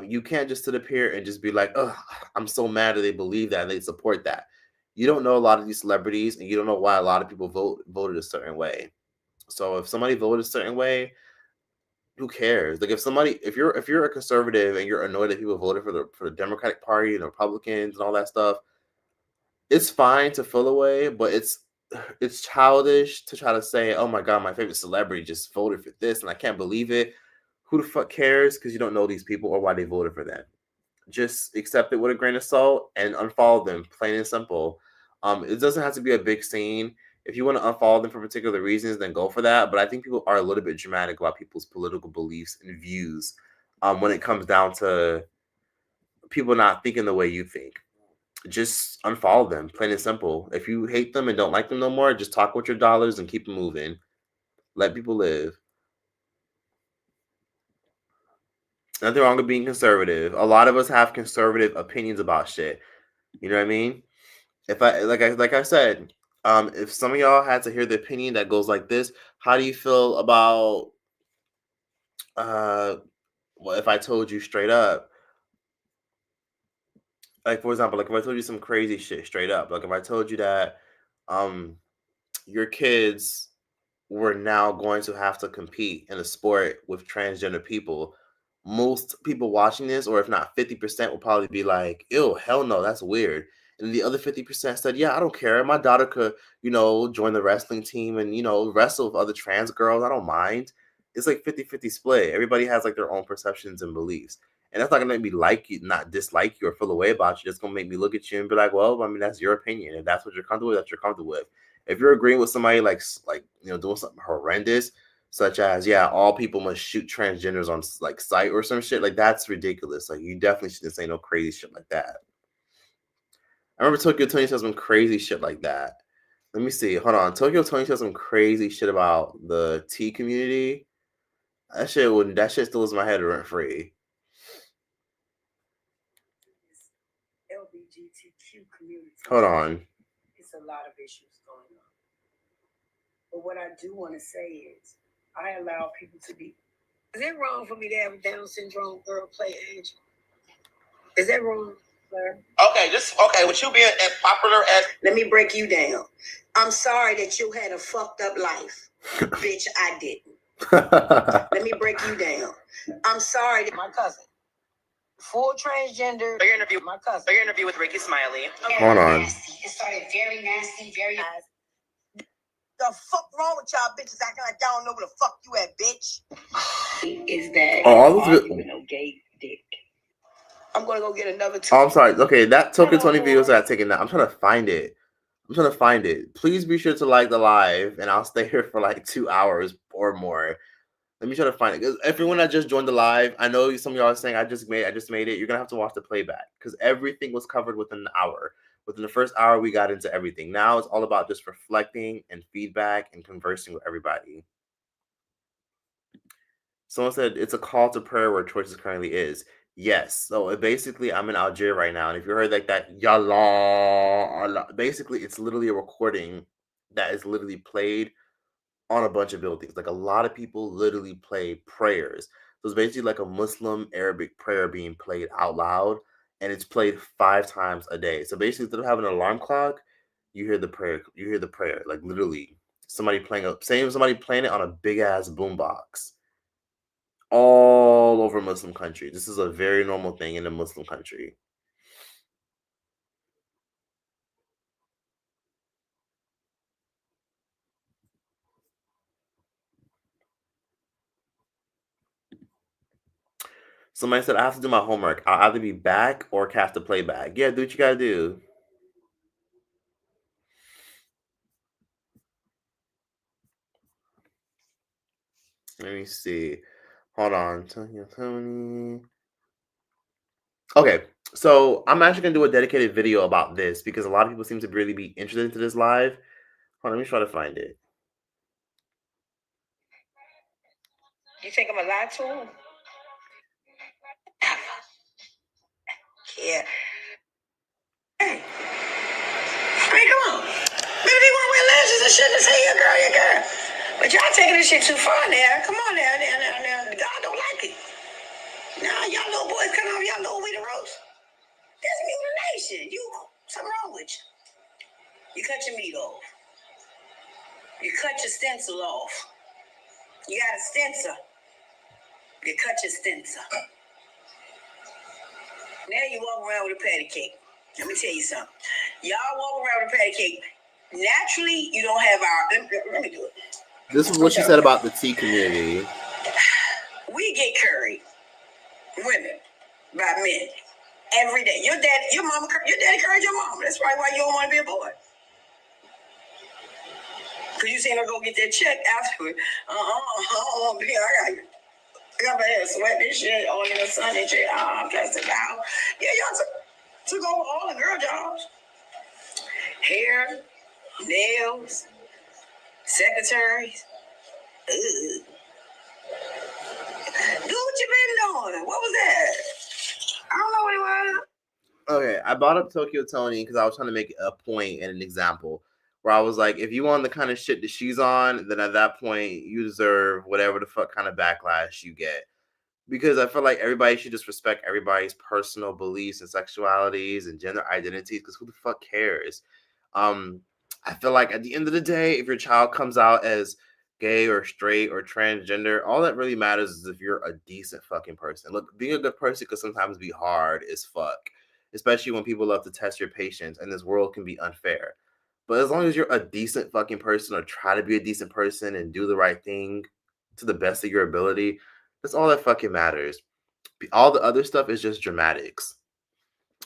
You can't just sit up here and just be like, oh, I'm so mad that they believe that and they support that. You don't know a lot of these celebrities and you don't know why a lot of people voted a certain way. So if somebody voted a certain way, who cares? Like if you're a conservative and you're annoyed that people voted for the Democratic Party and Republicans and all that stuff, it's fine to feel away, but it's childish to try to say, oh my God, my favorite celebrity just voted for this and I can't believe it. Who the fuck cares? Because you don't know these people or why they voted for them. Just accept it with a grain of salt and unfollow them, plain and simple. It doesn't have to be a big scene. If you want to unfollow them for particular reasons, then go for that. But I think people are a little bit dramatic about people's political beliefs and views when it comes down to people not thinking the way you think. Just unfollow them, plain and simple. If you hate them and don't like them no more, just talk with your dollars and keep it moving. Let people live. Nothing wrong with being conservative. A lot of us have conservative opinions about shit. You know what I mean? If I said, if some of y'all had to hear the opinion that goes like this, how do you feel about well, if I told you straight up, like for example, like if I told you some crazy shit straight up, like if I told you that your kids were now going to have to compete in a sport with transgender people, most people watching this, or if not 50%, will probably be like, ew, hell no, that's weird. And the other 50% said, yeah, I don't care. My daughter could, join the wrestling team and, wrestle with other trans girls. I don't mind. It's like 50-50 split. Everybody has like their own perceptions and beliefs. And that's not going to make me like you, not dislike you or feel away about you. It's going to make me look at you and be like, well, I mean, that's your opinion. If that's what you're comfortable with, that's what you're comfortable with. If you're agreeing with somebody like doing something horrendous, such as, yeah, all people must shoot transgenders on like sight or some shit, like that's ridiculous. Like you definitely shouldn't say no crazy shit like that. I remember Tokyo Tony said some crazy shit like that. Let me see. Hold on. Tokyo Tony said some crazy shit about the T community. That shit still is in my head rent free. LGBTQ community. Hold on. It's a lot of issues going on. But what I do want to say is I allow people to be. Is it wrong for me to have a Down syndrome girl play Angel? Is that wrong, Claire? Okay, with you being as popular as... Let me break you down. I'm sorry that you had a fucked up life. Bitch, I didn't. Let me break you down. I'm sorry that my cousin, full transgender. Your interview, my cousin. your interview with Ricky Smiley. Hold on. Nasty. It started very nasty, very. The fuck wrong with y'all bitches acting like y'all don't know where the fuck you at, bitch? Is that all those no gay dick? I'm gonna go get another. Oh, I'm sorry. Okay, that Tokyo 20 videos that I taken that. I'm trying to find it. Please be sure to like the live, and I'll stay here for like 2 hours or more. Let me try to find it. 'Cause everyone that just joined the live, I know some of y'all are saying I just made it. You're gonna have to watch the playback because everything was covered within an hour. Within the first hour, we got into everything. Now it's all about just reflecting and feedback and conversing with everybody. Someone said it's a call to prayer where choices currently is. Yes. So basically, I'm in Algeria right now, and if you heard like that, yalla, Allah, basically, it's literally a recording that is literally played on a bunch of buildings. Like a lot of people literally play prayers. So it's basically like a Muslim Arabic prayer being played out loud, and it's played 5 times a day. So basically, instead of having an alarm clock, you hear the prayer. You hear the prayer, like literally somebody playing somebody playing it on a big ass boombox all over Muslim countries. This is a very normal thing in a Muslim country. Somebody said I have to do my homework. I'll either be back or cast a playback. Yeah, do what you gotta do. Let me see. Hold on. Tony. Okay, so I'm actually gonna do a dedicated video about this because a lot of people seem to really be interested into this live. Hold on, let me try to find it. You think I'm a lie to him? Yeah. Hey. I mean, come on. Maybe they want to wear lenses and shit and say, yeah, girl, yeah, girl. But y'all taking this shit too far now. Come on now. God don't like it. Nah, y'all little boys cut off y'all little Weeder roast. That's mutilation. Something wrong with you. You cut your meat off. You cut your stencil off. You got a stencil. You cut your stencil. Now you walk around with a patty cake. Let me tell you something. Y'all walk around with a patty cake. Naturally, you don't have our. Let me do it. This is what she said about the tea community. We get curried, women, by men every day. Your daddy curried your mom. That's probably why you don't want to be a boy. Cause you seen her go get that check afterward. I don't want to be. I got my ass sweat this shit all in the sun and shit. I'm plastic now. Yeah, y'all took over all the girl jobs. Hair, nails, secretaries. Ugh. Do what you been doing. What was that? I don't know what it was. Okay, I brought up Tokyo Tony because I was trying to make a point and an example where I was like, if you on the kind of shit that she's on, then at that point you deserve whatever the fuck kind of backlash you get. Because I feel like everybody should just respect everybody's personal beliefs and sexualities and gender identities. Because who the fuck cares? I feel like at the end of the day, if your child comes out as gay or straight or transgender, all that really matters is if you're a decent fucking person. Look, being a good person can sometimes be hard as fuck, especially when people love to test your patience, and this world can be unfair. But as long as you're a decent fucking person or try to be a decent person and do the right thing to the best of your ability, that's all that fucking matters. All the other stuff is just dramatics.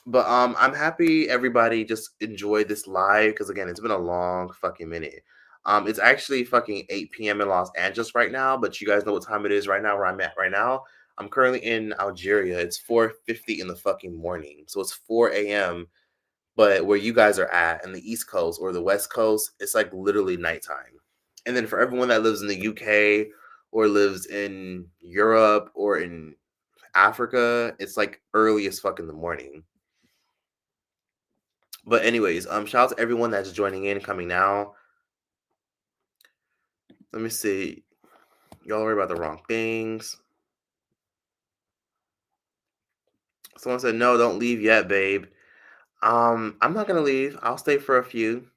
But I'm happy everybody just enjoyed this live because again, it's been a long fucking minute. It's actually fucking 8 p.m. in Los Angeles right now, but you guys know what time it is right now where I'm at right now. I'm currently in Algeria. It's 4:50 in the fucking morning. So it's 4 a.m. But where you guys are at in the East Coast or the West Coast, it's like literally nighttime. And then for everyone that lives in the UK or lives in Europe or in Africa, it's like early as fuck in the morning. But anyways, shout out to everyone that's joining in, coming now. Let me see. Y'all worry about the wrong things. Someone said, no, don't leave yet, babe. I'm not gonna leave. I'll stay for a few.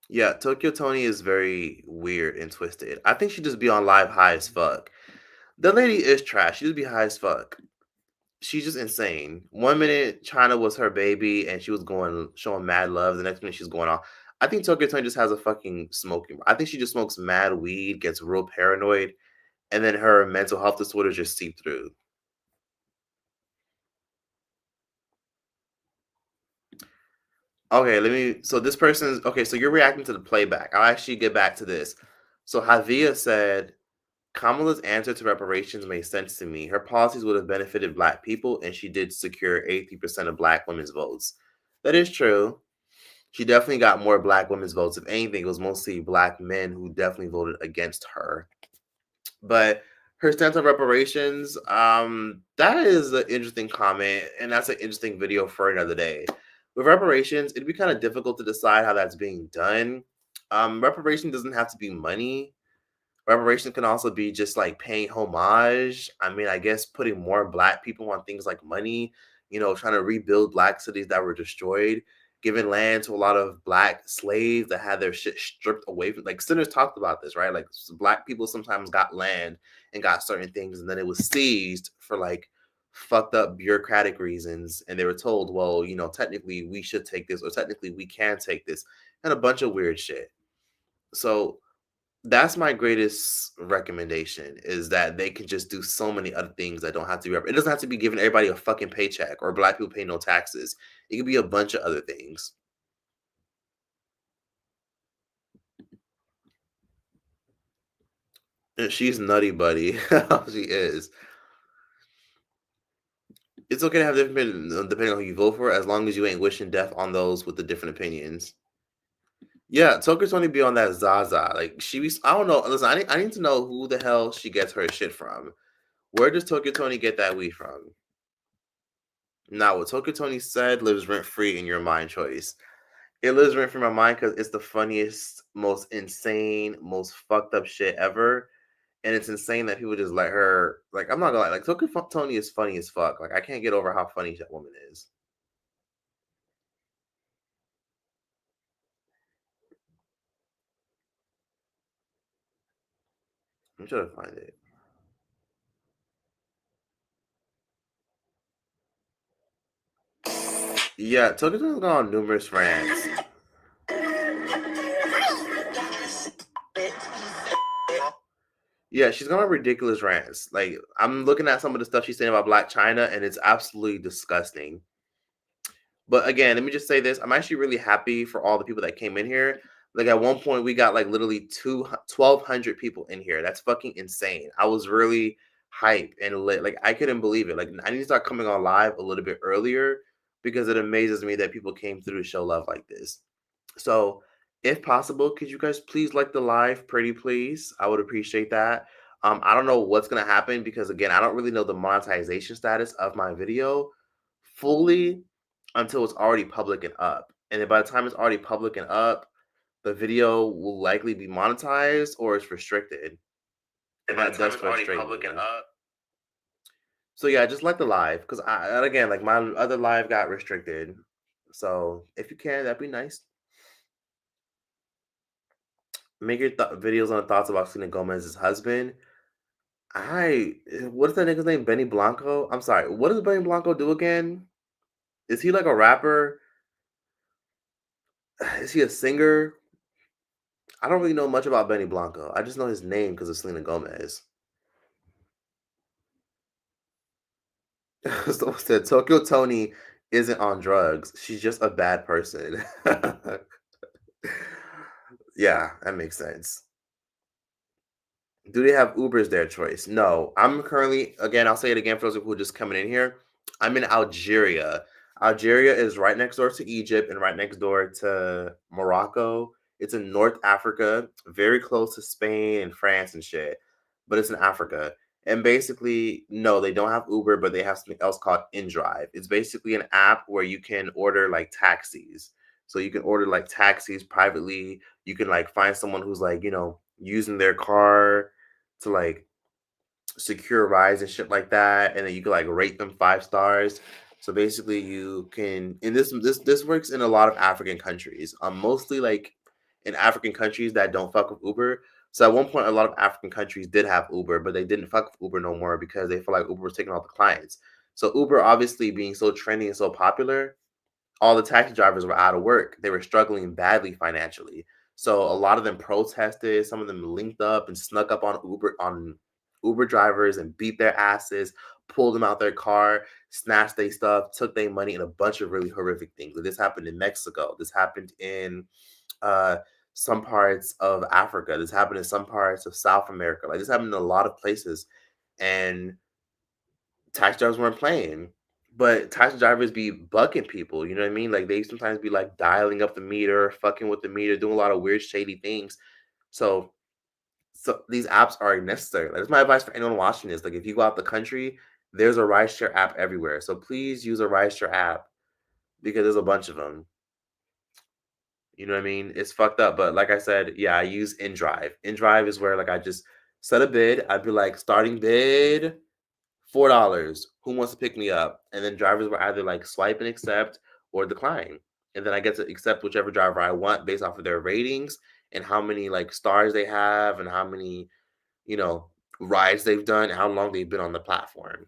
Yeah, Tokyo Tony is very weird and twisted. I think she'd just be on live high as fuck. The lady is trash. She just be high as fuck. She's just insane. 1 minute China was her baby and she was showing mad love. The next minute she's going off. I think Tokyo Tony just has a fucking smoking. I think she just smokes mad weed, gets real paranoid, and then her mental health disorders just seep through. Okay, so this person's okay, so you're reacting to the playback. I'll actually get back to this. So Havia said, Kamala's answer to reparations made sense to me. Her policies would have benefited Black people, and she did secure 83% of Black women's votes. That is true. She definitely got more Black women's votes. If anything, it was mostly Black men who definitely voted against her. But her stance on reparations, that is an interesting comment, and that's an interesting video for another day. With reparations, it'd be kind of difficult to decide how that's being done. Reparation doesn't have to be money. Reparation can also be just like paying homage. I mean, I guess putting more Black people on things like money, trying to rebuild Black cities that were destroyed, giving land to a lot of Black slaves that had their shit stripped away from. Like, Sinners talked about this, right? Like, Black people sometimes got land and got certain things, and then it was seized for like fucked up bureaucratic reasons. And they were told, well, technically we should take this, or technically we can take this, and a bunch of weird shit. So, that's my greatest recommendation, is that they can just do so many other things that don't have to be. It doesn't have to be giving everybody a fucking paycheck or Black people pay no taxes. It could be a bunch of other things. And she's nutty, buddy. She is. It's okay to have different opinions depending on who you vote for, as long as you ain't wishing death on those with the different opinions. Yeah, Toker's only be on that Zaza. Like, I don't know. Listen, I need to know who the hell she gets her shit from. Where does Tokyo Tony get that weed from? Now, what Tokyo Tony said lives rent-free in your mind choice. It lives rent-free in my mind because it's the funniest, most insane, most fucked up shit ever. And it's insane that people just let her, like, I'm not gonna lie, like, Tokyo Tony is funny as fuck. Like, I can't get over how funny that woman is. I'm trying to find it. Yeah, Tokyo Tony's gone on numerous rants. Yeah, she's gone on ridiculous rants. Like, I'm looking at some of the stuff she's saying about Black China, and it's absolutely disgusting. But again, let me just say this. I'm actually really happy for all the people that came in here. Like, at one point, we got like literally 1,200 people in here. That's fucking insane. I was really hyped and lit. Like, I couldn't believe it. Like, I need to start coming on live a little bit earlier because it amazes me that people came through to show love like this. So, if possible, could you guys please like the live, pretty please? I would appreciate that. I don't know what's gonna happen because, again, I don't really know the monetization status of my video fully until it's already public and up. And then by the time it's already public and up, the video will likely be monetized or it's restricted. And that does frustrate me. So yeah, just like the live, because again, like, my other live got restricted. So if you can, that'd be nice. Make your videos on thoughts about Selena Gomez's husband. What is that nigga's name? Benny Blanco? I'm sorry. What does Benny Blanco do again? Is he like a rapper? Is he a singer? I don't really know much about Benny Blanco. I just know his name because of Selena Gomez. Someone said Tokyo Tony isn't on drugs. She's just a bad person. Yeah, that makes sense. Do they have Ubers their choice? No. I'm currently, again, I'll say it again for those who are just coming in here. I'm in Algeria. Algeria is right next door to Egypt and right next door to Morocco. It's in North Africa, very close to Spain and France and shit, but it's in Africa. And basically, no, they don't have Uber, but they have something else called InDrive. It's basically an app where you can order like taxis. So you can order like taxis privately. You can like find someone who's like, using their car to like secure rides and shit like that, and then you can like rate them 5 stars. So basically, you can, and this works in a lot of African countries. Mostly like in African countries that don't fuck with Uber. So at one point, a lot of African countries did have Uber, but they didn't fuck with Uber no more because they feel like Uber was taking all the clients. So Uber, obviously being so trendy and so popular, all the taxi drivers were out of work. They were struggling badly financially. So a lot of them protested. Some of them linked up and snuck up on Uber drivers and beat their asses, pulled them out their car, snatched their stuff, took their money, and a bunch of really horrific things. This happened in Mexico. This happened in some parts of Africa. This happened in some parts of South America. Like this happened in a lot of places, and taxi drivers weren't playing. But taxi drivers be bucking people. You know what I mean? Like they sometimes be like dialing up the meter, fucking with the meter, doing a lot of weird, shady things. So these apps are necessary. Like, that's my advice for anyone watching this. Like, if you go out the country, there's a rideshare app everywhere. So please use a rideshare app because there's a bunch of them. You know what I mean? It's fucked up, but like I said, yeah, I use InDrive. InDrive is where like I just set a bid. I'd be like, starting bid $4. Who wants to pick me up? And then drivers will either like swipe and accept or decline. And then I get to accept whichever driver I want based off of their ratings and how many like stars they have and how many, you know, rides they've done, how long they've been on the platform.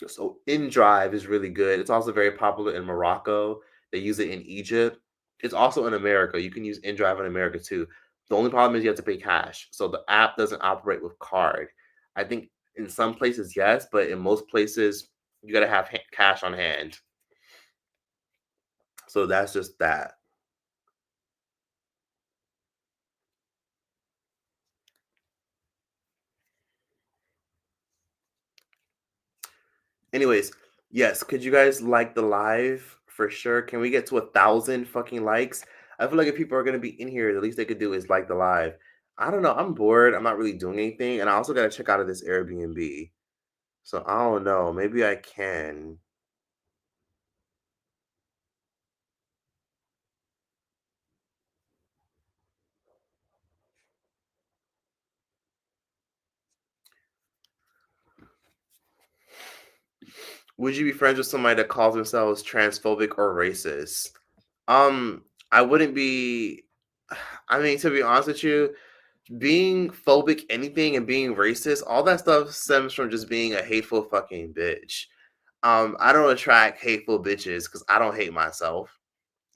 So InDrive is really good. It's also very popular in Morocco. They use it in Egypt. It's also in America. You can use InDrive in America too. The only problem is you have to pay cash. So the app doesn't operate with card. I think in some places, yes, but in most places, you got to have cash on hand. So that's just that. Anyways, yes, could you guys like the live for sure? Can we get to 1,000 fucking likes? I feel like if people are gonna be in here, the least they could do is like the live. I don't know. I'm bored. I'm not really doing anything, and I also gotta check out of this Airbnb. So I don't know. Maybe I can. Would you be friends with somebody that calls themselves transphobic or racist? I wouldn't be. I mean, to be honest with you, being phobic anything and being racist, all that stuff stems from just being a hateful fucking bitch. I don't attract hateful bitches because I don't hate myself.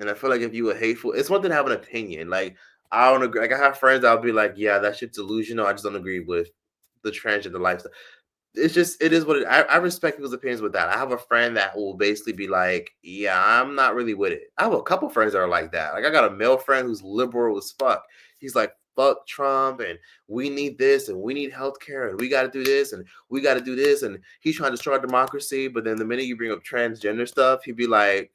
And I feel like if you were hateful, it's one thing to have an opinion. Like I don't agree. Like I have friends that'll be like, yeah, that shit's delusional. I just don't agree with the transgender lifestyle. It's just it is what I respect people's opinions with that. I have a friend that will basically be like, yeah, I'm not really with it. I have a couple friends that are like that. Like I got a male friend who's liberal as fuck. He's like, fuck Trump and we need this and we need healthcare and we got to do this and we got to do this and he's trying to destroy democracy. But then the minute you bring up transgender stuff, he'd be like,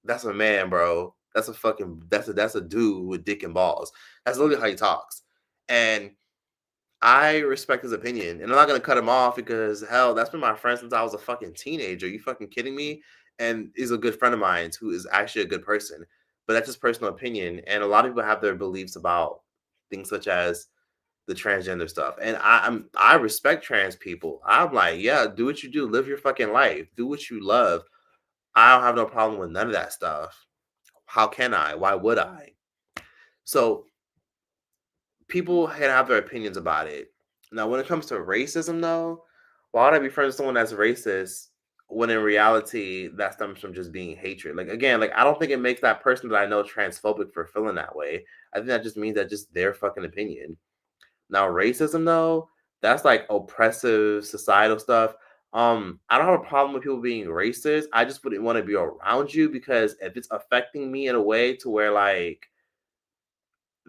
that's a man, bro. That's a dude with dick and balls. That's literally how he talks. And I respect his opinion, and I'm not gonna cut him off because hell, that's been my friend since I was a fucking teenager. You fucking kidding me? And he's a good friend of mine who is actually a good person. But that's just personal opinion, and a lot of people have their beliefs about things such as the transgender stuff. And I respect trans people. I'm like, yeah, do what you do, live your fucking life, do what you love. I don't have no problem with none of that stuff. How can I? Why would I? So people can have their opinions about it. Now, when it comes to racism, though, why would I be friends with someone that's racist when in reality that stems from just being hatred? Like again, like I don't think it makes that person that I know transphobic for feeling that way. I think that just means that just their fucking opinion. Now, racism though, that's like oppressive societal stuff. I don't have a problem with people being racist. I just wouldn't want to be around you because if it's affecting me in a way to where like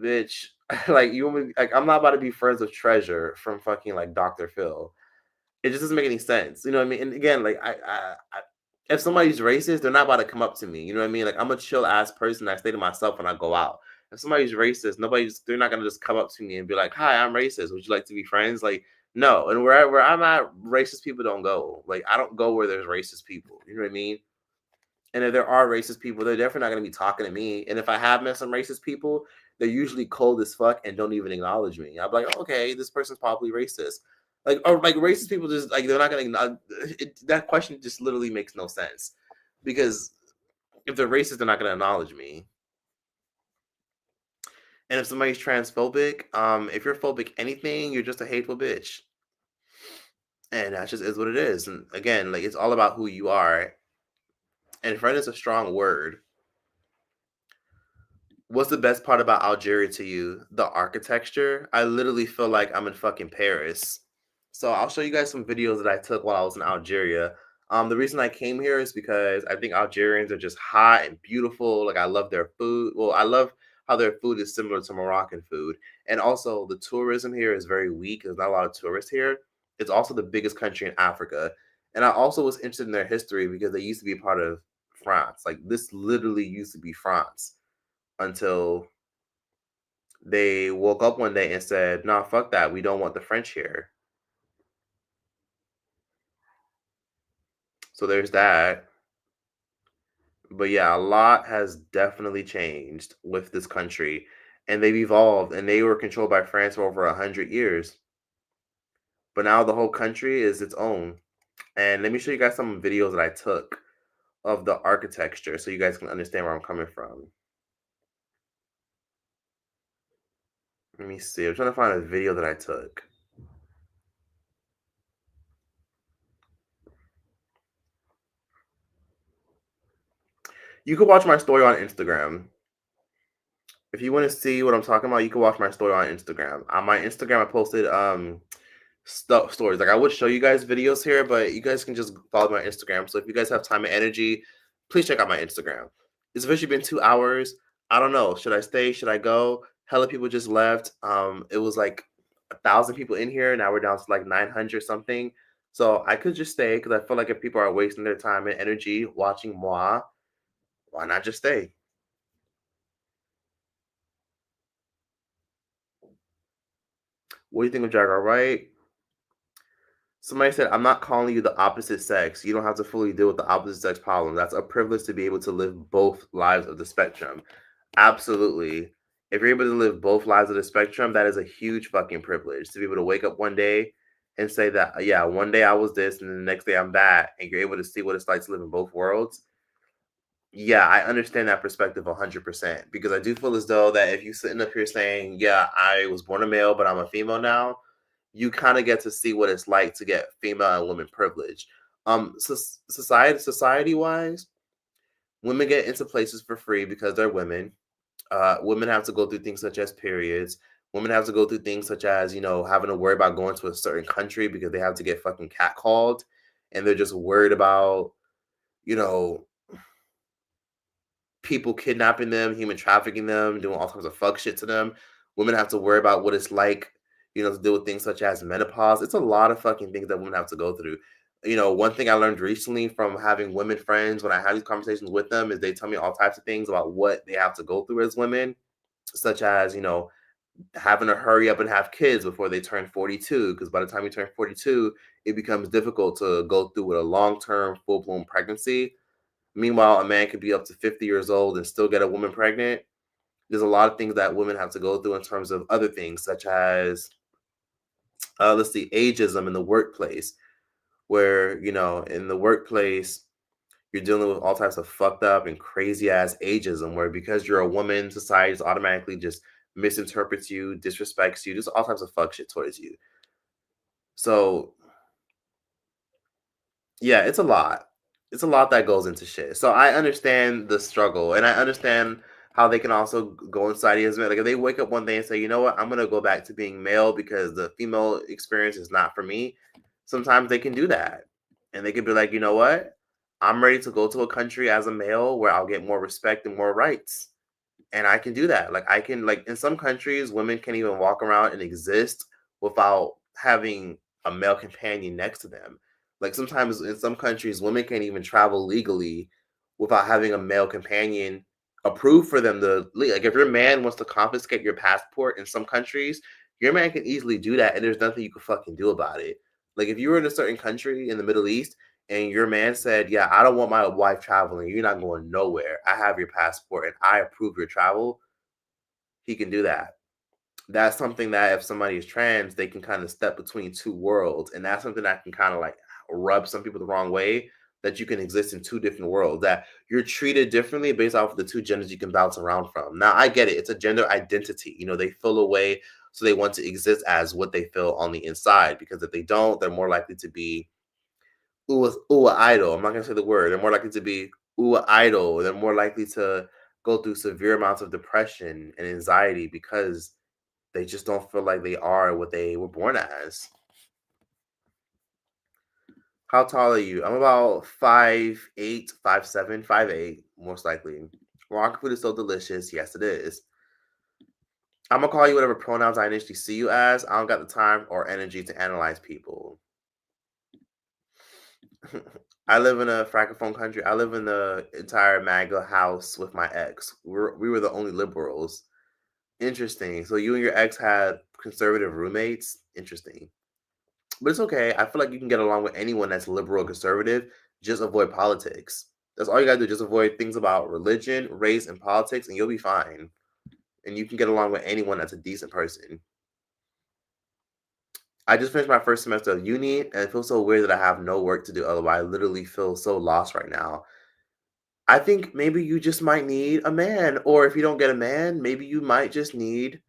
bitch, like you want me, like I'm not about to be friends with Treasure from fucking like Dr. Phil. It just doesn't make any sense. You know what I mean? And again, like if somebody's racist, they're not about to come up to me. You know what I mean? Like I'm a chill ass person. I stay to myself when I go out. If somebody's racist, they're not gonna just come up to me and be like, "Hi, I'm racist. Would you like to be friends?" Like, no. And where I'm at, racist people don't go. Like I don't go where there's racist people. You know what I mean? And if there are racist people, they're definitely not going to be talking to me. And if I have met some racist people, they're usually cold as fuck and don't even acknowledge me. I'm like, okay, this person's probably racist. Like, or like racist people just like they're not going to. That question just literally makes no sense because if they're racist, they're not going to acknowledge me. And if somebody's transphobic, if you're phobic anything, you're just a hateful bitch. And that just is what it is. And again, like it's all about who you are. And friend is a strong word. What's the best part about Algeria to you? The architecture. I literally feel like I'm in fucking Paris. So I'll show you guys some videos that I took while I was in Algeria. The reason I came here is because I think Algerians are just hot and beautiful. Like I love their food. Well, I love how their food is similar to Moroccan food. And also, the tourism here is very weak. There's not a lot of tourists here. It's also the biggest country in Africa. And I also was interested in their history because they used to be a part of France. Like, this literally used to be France until they woke up one day and said, "Nah, fuck that. We don't want the French here." So there's that. But yeah, a lot has definitely changed with this country, and they've evolved, and they were controlled by France for over 100 years. But now the whole country is its own. And let me show you guys some videos that I took of the architecture so you guys can understand where I'm coming from. Let me see. I'm trying to find a video that I took. You can watch my story on Instagram. If you want to see what I'm talking about, you can watch my story on Instagram. On my Instagram, I posted stories. Like, I would show you guys videos here, but you guys can just follow my Instagram. So if you guys have time and energy, please check out my Instagram. It's officially been 2 hours. I don't know. Should I stay? Should I go? Hella people just left. It was like 1,000 people in here. Now we're down to like 900 something. So I could just stay because I feel like if people are wasting their time and energy watching moi, why not just stay? What do you think of Jaguar, right? Somebody said, "I'm not calling you the opposite sex. You don't have to fully deal with the opposite sex problem. That's a privilege to be able to live both lives of the spectrum." Absolutely. If you're able to live both lives of the spectrum, that is a huge fucking privilege to be able to wake up one day and say that, yeah, one day I was this and the next day I'm that, and you're able to see what it's like to live in both worlds. Yeah, I understand that perspective 100% because I do feel as though that if you sitting up here saying, "Yeah, I was born a male, but I'm a female now," you kind of get to see what it's like to get female and women privilege. Society wise, women get into places for free because they're women. Women have to go through things such as periods. Women have to go through things such as, having to worry about going to a certain country because they have to get fucking catcalled, and they're just worried about, you know, people kidnapping them, human trafficking them, doing all kinds of fuck shit to them. Women have to worry about what it's like, to deal with things such as menopause. It's a lot of fucking things that women have to go through. One thing I learned recently from having women friends when I have these conversations with them is they tell me all types of things about what they have to go through as women, such as, having to hurry up and have kids before they turn 42, because by the time you turn 42, it becomes difficult to go through with a long-term, full-blown pregnancy. Meanwhile, a man could be up to 50 years old and still get a woman pregnant. There's a lot of things that women have to go through in terms of other things, such as, let's see, ageism in the workplace, where, in the workplace, you're dealing with all types of fucked up and crazy ass ageism, where because you're a woman, society just automatically just misinterprets you, disrespects you, just all types of fuck shit towards you. So, yeah, it's a lot. It's a lot that goes into shit. So I understand the struggle, and I understand how they can also go inside the like if they wake up one day and say, "You know what, I'm gonna go back to being male because the female experience is not for me." Sometimes they can do that, and they can be like, "You know what, I'm ready to go to a country as a male where I'll get more respect and more rights." And I can do that. Like, I can, like, in some countries, women can't even walk around and exist without having a male companion next to them. Like, sometimes in some countries, women can't even travel legally without having a male companion approved for them to leave. Like, if your man wants to confiscate your passport in some countries, your man can easily do that, and there's nothing you can fucking do about it. Like, if you were in a certain country in the Middle East and your man said, "Yeah, I don't want my wife traveling. You're not going nowhere. I have your passport and I approve your travel," he can do that. That's something that if somebody is trans, they can kind of step between two worlds. And that's something that can kind of like rub some people the wrong way, that you can exist in two different worlds, that you're treated differently based off of the two genders you can bounce around from. Now, I get it. It's a gender identity. They feel a way, so they want to exist as what they feel on the inside, because if they don't, they're more likely to be idol. I'm not gonna say the word. They're more likely to be idol. They're more likely to go through severe amounts of depression and anxiety because they just don't feel like they are what they were born as. How tall are you? I'm about 5'8", 5'7", 5'8", most likely. Moroccan food is so delicious. Yes, it is. I'm gonna call you whatever pronouns I initially see you as. I don't got the time or energy to analyze people. I live in a francophone country. I live in the entire MAGA house with my ex. We were the only liberals. Interesting. So you and your ex had conservative roommates? Interesting. But it's okay. I feel like you can get along with anyone that's liberal or conservative. Just avoid politics. That's all you gotta do. Just avoid things about religion, race, and politics, and you'll be fine. And you can get along with anyone that's a decent person. I just finished my first semester of uni, and it feels so weird that I have no work to do. Otherwise, I literally feel so lost right now. I think maybe you just might need a man, or if you don't get a man, maybe you might just need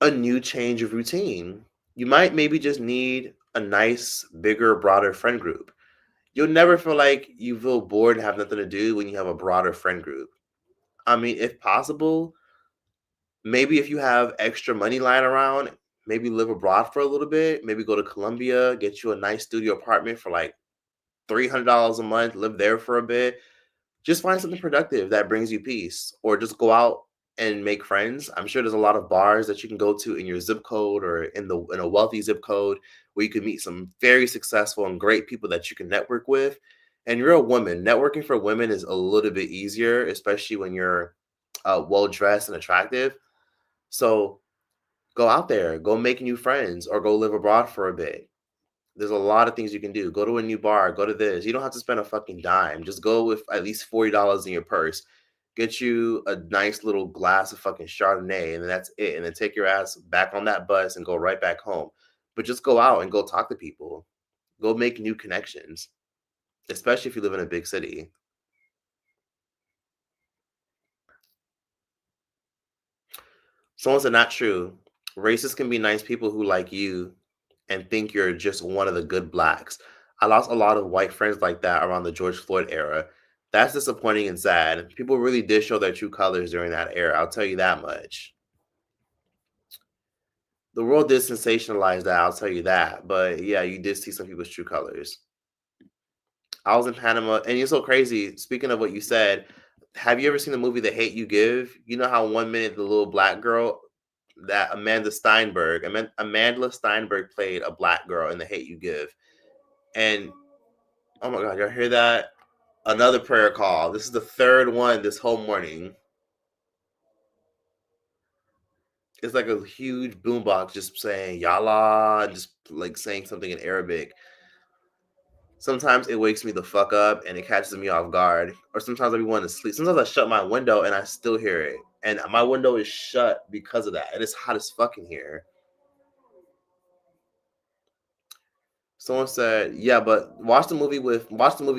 a new change of routine. You might maybe just need a nice, bigger, broader friend group. You'll never feel like you feel bored and have nothing to do when you have a broader friend group. I mean, if possible, maybe if you have extra money lying around, maybe live abroad for a little bit. Maybe go to Colombia, get you a nice studio apartment for like $300 a month, live there for a bit. Just find something productive that brings you peace, or just go out and make friends. I'm sure there's a lot of bars that you can go to in your zip code or in a wealthy zip code where you can meet some very successful and great people that you can network with. And you're a woman. Networking for women is a little bit easier, especially when you're well dressed and attractive. So go out there, go make new friends, or go live abroad for a bit. There's a lot of things you can do. Go to a new bar, go to this. You don't have to spend a fucking dime. Just go with at least $40 in your purse. Get you a nice little glass of fucking Chardonnay, and then that's it. And then take your ass back on that bus and go right back home. But just go out and go talk to people. Go make new connections, especially if you live in a big city. Someone said, not true. Racists can be nice people who like you and think you're just one of the good blacks. I lost a lot of white friends like that around the George Floyd era. That's disappointing and sad. People really did show their true colors during that era. I'll tell you that much. The world did sensationalize that. I'll tell you that. But yeah, you did see some people's true colors. I was in Panama, and it's so crazy. Speaking of what you said, have you ever seen the movie The Hate You Give? You know how 1 minute the little black girl, that Amanda Steinberg played a black girl in The Hate You Give. And oh my God, y'all hear that? Another prayer call. This is the third one this whole morning. It's like a huge boombox just saying Yalla, just like saying something in Arabic. Sometimes it wakes me the fuck up and it catches me off guard. Or sometimes I be wanting to sleep. Sometimes I shut my window and I still hear it. And my window is shut because of that. And it's hot as fuck in here. Someone said, yeah, but watch the movie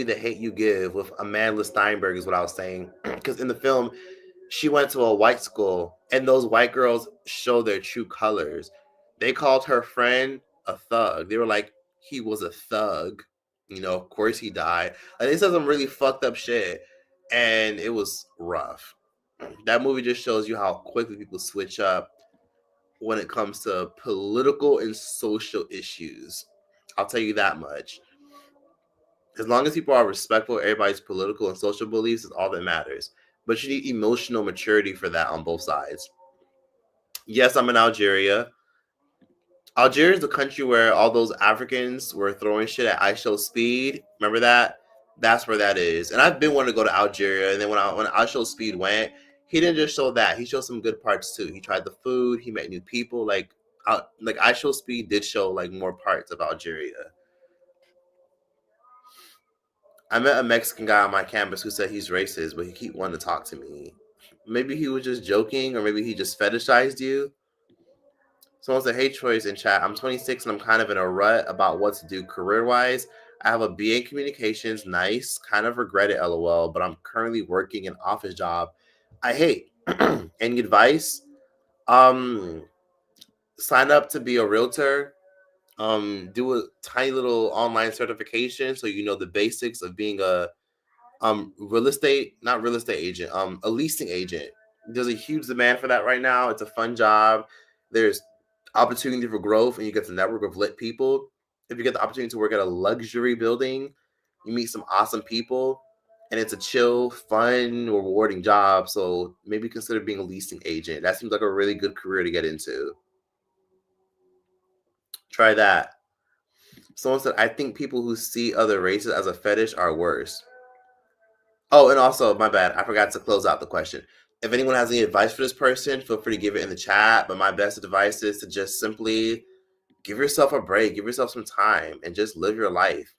The Hate You Give with Amanda Steinberg is what I was saying. Because in the film, she went to a white school and those white girls show their true colors. They called her friend a thug. They were like, he was a thug. You know, of course he died. Like, they said some really fucked up shit. And it was rough. That movie just shows you how quickly people switch up when it comes to political and social issues. I'll tell you that much. As long as people are respectful of everybody's political and social beliefs is all that matters. But you need emotional maturity for that on both sides. Yes, I'm in Algeria. Algeria is the country where all those Africans were throwing shit at I Show Speed. Remember that? That's where that is. And I've been wanting to go to Algeria. And then when I Show Speed went, he didn't just show that. He showed some good parts too. He tried the food. He met new people. Like I Show Speed did show like more parts of Algeria. I met a Mexican guy on my campus who said he's racist, but he keep wanting to talk to me. Maybe he was just joking, or maybe he just fetishized you. Someone said, hey, Troy's in chat. I'm 26 and I'm kind of in a rut about what to do career-wise. I have a BA in communications. Nice. Kind of regret it, LOL, but I'm currently working an office job I hate. Any advice? Sign up to be a realtor. Do a tiny little online certification so you know the basics of being a not real estate agent, a leasing agent. There's a huge demand for that right now. It's a fun job. There's opportunity for growth, and you get to network with lit people. If you get the opportunity to work at a luxury building, you meet some awesome people. and it's a chill, fun, rewarding job. So maybe consider being a leasing agent. That seems like a really good career to get into. Try that. Someone said, I think people who see other races as a fetish are worse. Oh, and also, my bad, I forgot to close out the question. If anyone has any advice for this person, feel free to give it in the chat. But my best advice is to just simply give yourself a break, give yourself some time, and just live your life.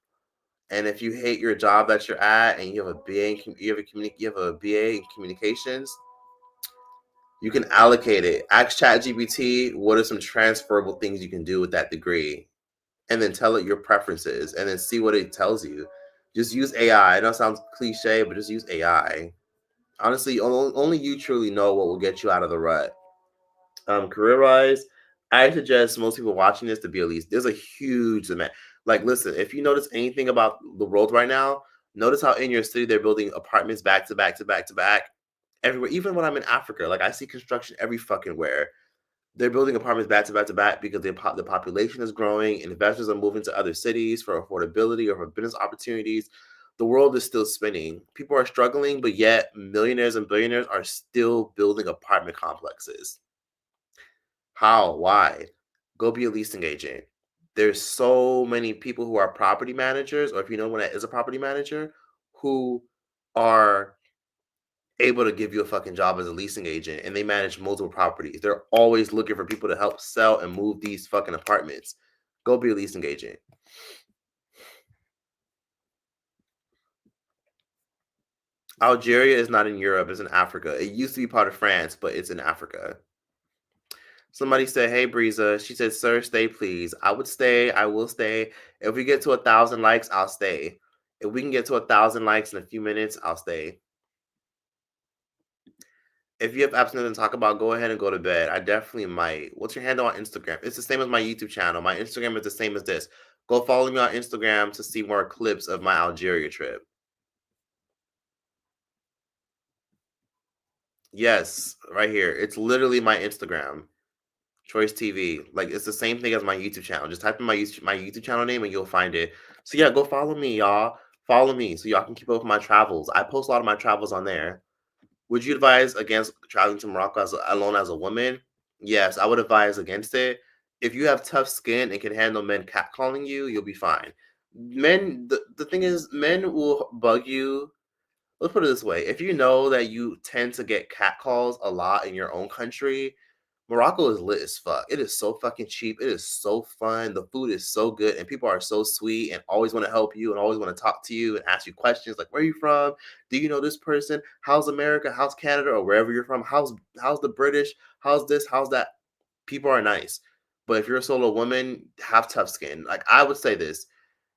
And if you hate your job that you're at, and you have a BA in communications, you can allocate it. Ask ChatGPT what are some transferable things you can do with that degree, and then tell it your preferences, and then see what it tells you. Just use AI. I know it sounds cliche, but just use AI. Honestly, only you truly know what will get you out of the rut. Career-wise, I suggest most people watching this to be at least. There's a huge demand. Like, listen, if you notice anything about the world right now, notice how in your city they're building apartments back to back to back to back everywhere. Even when I'm in Africa, like I see construction every fucking where. They're building apartments back to back to back because the population is growing. Investors are moving to other cities for affordability or for business opportunities. The world is still spinning. People are struggling, but yet millionaires and billionaires are still building apartment complexes. How? Why? Go be a leasing agent. There's so many people who are property managers, or if you know one that is a property manager, who are able to give you a fucking job as a leasing agent, and they manage multiple properties. They're always looking for people to help sell and move these fucking apartments. Go be a leasing agent. Algeria is not in Europe, it's in Africa. It used to be part of France, but it's in Africa. Somebody said, hey, Breeza. She said, sir, stay, please. I would stay. I will stay. If we get to 1,000 likes, I'll stay. If we can get to 1,000 likes in a few minutes, I'll stay. If you have absolutely nothing to talk about, go ahead and go to bed. I definitely might. What's your handle on Instagram? It's the same as my YouTube channel. My Instagram is the same as this. Go follow me on Instagram to see more clips of my Algeria trip. Yes, right here. It's literally my Instagram. Choice TV. Like, it's the same thing as my YouTube channel. Just type in my YouTube channel name and you'll find it. So yeah, go follow me, y'all. Follow me so y'all can keep up with my travels. I post a lot of my travels on there. Would you advise against traveling to Morocco alone as a woman? Yes, I would advise against it. If you have tough skin and can handle men catcalling you, you'll be fine. Men, the thing is, men will bug you. Let's put it this way. If you know that you tend to get catcalls a lot in your own country, Morocco is lit as fuck. It is so fucking cheap. It is so fun. The food is so good, and people are so sweet and always want to help you and always want to talk to you and ask you questions like, "Where are you from? Do you know this person? How's America? How's Canada? Or wherever you're from? How's the British? How's this? How's that?" People are nice, but if you're a solo woman, have tough skin. Like I would say this: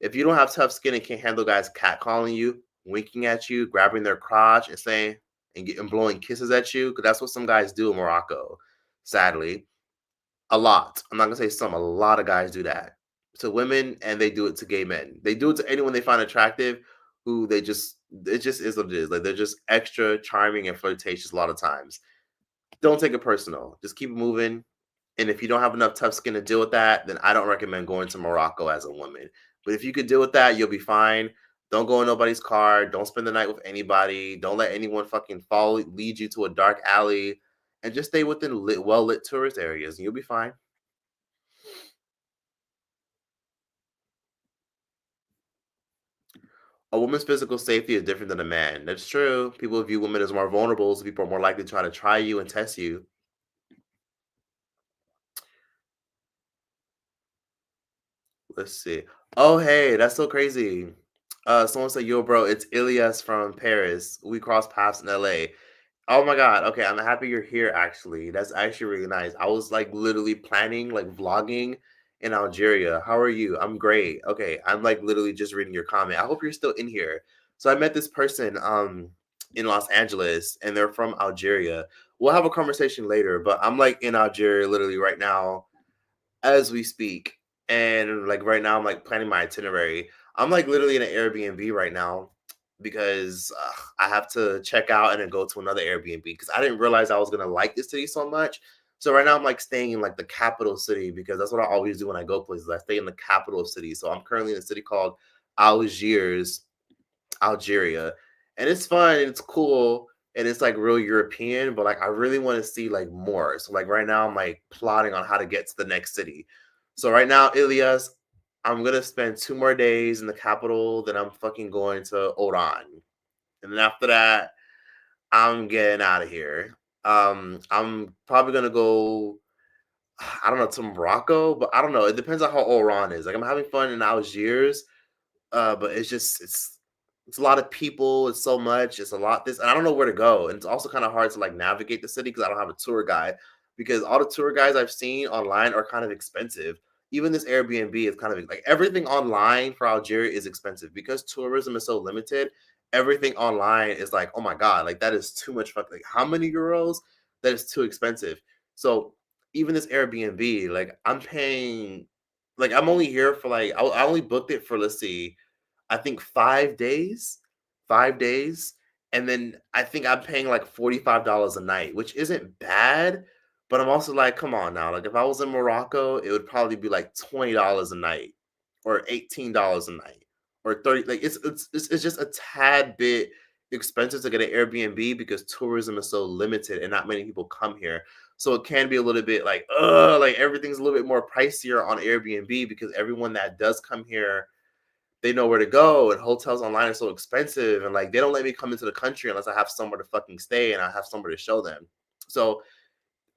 if you don't have tough skin and can't handle guys catcalling you, winking at you, grabbing their crotch, and saying and blowing kisses at you, because that's what some guys do in Morocco. Sadly, a lot. I'm not gonna say some. A lot of guys do that to women, and they do it to gay men. They do it to anyone they find attractive. Who they just it just is what it is. Like they're just extra charming and flirtatious a lot of times. Don't take it personal. Just keep it moving. And if you don't have enough tough skin to deal with that, then I don't recommend going to Morocco as a woman. But if you could deal with that, you'll be fine. Don't go in nobody's car. Don't spend the night with anybody. Don't let anyone fucking lead you to a dark alley. And just stay within well-lit tourist areas, and you'll be fine. A woman's physical safety is different than a man. That's true. People view women as more vulnerable, so people are more likely to try you and test you. Let's see. Oh, hey, that's so crazy. Someone said, yo, bro, it's Ilias from Paris. We crossed paths in LA. Oh my God. Okay, I'm happy you're here, actually. That's actually really nice. I was like literally planning, like vlogging in Algeria. How are you? I'm great. Okay, I'm like literally just reading your comment. I hope you're still in here. So I met this person in Los Angeles, and they're from Algeria. We'll have a conversation later, but I'm like in Algeria literally right now as we speak. And like right now, I'm like planning my itinerary. I'm like literally in an Airbnb right now because I have to check out and then go to another Airbnb because I didn't realize I was gonna like this city so much. So right now I'm like staying in like the capital city because that's what I always do when I go places. I stay in the capital city. So I'm currently in a city called Algiers, Algeria. and it's fun and it's cool and it's like real European, but like I really want to see like more. So like right now I'm like plotting on how to get to the next city. So right now, Ilias, I'm gonna spend 2 more days in the capital, then I'm fucking going to Oran. And then after that, I'm getting out of here. I'm probably gonna go, I don't know, to Morocco, but I don't know. It depends on how Oran is. Like I'm having fun in Algiers, but it's a lot of people. It's so much. It's a lot. This, and I don't know where to go. And it's also kind of hard to like navigate the city because I don't have a tour guide. Because all the tour guides I've seen online are kind of expensive. Even this Airbnb is kind of like everything online for Algeria is expensive because tourism is so limited. Everything online is like, oh my god, like that is too much. Like how many euros? That is too expensive. So even this Airbnb, like I'm paying, like I'm only here for like I only booked it for, let's see, I think 5 days, 5 days. And then I think I'm paying like $45 a night, which isn't bad. But I'm also like, come on now. Like if I was in Morocco, it would probably be like $20 a night or $18 a night or 30. Like it's just a tad bit expensive to get an Airbnb because tourism is so limited and not many people come here. So it can be a little bit like everything's a little bit more pricier on Airbnb because everyone that does come here, they know where to go, and hotels online are so expensive, and like they don't let me come into the country unless I have somewhere to fucking stay and I have somewhere to show them. So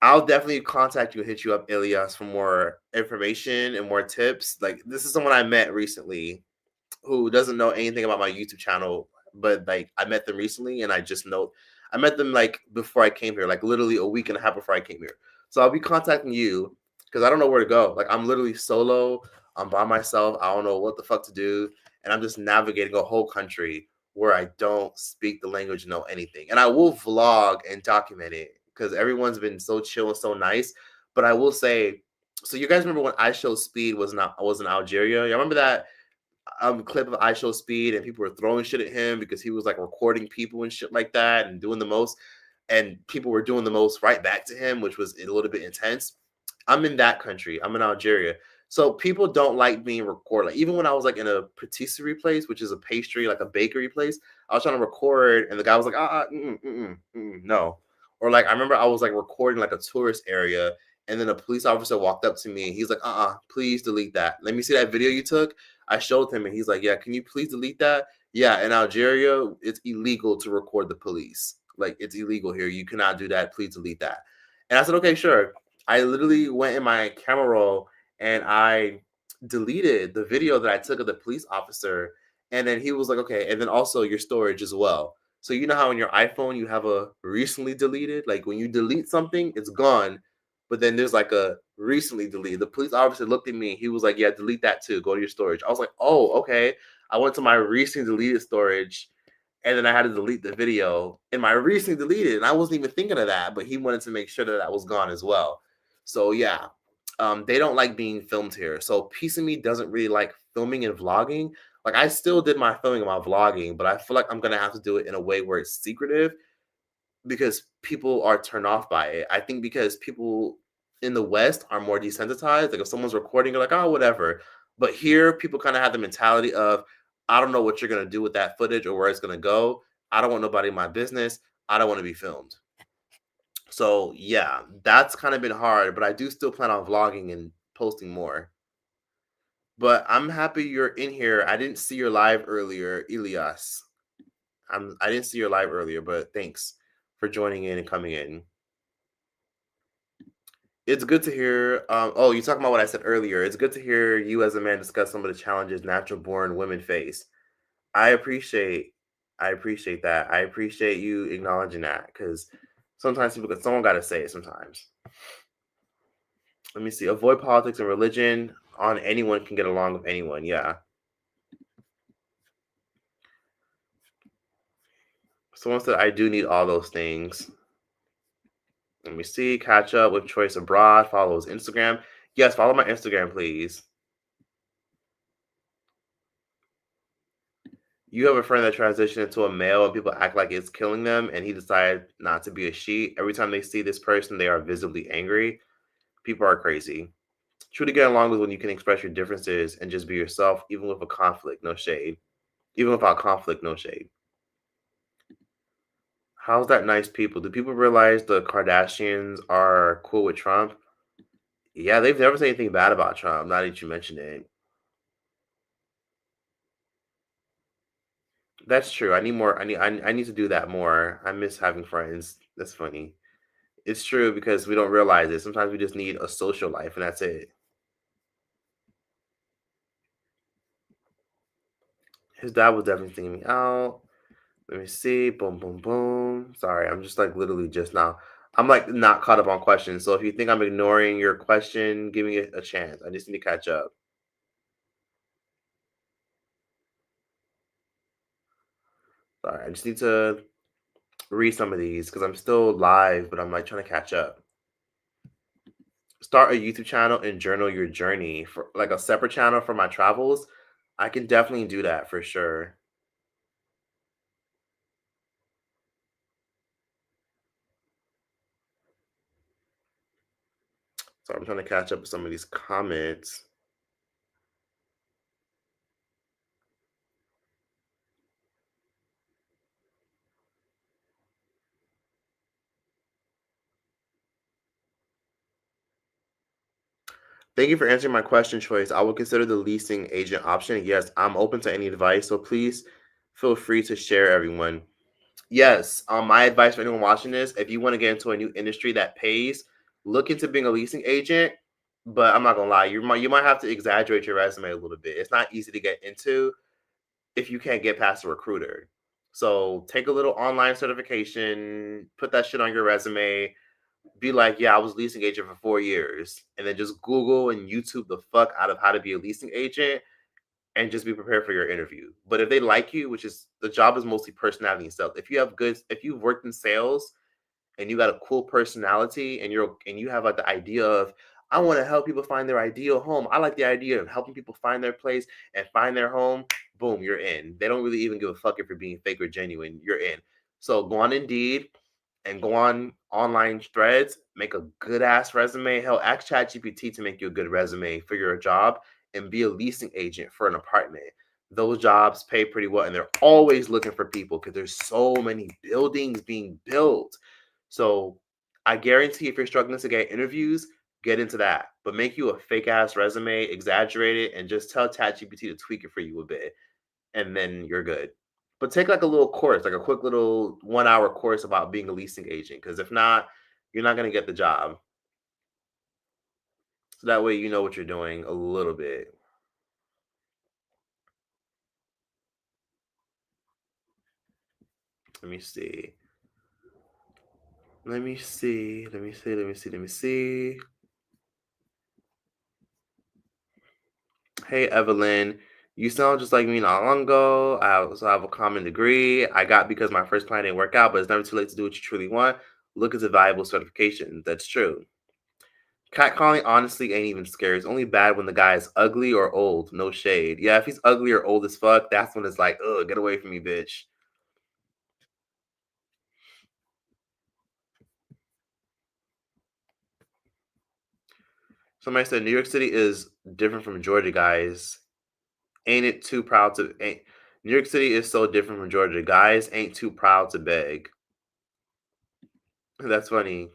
I'll definitely contact you and hit you up, Ilias, for more information and more tips. Like this is someone I met recently who doesn't know anything about my YouTube channel, but like I met them recently and I met them like before I came here, like literally a week and a half before I came here. So I'll be contacting you because I don't know where to go. Like I'm literally solo. I'm by myself. I don't know what the fuck to do. And I'm just navigating a whole country where I don't speak the language, know anything. And I will vlog and document it because everyone's been so chill and so nice. But I will say, so you guys remember when I Show Speed was in Algeria? You remember that clip of I Show Speed and people were throwing shit at him because he was like recording people and shit like that and doing the most, and people were doing the most right back to him, which was a little bit intense. I'm in that country. I'm in Algeria. So people don't like being recorded. Like even when I was like in a patisserie place, which is a pastry, like a bakery place, I was trying to record and the guy was like, no. Or like I remember I was like recording like a tourist area and then a police officer walked up to me and he's like, please delete that. Let me see that video you took. I showed him and he's like, yeah, can you please delete that? Yeah, in Algeria, it's illegal to record the police. Like it's illegal here. You cannot do that. Please delete that. And I said, okay, sure. I literally went in my camera roll and I deleted the video that I took of the police officer. And then he was like, okay, and then also your storage as well. So you know how in your iPhone you have a recently deleted? Like when you delete something, it's gone. But then there's like a recently deleted. The police officer looked at me. He was like, yeah, delete that too. Go to your storage. I was like, oh, okay. I went to my recently deleted storage and then I had to delete the video in my recently deleted. And I wasn't even thinking of that, but he wanted to make sure that that was gone as well. So yeah, they don't like being filmed here. So Piece of Me doesn't really like filming and vlogging. Like I still did my filming and my vlogging, but I feel like I'm going to have to do it in a way where it's secretive because people are turned off by it. I think because people in the West are more desensitized. Like if someone's recording, you're like, oh, whatever. But here, people kind of have the mentality of, I don't know what you're going to do with that footage or where it's going to go. I don't want nobody in my business. I don't want to be filmed. So yeah, that's kind of been hard, but I do still plan on vlogging and posting more. But I'm happy you're in here. I didn't see your live earlier, Ilias. I didn't see your live earlier, but thanks for joining in and coming in. It's good to hear. Oh, you're talking about what I said earlier. It's good to hear you as a man discuss some of the challenges natural-born women face. I appreciate that. I appreciate you acknowledging that because sometimes someone got to say it sometimes. Let me see. Avoid politics and religion. On anyone can get along with anyone. Yeah. Someone said I do need all those things. Let me see. Catch up with Choice Abroad. Follow his Instagram. Yes, follow my Instagram, please. You have a friend that transitioned into a male and people act like it's killing them, and he decided not to be a she. Every time they see this person, they are visibly angry. People are crazy. True to get along with when you can express your differences and just be yourself, even with a conflict, no shade. Even without conflict, no shade. How's that nice people? Do people realize the Kardashians are cool with Trump? Yeah, they've never said anything bad about Trump. Now that you mention it, that's true. I need more. I need to do that more. I miss having friends. That's funny. It's true because we don't realize it. Sometimes we just need a social life, and that's it. His dad was definitely singing me out. Let me see. Boom, boom, boom. Sorry, I'm just like literally just now. I'm like not caught up on questions. So if you think I'm ignoring your question, give me a chance. I just need to catch up. Sorry, I just need to read some of these because I'm still live, but I'm like trying to catch up. Start a YouTube channel and journal your journey for like a separate channel for my travels. I can definitely do that for sure. So I'm trying to catch up with some of these comments. Thank you for answering my question, Choice. I will consider the leasing agent option. Yes, I'm open to any advice, so please feel free to share, everyone. Yes, my advice for anyone watching this: if you want to get into a new industry that pays, look into being a leasing agent. But I'm not gonna lie, you might have to exaggerate your resume a little bit. It's not easy to get into if you can't get past a recruiter. So take a little online certification, put that shit on your resume, be like, yeah, I was a leasing agent for 4 years, and then just Google and YouTube the fuck out of how to be a leasing agent and just be prepared for your interview. But if they like you, which is the job is mostly personality and stuff. If you've worked in sales and you got a cool personality and you have like the idea of I want to help people find their ideal home. I like the idea of helping people find their place and find their home. Boom, you're in. They don't really even give a fuck if you're being fake or genuine. You're in. So go on Indeed and go on online threads, make a good ass resume. Hell, ask ChatGPT to make you a good resume for your job and be a leasing agent for an apartment. Those jobs pay pretty well and they're always looking for people because there's so many buildings being built. So I guarantee if you're struggling to get interviews, get into that. But make you a fake ass resume, exaggerate it, and just tell ChatGPT to tweak it for you a bit. And then you're good. But take like a little course, like a quick little 1 hour course about being a leasing agent. Because if not, you're not going to get the job. So that way you know what you're doing a little bit. Let me see. Let me see. Let me see. Let me see. Let me see. Hey, Evelyn. You sound just like me not long ago. I also have a common degree. I got because my first plan didn't work out, but it's never too late to do what you truly want. Look at a valuable certification. That's true. Catcalling honestly ain't even scary. It's only bad when the guy is ugly or old. No shade. Yeah, if he's ugly or old as fuck, that's when it's like, ugh, get away from me, bitch. Somebody said New York City is different from Georgia, guys. Ain't it too proud to ain't New York City is so different from Georgia. Guys ain't too proud to beg. That's funny.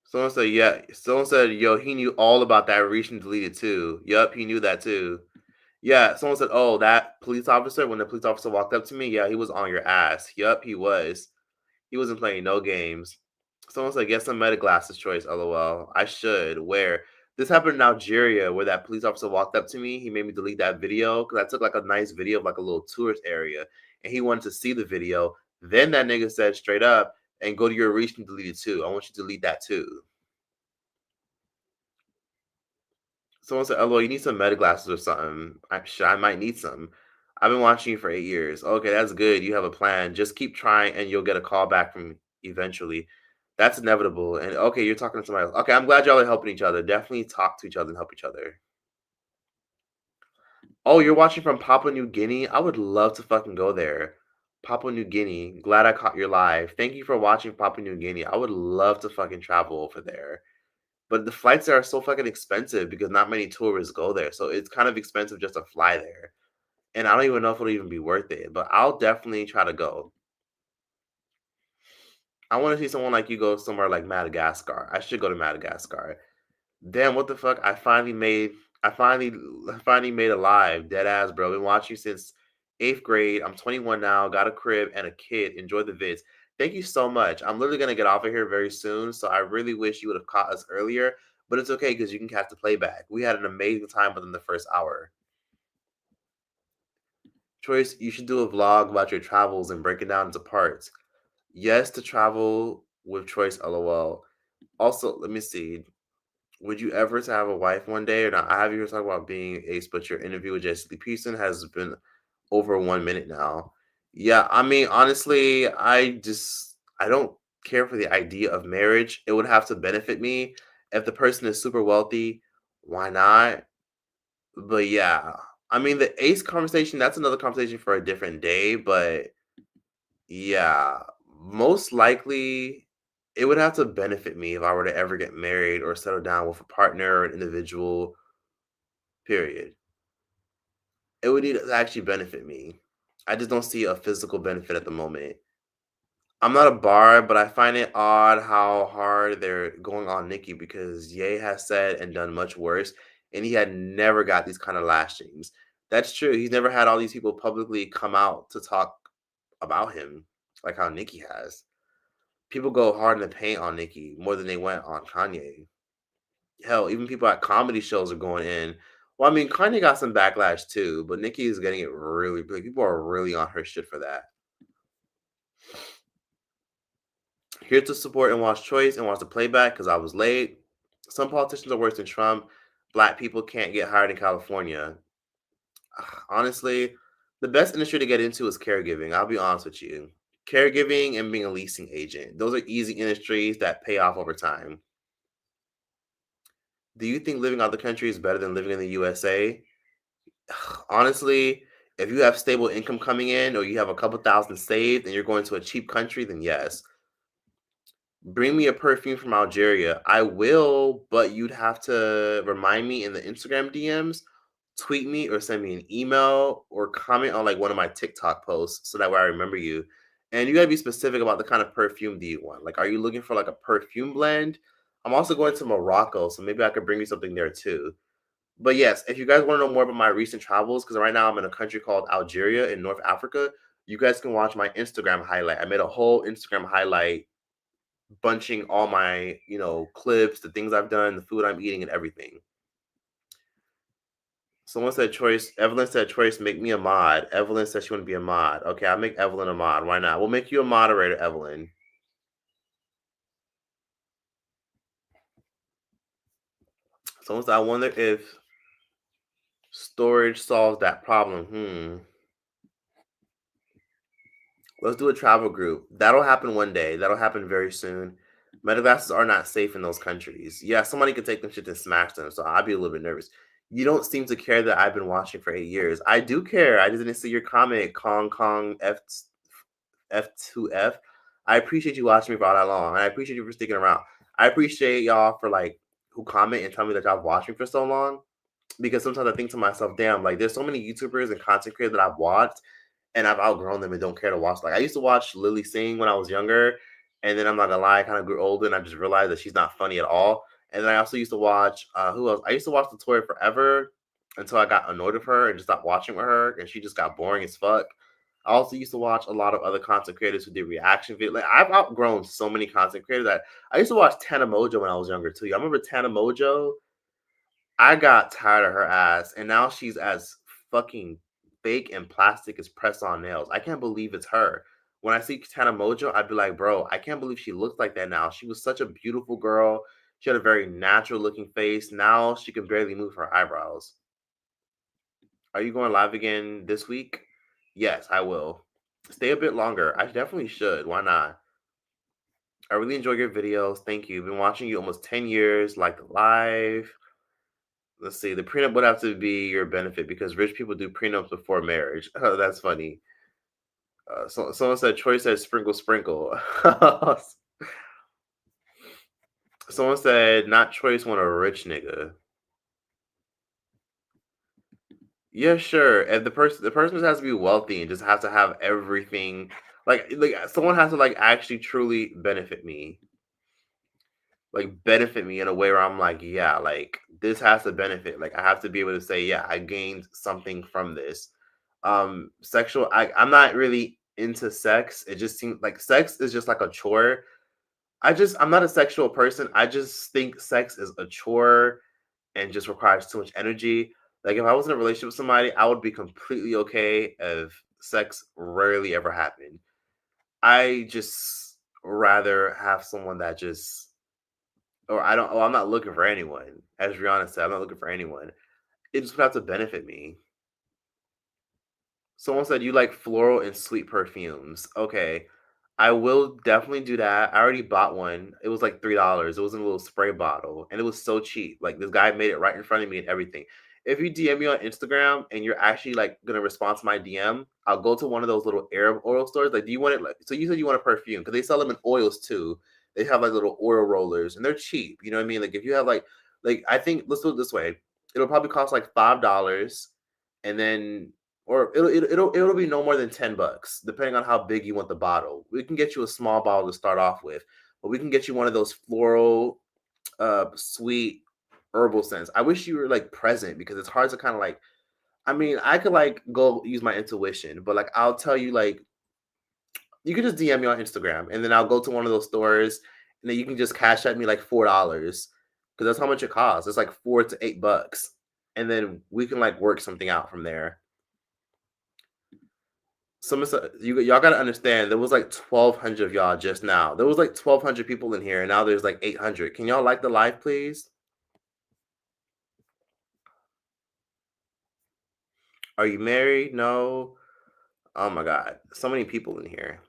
Someone said, yeah. Someone said, yo, he knew all about that recently deleted too. Yup, he knew that too. Yeah, someone said, oh, that police officer, when the police officer walked up to me, yeah, he was on your ass. Yup, he was. He wasn't playing no games. Someone said, get some meta glasses, Choice, lol. I should. Where? This happened in Algeria where that police officer walked up to me. He made me delete that video because I took like a nice video of like a little tourist area and he wanted to see the video. Then that nigga said straight up, and go to your recent deleted too. I want you to delete that too. Someone said, "Oh, you need some meta glasses or something." I might need some. I've been watching you for 8 years. Okay, that's good. You have a plan. Just keep trying, and you'll get a call back from me eventually. That's inevitable. And okay, you're talking to somebody else. Okay, I'm glad y'all are helping each other. Definitely talk to each other and help each other. Oh, you're watching from Papua New Guinea? I would love to fucking go there. Papua New Guinea. Glad I caught your live. Thank you for watching Papua New Guinea. I would love to fucking travel over there. But the flights there are so fucking expensive because not many tourists go there. So it's kind of expensive just to fly there. And I don't even know if it'll even be worth it. But I'll definitely try to go. I want to see someone like you go somewhere like Madagascar. I should go to Madagascar. Damn, what the fuck? I finally made a live. Dead ass, bro. Been watching since 8th grade. I'm 21 now, got a crib and a kid. Enjoy the vids. Thank you so much. I'm literally gonna get off of here very soon. So I really wish you would have caught us earlier. But it's okay because you can catch the playback. We had an amazing time within the first hour. Choice, you should do a vlog about your travels and break it down into parts. Yes to travel with choice, lol. Also, let me see. Would you ever to have a wife one day or not? I have you here talking about being ace, but your interview with Jesse Pearson has been over 1 minute now. Yeah, I mean, honestly, I don't care for the idea of marriage. It would have to benefit me. If the person is super wealthy, why not? But yeah, I mean, the ace conversation, that's another conversation for a different day. But yeah, most likely it would have to benefit me if I were to ever get married or settle down with a partner or an individual, period. It would need to actually benefit me. I just don't see a physical benefit at the moment. I'm not a bar, but I find it odd how hard they're going on Nicki because Ye has said and done much worse, and he had never got these kind of lashings. That's true. He's never had all these people publicly come out to talk about him like how Nicki has. People go hard in the paint on Nicki more than they went on Kanye. Hell, even people at comedy shows are going in. Well, I mean, Kanye got some backlash too, but Nicki is getting it really big. People are really on her shit for that. Here to support and watch Choice and watch the playback because I was late. Some politicians are worse than Trump. Black people can't get hired in California. Honestly, the best industry to get into is caregiving. I'll be honest with you. Caregiving and being a leasing agent. Those are easy industries that pay off over time. Do you think living out the country is better than living in the USA? Honestly, if you have stable income coming in or you have a couple thousand saved and you're going to a cheap country, then yes. Bring me a perfume from Algeria. I will, but you'd have to remind me in the Instagram DMs, tweet me or send me an email or comment on like one of my TikTok posts so that way I remember you. And you gotta be specific about the kind of perfume do you want. Like, are you looking for like a perfume blend? I'm also going to Morocco, so maybe I could bring you something there too. But yes, if you guys want to know more about my recent travels, because right now I'm in a country called Algeria in North Africa, you guys can watch my Instagram highlight. I made a whole Instagram highlight bunching all my, clips, the things I've done, the food I'm eating, and everything. Someone said Choice. Evelyn said Choice, make me a mod. Evelyn said she want to be a mod. Okay, I'll make Evelyn a mod. Why not? We'll make you a moderator, Evelyn. Someone said, I wonder if storage solves that problem. Let's do a travel group. That'll happen one day. That'll happen very soon. Meta glasses are not safe in those countries. Yeah, somebody could take them shit and smash them, so I'd be a little bit nervous. You don't seem to care that I've been watching for 8 years. I do care. I just didn't see your comment, Kong F2F. I appreciate you watching me for all that long, and I appreciate you for sticking around. I appreciate y'all for who comment and tell me that y'all watched me for so long, because sometimes I think to myself, damn, there's so many YouTubers and content creators that I've watched and I've outgrown them and don't care to watch. Like, I used to watch Lily Singh when I was younger, and then I'm not gonna lie, I kind of grew older and I just realized that she's not funny at all. And then I also used to watch who else? I used to watch Latoya Forever until I got annoyed with her and just stopped watching with her, and she just got boring as fuck. I also used to watch a lot of other content creators who did reaction videos. Like, I've outgrown so many content creators that I used to watch Tana Mojo when I was younger too. I remember Tana Mojo. I got tired of her ass, and now she's as fucking fake and plastic as press-on nails. I can't believe it's her. When I see Tana Mojo, I'd be like, bro, I can't believe she looks like that now. She was such a beautiful girl. She had a very natural-looking face. Now she can barely move her eyebrows. Are you going live again this week? Yes, I will. Stay a bit longer. I definitely should. Why not? I really enjoy your videos. Thank you. Been watching you almost 10 years. Like the live. Let's see. The prenup would have to be your benefit because rich people do prenups before marriage. Oh, that's funny. Someone said Troy said sprinkle, sprinkle. Someone said, not choice, want a rich nigga. Yeah, sure. If the person has to be wealthy and just has to have everything, like someone has to like actually truly benefit me in a way where I'm like, yeah, like this has to benefit. Like I have to be able to say, yeah, I gained something from this. Sexual, I'm not really into sex. It just seems like sex is just like a chore. I'm not a sexual person. I just think sex is a chore and just requires too much energy. Like if I was in a relationship with somebody, I would be completely okay if sex rarely ever happened. I just rather have someone that just or I don't. Oh, I'm not looking for anyone. As Rihanna said, I'm not looking for anyone. It just would have to benefit me. Someone said you like floral and sweet perfumes. Okay. I will definitely do that. I already bought one. It was like $3. It was in a little spray bottle and it was so cheap. Like this guy made it right in front of me and everything. If you DM me on Instagram and you're actually like gonna respond to my DM, I'll go to one of those little Arab oil stores. Like, do you want it like so you said you want a perfume because they sell them in oils too. They have like little oil rollers and they're cheap. You know what I mean? Like if you have like I think let's do it this way. It'll probably cost like $5 and then or it'll be no more than $10, depending on how big you want the bottle. We can get you a small bottle to start off with, but we can get you one of those floral, sweet herbal scents. I wish you were like present because it's hard to kind of like. I mean, I could like go use my intuition, but like I'll tell you like you can just DM me on Instagram, and then I'll go to one of those stores, and then you can just cash at me like $4 because that's how much it costs. It's like $4 to $8, and then we can like work something out from there. Y'all gotta understand there was like 1,200 of y'all just now. There was like 1,200 people in here, and now there's like 800. Can y'all like the live, please? Are you married? No. Oh my god, so many people in here.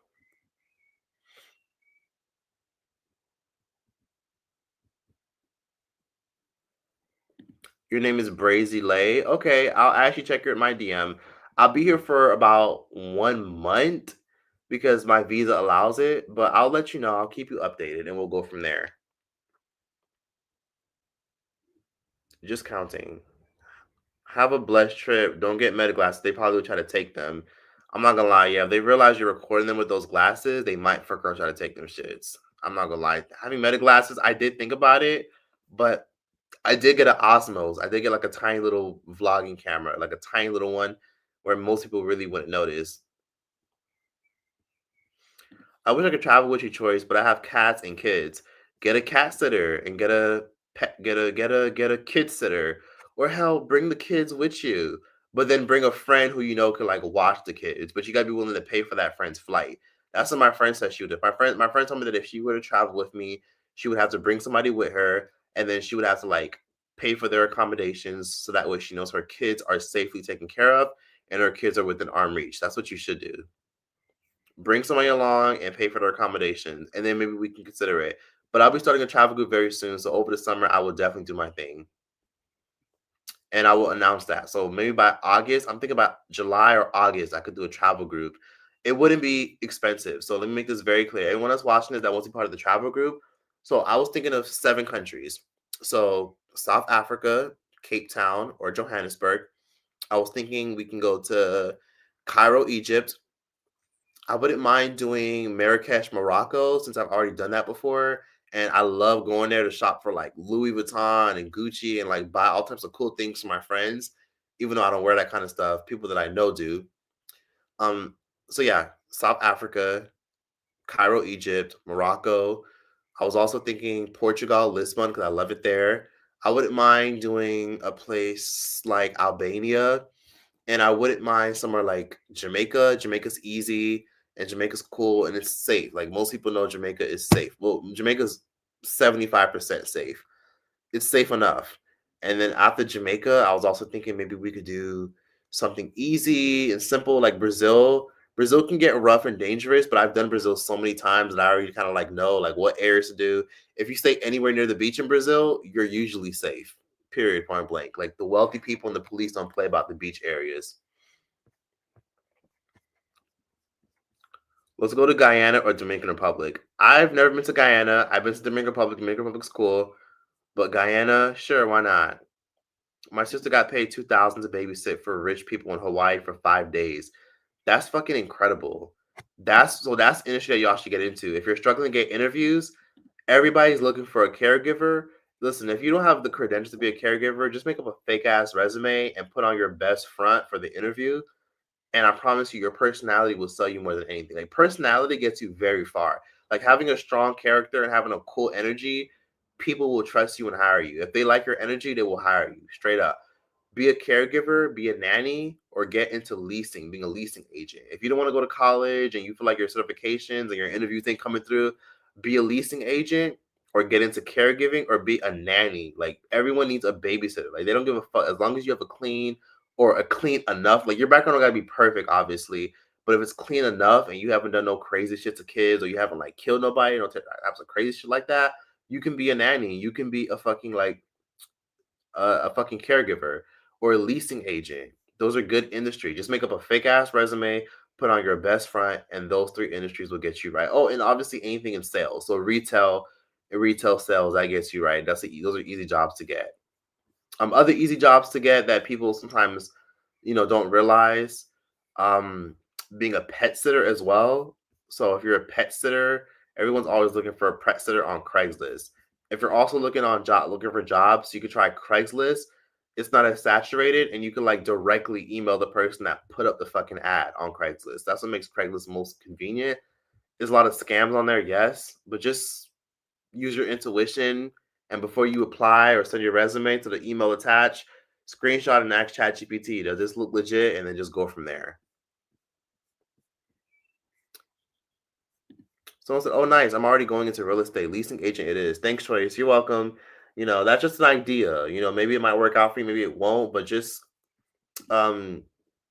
Your name is Brazy Lay. Okay, I'll actually check your my DM. I'll be here for about 1 month because my visa allows it, but I'll let you know. I'll keep you updated, and we'll go from there. Just counting. Have a blessed trip. Don't get meta glasses. They probably would try to take them. I'm not gonna lie. Yeah, if they realize you're recording them with those glasses, they might for sure try to take them shits. I'm not gonna lie. Having meta glasses, I did think about it, but I did get an Osmos. I did get like a tiny little vlogging camera, like a tiny little one, where most people really wouldn't notice. I wish I could travel with your choice, but I have cats and kids. Get a cat sitter and get a kid sitter, or hell, bring the kids with you. But then bring a friend who you know can like watch the kids. But you gotta be willing to pay for that friend's flight. That's what my friend said she would do. My friend told me that if she were to travel with me, she would have to bring somebody with her, and then she would have to like pay for their accommodations so that way she knows her kids are safely taken care of and her kids are within arm reach. That's what you should do. Bring somebody along and pay for their accommodations, and then maybe we can consider it. But I'll be starting a travel group very soon, so over the summer I will definitely do my thing, and I will announce that. So maybe by August, I'm thinking about July or August, I could do a travel group. It wouldn't be expensive, so let me make this very clear. Everyone that's watching this that wants to be part of the travel group. So I was thinking of 7 countries. So South Africa, Cape Town, or Johannesburg. I was thinking we can go to Cairo, Egypt. I wouldn't mind doing Marrakesh, Morocco, since I've already done that before. And I love going there to shop for like Louis Vuitton and Gucci and like buy all types of cool things for my friends, even though I don't wear that kind of stuff. People that I know do. Um, so yeah, South Africa, Cairo, Egypt, Morocco. I was also thinking Portugal, Lisbon, because I love it there. I wouldn't mind doing a place like Albania, and I wouldn't mind somewhere like Jamaica. Jamaica's easy and Jamaica's cool and it's safe. Like most people know Jamaica is safe. Well, Jamaica's 75% safe. It's safe enough. And then after Jamaica, I was also thinking maybe we could do something easy and simple like Brazil. Brazil can get rough and dangerous, but I've done Brazil so many times that I already kind of like know like what areas to do. If you stay anywhere near the beach in Brazil, you're usually safe. Period, point blank. Like the wealthy people and the police don't play about the beach areas. Let's go to Guyana or Dominican Republic. I've never been to Guyana. I've been to Dominican Republic. Dominican Republic's cool. But Guyana, sure, why not? My sister got paid $2,000 to babysit for rich people in Hawaii for 5 days. That's fucking incredible. That's industry that y'all should get into. If you're struggling to get interviews, everybody's looking for a caregiver. Listen, if you don't have the credentials to be a caregiver, just make up a fake ass resume and put on your best front for the interview. And I promise you, your personality will sell you more than anything. Like, personality gets you very far. Like, having a strong character and having a cool energy, people will trust you and hire you. If they like your energy, they will hire you straight up. Be a caregiver, be a nanny, or get into leasing, being a leasing agent. If you don't want to go to college and you feel like your certifications and your interview thing coming through, be a leasing agent or get into caregiving or be a nanny. Like, everyone needs a babysitter. Like, they don't give a fuck as long as you have a clean or a clean enough. Like, your background don't gotta be perfect, obviously, but if it's clean enough and you haven't done no crazy shit to kids or you haven't like killed nobody, have some crazy shit like that, you can be a nanny. You can be a fucking like a fucking caregiver or a leasing agent. Those are good industry. Just make up a fake ass resume, put on your best front, and those 3 industries will get you right. Oh, and obviously anything in sales. So retail sales, that gets you right. Those are easy jobs to get. Other easy jobs to get that people sometimes, don't realize, being a pet sitter as well. So if you're a pet sitter, everyone's always looking for a pet sitter on Craigslist. If you're also looking for jobs, you could try Craigslist. It's not as saturated, and you can like directly email the person that put up the fucking ad on Craigslist. That's what makes Craigslist most convenient. There's a lot of scams on there, yes, but just use your intuition, and before you apply or send your resume to the email attached, screenshot and ask ChatGPT, does this look legit? And then just go from there. Someone said, oh, nice, I'm already going into real estate. Leasing agent it is. Thanks, Trace. You're welcome. That's just an idea. Maybe it might work out for you, maybe it won't, but just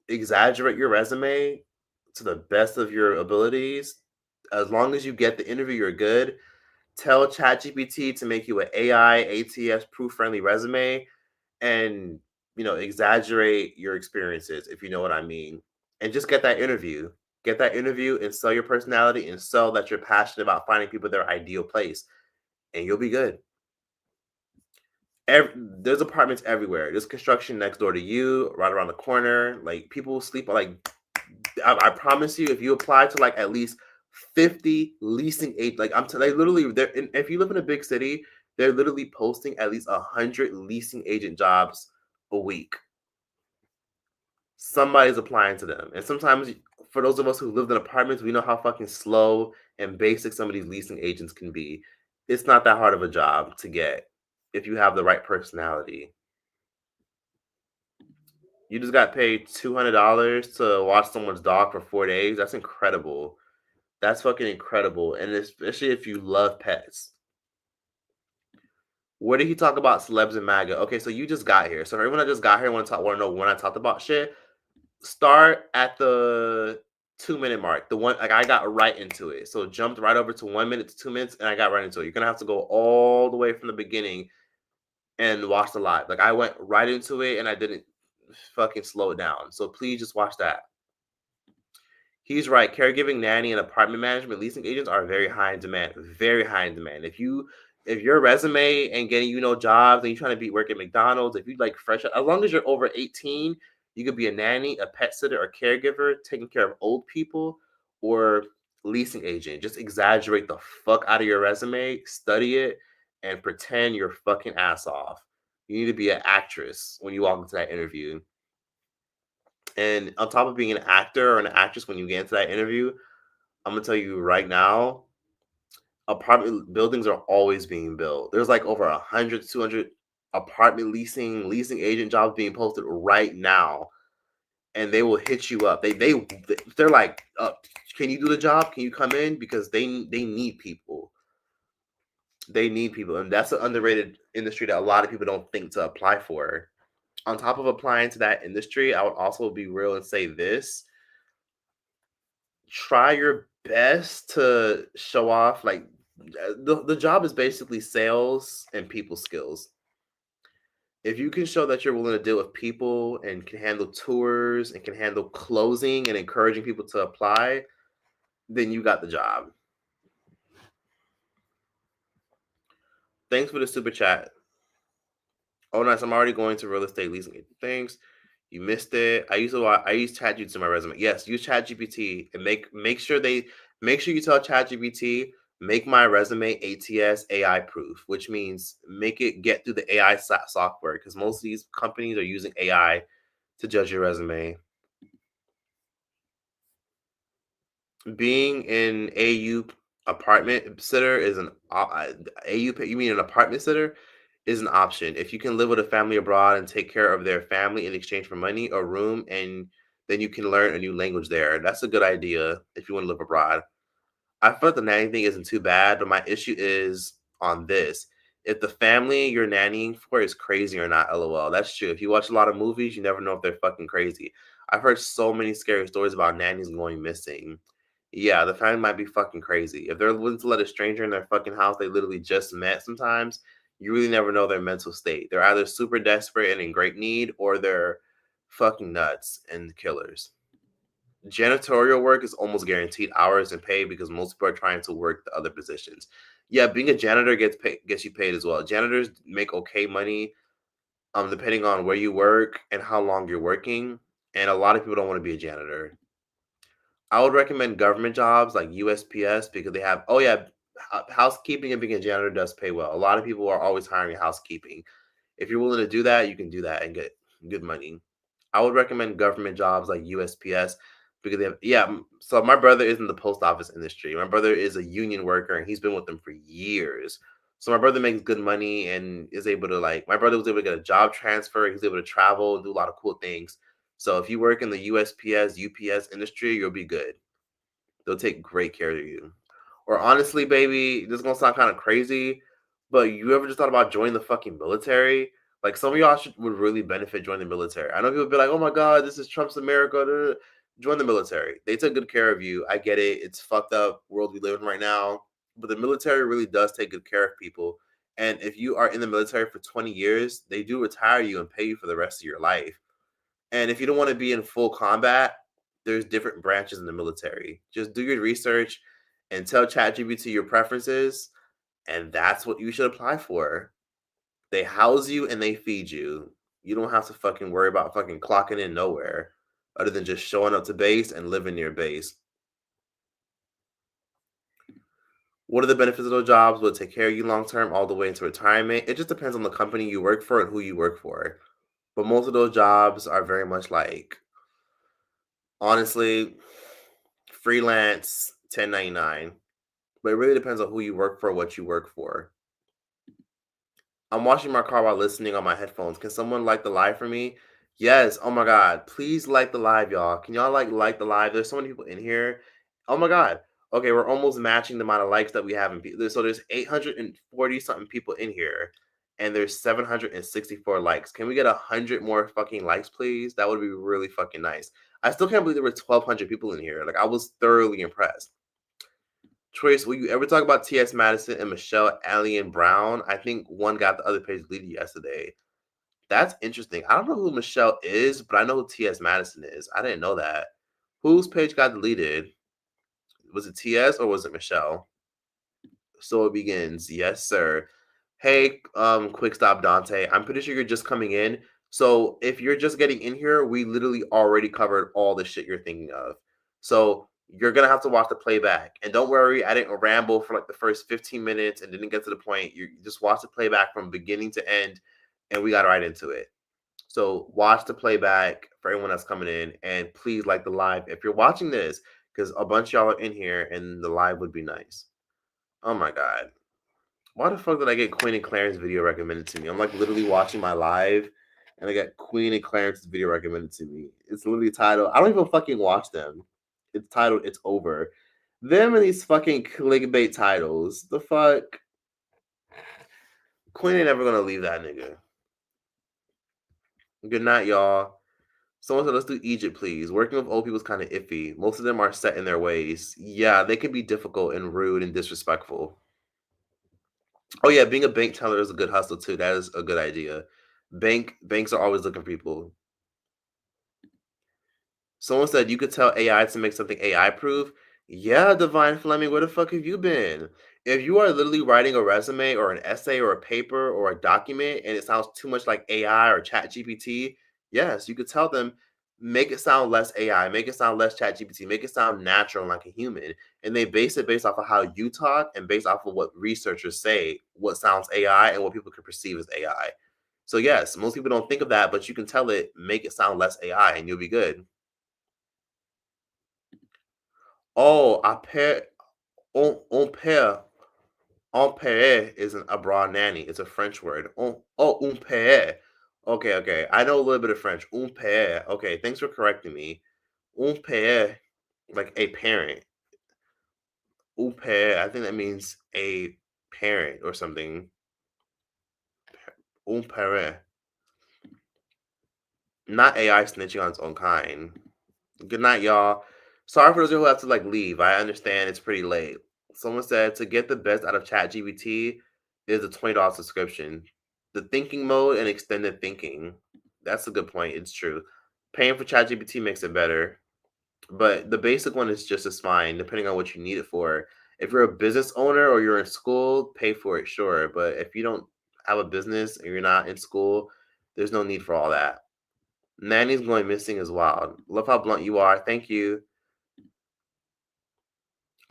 exaggerate your resume to the best of your abilities. As long as you get the interview, you're good. Tell ChatGPT to make you an AI ATS proof friendly resume, and exaggerate your experiences, if you know what I mean, and just get that interview. Get that interview and sell your personality and sell that you're passionate about finding people their ideal place, and you'll be good. There's apartments everywhere. There's construction next door to you, right around the corner. Like, people sleep. Like, I promise you, if you apply to like at least 50 leasing agents, like they literally, if you live in a big city, they're literally posting at least 100 leasing agent jobs a week. Somebody's applying to them, and sometimes, for those of us who lived in apartments, we know how fucking slow and basic some of these leasing agents can be. It's not that hard of a job to get if you have the right personality. You just got paid $200 to watch someone's dog for 4 days. That's incredible. That's fucking incredible. And especially if you love pets. Where did he talk about celebs and MAGA? Okay, so you just got here. So for everyone that just got here, want to know when I talked about shit, start at the 2-minute mark. The one, like, I got right into it. So jumped right over to 1 minute to 2 minutes, and I got right into it. You're gonna have to go all the way from the beginning and watch the live. Like, I went right into it and I didn't fucking slow it down. So please just watch that. He's right. Caregiving, nanny, and apartment management leasing agents are very high in demand. Very high in demand. If your resume and getting jobs and you're trying to work at McDonald's, if you like fresh, as long as you're over 18, you could be a nanny, a pet sitter, or caregiver, taking care of old people, or leasing agent. Just exaggerate the fuck out of your resume, study it, and pretend your fucking ass off. You need to be an actress when you walk into that interview. And on top of being an actor or an actress, when you get into that interview, I'm gonna tell you right now, apartment buildings are always being built. There's like over 100, 200 apartment leasing agent jobs being posted right now, and they will hit you up. They're like, can you do the job? Can you come in? Because they need people. They need people, and that's an underrated industry that a lot of people don't think to apply for. On top of applying to that industry, I would also be real and say this: try your best to show off, like, the job is basically sales and people skills. If you can show that you're willing to deal with people and can handle tours and can handle closing and encouraging people to apply, then you got the job. Thanks for the super chat. Oh, nice. I'm already going to real estate leasing. Thanks. You missed it. I use ChatGPT in my resume. Yes, use ChatGPT and make sure you tell ChatGPT make my resume ATS AI proof, which means make it get through the AI software because most of these companies are using AI to judge your resume. Being an AU apartment sitter is an you mean an apartment sitter is an option. If you can live with a family abroad and take care of their family in exchange for money or room, and then you can learn a new language there. That's a good idea if you want to live abroad. I feel like the nanny thing isn't too bad, but my issue is on this. If the family you're nannying for is crazy or not, lol. That's true. If you watch a lot of movies, you never know if they're fucking crazy. I've heard so many scary stories about nannies going missing. Yeah, the family might be fucking crazy. If they're willing to let a stranger in their fucking house they literally just met sometimes, you really never know their mental state. They're either super desperate and in great need, or they're fucking nuts and killers. Janitorial work is almost guaranteed hours and pay because most people are trying to work the other positions. Yeah, being a janitor gets you paid as well. Janitors make okay money, depending on where you work and how long you're working. And a lot of people don't want to be a janitor. I would recommend government jobs like USPS because they have housekeeping and being a janitor does pay well. A lot of people are always hiring housekeeping. If you're willing to do that, you can do that and get good money. I would recommend government jobs like USPS because they have, so my brother is in the post office industry. My brother is a union worker and he's been with them for years. So my brother makes good money and is able to my brother was able to get a job transfer. He's able to travel and do a lot of cool things. So if you work in the USPS, UPS industry, you'll be good. They'll take great care of you. Or honestly, baby, this is gonna sound kind of crazy, but you ever just thought about joining the fucking military? Like some of y'all would really benefit joining the military. I know people be like, "Oh my god, this is Trump's America." Join the military. They took good care of you. I get it. It's fucked up world we live in right now, but the military really does take good care of people. And if you are in the military for 20 years, they do retire you and pay you for the rest of your life. And if you don't want to be in full combat, there's different branches in the military. Just do your research and tell ChatGPT your preferences, and that's what you should apply for. They house you and they feed you. You don't have to fucking worry about fucking clocking in nowhere other than just showing up to base and living near base. What are the benefits of those jobs? Will it take care of you long term all the way into retirement? It just depends on the company you work for and who you work for. But most of those jobs are very much honestly, freelance 1099. But it really depends on who you work for, what you work for. I'm washing my car while listening on my headphones. Can someone like the live for me? Yes. Oh my god. Please like the live, y'all. Can y'all like the live? There's so many people in here. Oh my god. Okay, we're almost matching the amount of likes that we have in. So there's 840 something people in here, and there's 764 likes. Can we get 100 more fucking likes, please? That would be really fucking nice. I still can't believe there were 1,200 people in here. Like I was thoroughly impressed. Trace, will you ever talk about T.S. Madison and Michelle Allen Brown? I think one got the other page deleted yesterday. That's interesting. I don't know who Michelle is, but I know who T.S. Madison is. I didn't know that. Whose page got deleted? Was it T.S. or was it Michelle? So it begins. Yes, sir. Hey, quick stop, Dante. I'm pretty sure you're just coming in. So if you're just getting in here, we literally already covered all the shit you're thinking of. So you're gonna have to watch the playback. And don't worry, I didn't ramble for the first 15 minutes and didn't get to the point. You just watch the playback from beginning to end, and we got right into it. So watch the playback for everyone that's coming in, and please like the live if you're watching this, because a bunch of y'all are in here, and the live would be nice. Oh my god. Why the fuck did I get Queen and Clarence video recommended to me? I'm literally watching my live and I got Queen and Clarence's video recommended to me. It's literally titled, I don't even fucking watch them. It's titled It's Over. Them and these fucking clickbait titles. The fuck? Queen ain't never gonna leave that nigga. Good night, y'all. Someone said, let's do Egypt, please. Working with old people is kind of iffy. Most of them are set in their ways. Yeah, they can be difficult and rude and disrespectful. Oh yeah, being a bank teller is a good hustle too. That is a good idea. Banks are always looking for people. Someone said you could tell AI to make something AI proof. Yeah, Divine Fleming, where the fuck have you been? If you are literally writing a resume or an essay or a paper or a document and it sounds too much like AI or Chat GPT, yes, you could tell them, make it sound less AI, make it sound less Chat GPT, make it sound natural like a human. And they base it based off of how you talk and based off of what researchers say, what sounds AI and what people can perceive as AI. So yes, most people don't think of that, but you can tell it, make it sound less AI and you'll be good. Oh, on pair. En père is a broad nanny. It's a French word. Un père. Okay, okay. I know a little bit of French. Un père. Okay, thanks for correcting me. Un père, like a parent. Un père, I think that means a parent or something. Un père. Not AI snitching on its own kind. Good night, y'all. Sorry for those who have to leave. I understand it's pretty late. Someone said to get the best out of ChatGPT is a $20 subscription. The thinking mode and extended thinking. That's a good point. It's true. Paying for ChatGPT makes it better, but the basic one is just as fine, depending on what you need it for. If you're a business owner or you're in school, pay for it, sure. But if you don't have a business and you're not in school, there's no need for all that. Nanny's going missing is wild. Love how blunt you are. Thank you.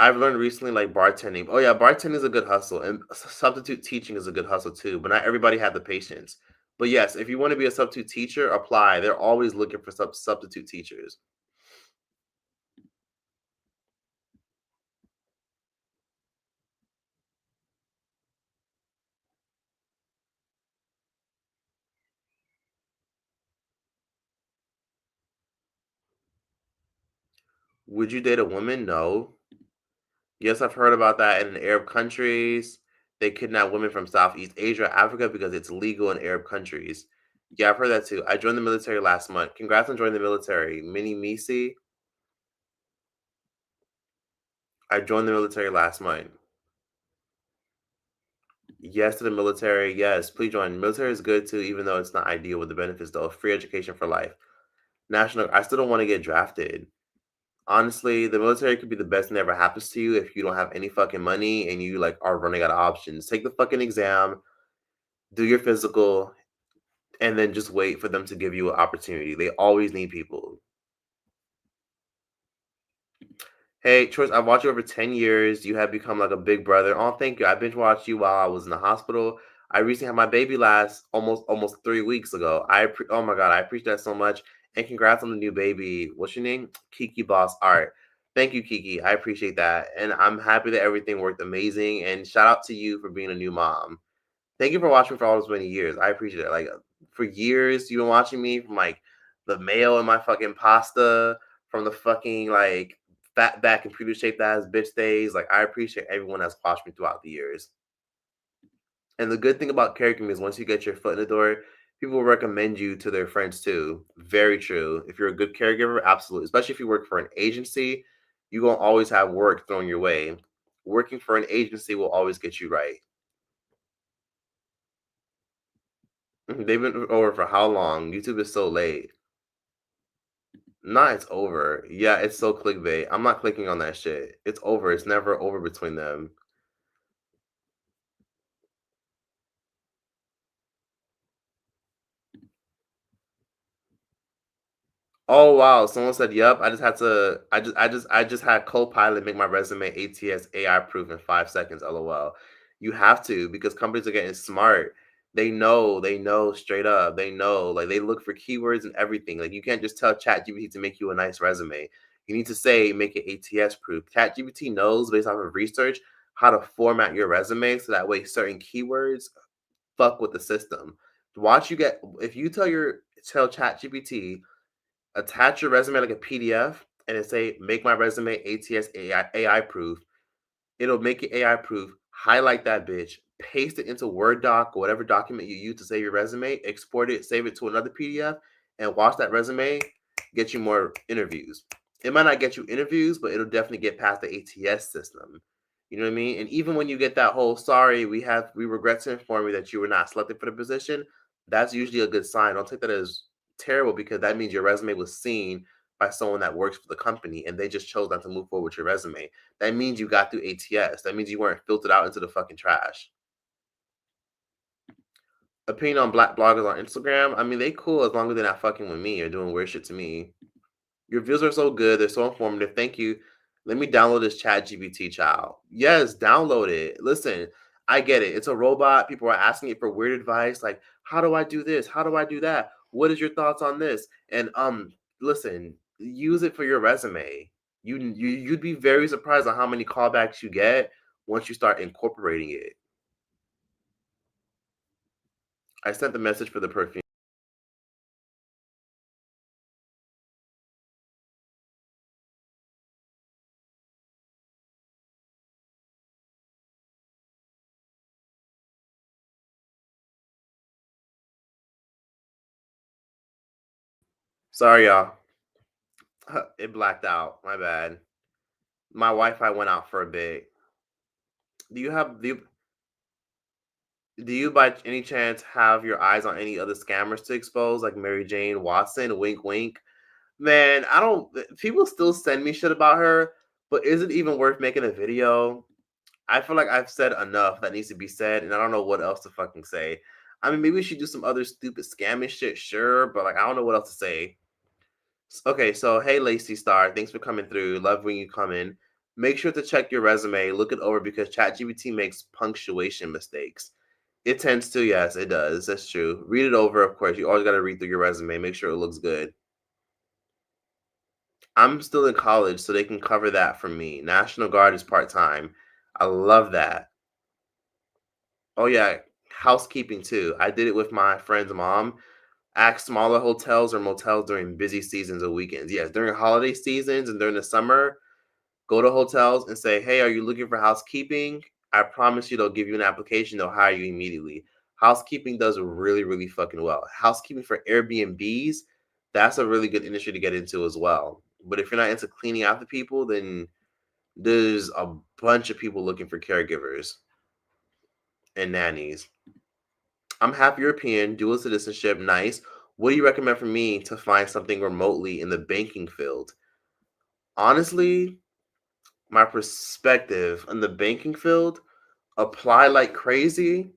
I've learned recently bartending. Oh yeah, bartending is a good hustle, and substitute teaching is a good hustle too. But not everybody had the patience. But yes, if you want to be a substitute teacher, apply. They're always looking for substitute teachers. Would you date a woman? No. Yes, I've heard about that in Arab countries. They kidnap women from Southeast Asia, Africa because it's legal in Arab countries. Yeah, I've heard that too. I joined the military last month. Congrats on joining the military. Mini Misi. I joined the military last month. Yes to the military. Yes, please join. Military is good too, even though it's not ideal with the benefits though. Free education for life. National. I still don't want to get drafted. Honestly, the military could be the best thing that ever happens to you if you don't have any fucking money and you are running out of options. Take the fucking exam, do your physical, and then just wait for them to give you an opportunity. They always need people. Hey, Troy, I've watched you over 10 years. You have become like a big brother. Oh, thank you. I binge watched you while I was in the hospital. I recently had my baby last almost 3 weeks ago. Oh my god, I appreciate that so much. And congrats on the new baby. What's your name? Kiki Boss Art. Thank you, Kiki. I appreciate that. And I'm happy that everything worked amazing. And shout out to you for being a new mom. Thank you for watching for all those many years. I appreciate it. For years, you've been watching me from the mail in my fucking pasta, from the fucking fat back computer shaped ass bitch days. I appreciate everyone that's watched me throughout the years. And the good thing about caregiving is once you get your foot in the door, people will recommend you to their friends too. Very true. If you're a good caregiver, absolutely. Especially if you work for an agency, you're gonna always have work thrown your way. Working for an agency will always get you right. They've been over for how long? YouTube is so late. Nah, it's over. Yeah, it's so clickbait. I'm not clicking on that shit. It's over. It's never over between them. Oh wow, someone said, "Yep." I just had to. I just had Copilot make my resume ATS AI proof in 5 seconds. LOL. You have to because companies are getting smart. They know straight up. They know, they look for keywords and everything. You can't just tell ChatGPT to make you a nice resume. You need to say make it ATS proof. ChatGPT knows based off of research how to format your resume so that way certain keywords fuck with the system. Watch you get if you tell ChatGPT attach your resume like a PDF and then say, make my resume ATS AI proof. It'll make it AI proof. Highlight that bitch, paste it into Word doc or whatever document you use to save your resume, export it, save it to another PDF, and watch that resume get you more interviews. It might not get you interviews, but it'll definitely get past the ATS system. You know what I mean? And even when you get that whole sorry, we regret to inform you that you were not selected for the position, that's usually a good sign. Don't take that as terrible because that means your resume was seen by someone that works for the company and they just chose not to move forward with your resume. That means you got through ATS. That means you weren't filtered out into the fucking trash. Opinion on black bloggers on Instagram. I mean, they cool as long as they're not fucking with me or doing weird shit to me. Your views are so good. They're so informative. Thank you. Let me download this ChatGPT, child. Yes, download it. Listen, I get it. It's a robot. People are asking it for weird advice, like, how do I do this? How do I do that? What is your thoughts on this? And listen, use it for your resume. You'd be very surprised on how many callbacks you get once you start incorporating it. I sent the message for the perfume. Sorry, y'all. It blacked out. My bad. My Wi-Fi went out for a bit. Do you by any chance have your eyes on any other scammers to expose, like Mary Jane Watson? Wink, wink. Man, I don't. People still send me shit about her, but is it even worth making a video? I feel like I've said enough that needs to be said, and I don't know what else to fucking say. I mean, maybe we should do some other stupid scamming shit, sure, but like I don't know what else to say. Okay, so hey, Lacey Star, thanks for coming through. Love when you come in. Make sure to check your resume, look it over because ChatGPT makes punctuation mistakes. It tends to, yes, it does. That's true. Read it over, of course. You always got to read through your resume, make sure it looks good. I'm still in college, so they can cover that for me. National Guard is part-time. I love that. Oh, yeah, housekeeping too. I did it with my friend's mom. Ask smaller hotels or motels during busy seasons or weekends. Yes, during holiday seasons and during the summer, go to hotels and say, hey, are you looking for housekeeping? I promise you they'll give you an application. They'll hire you immediately. Housekeeping does really, really fucking well. Housekeeping for Airbnbs, that's a really good industry to get into as well. But if you're not into cleaning after people, then there's a bunch of people looking for caregivers and nannies. I'm half European, dual citizenship, nice. What do you recommend for me to find something remotely in the banking field? Honestly, my perspective in the banking field, apply like crazy.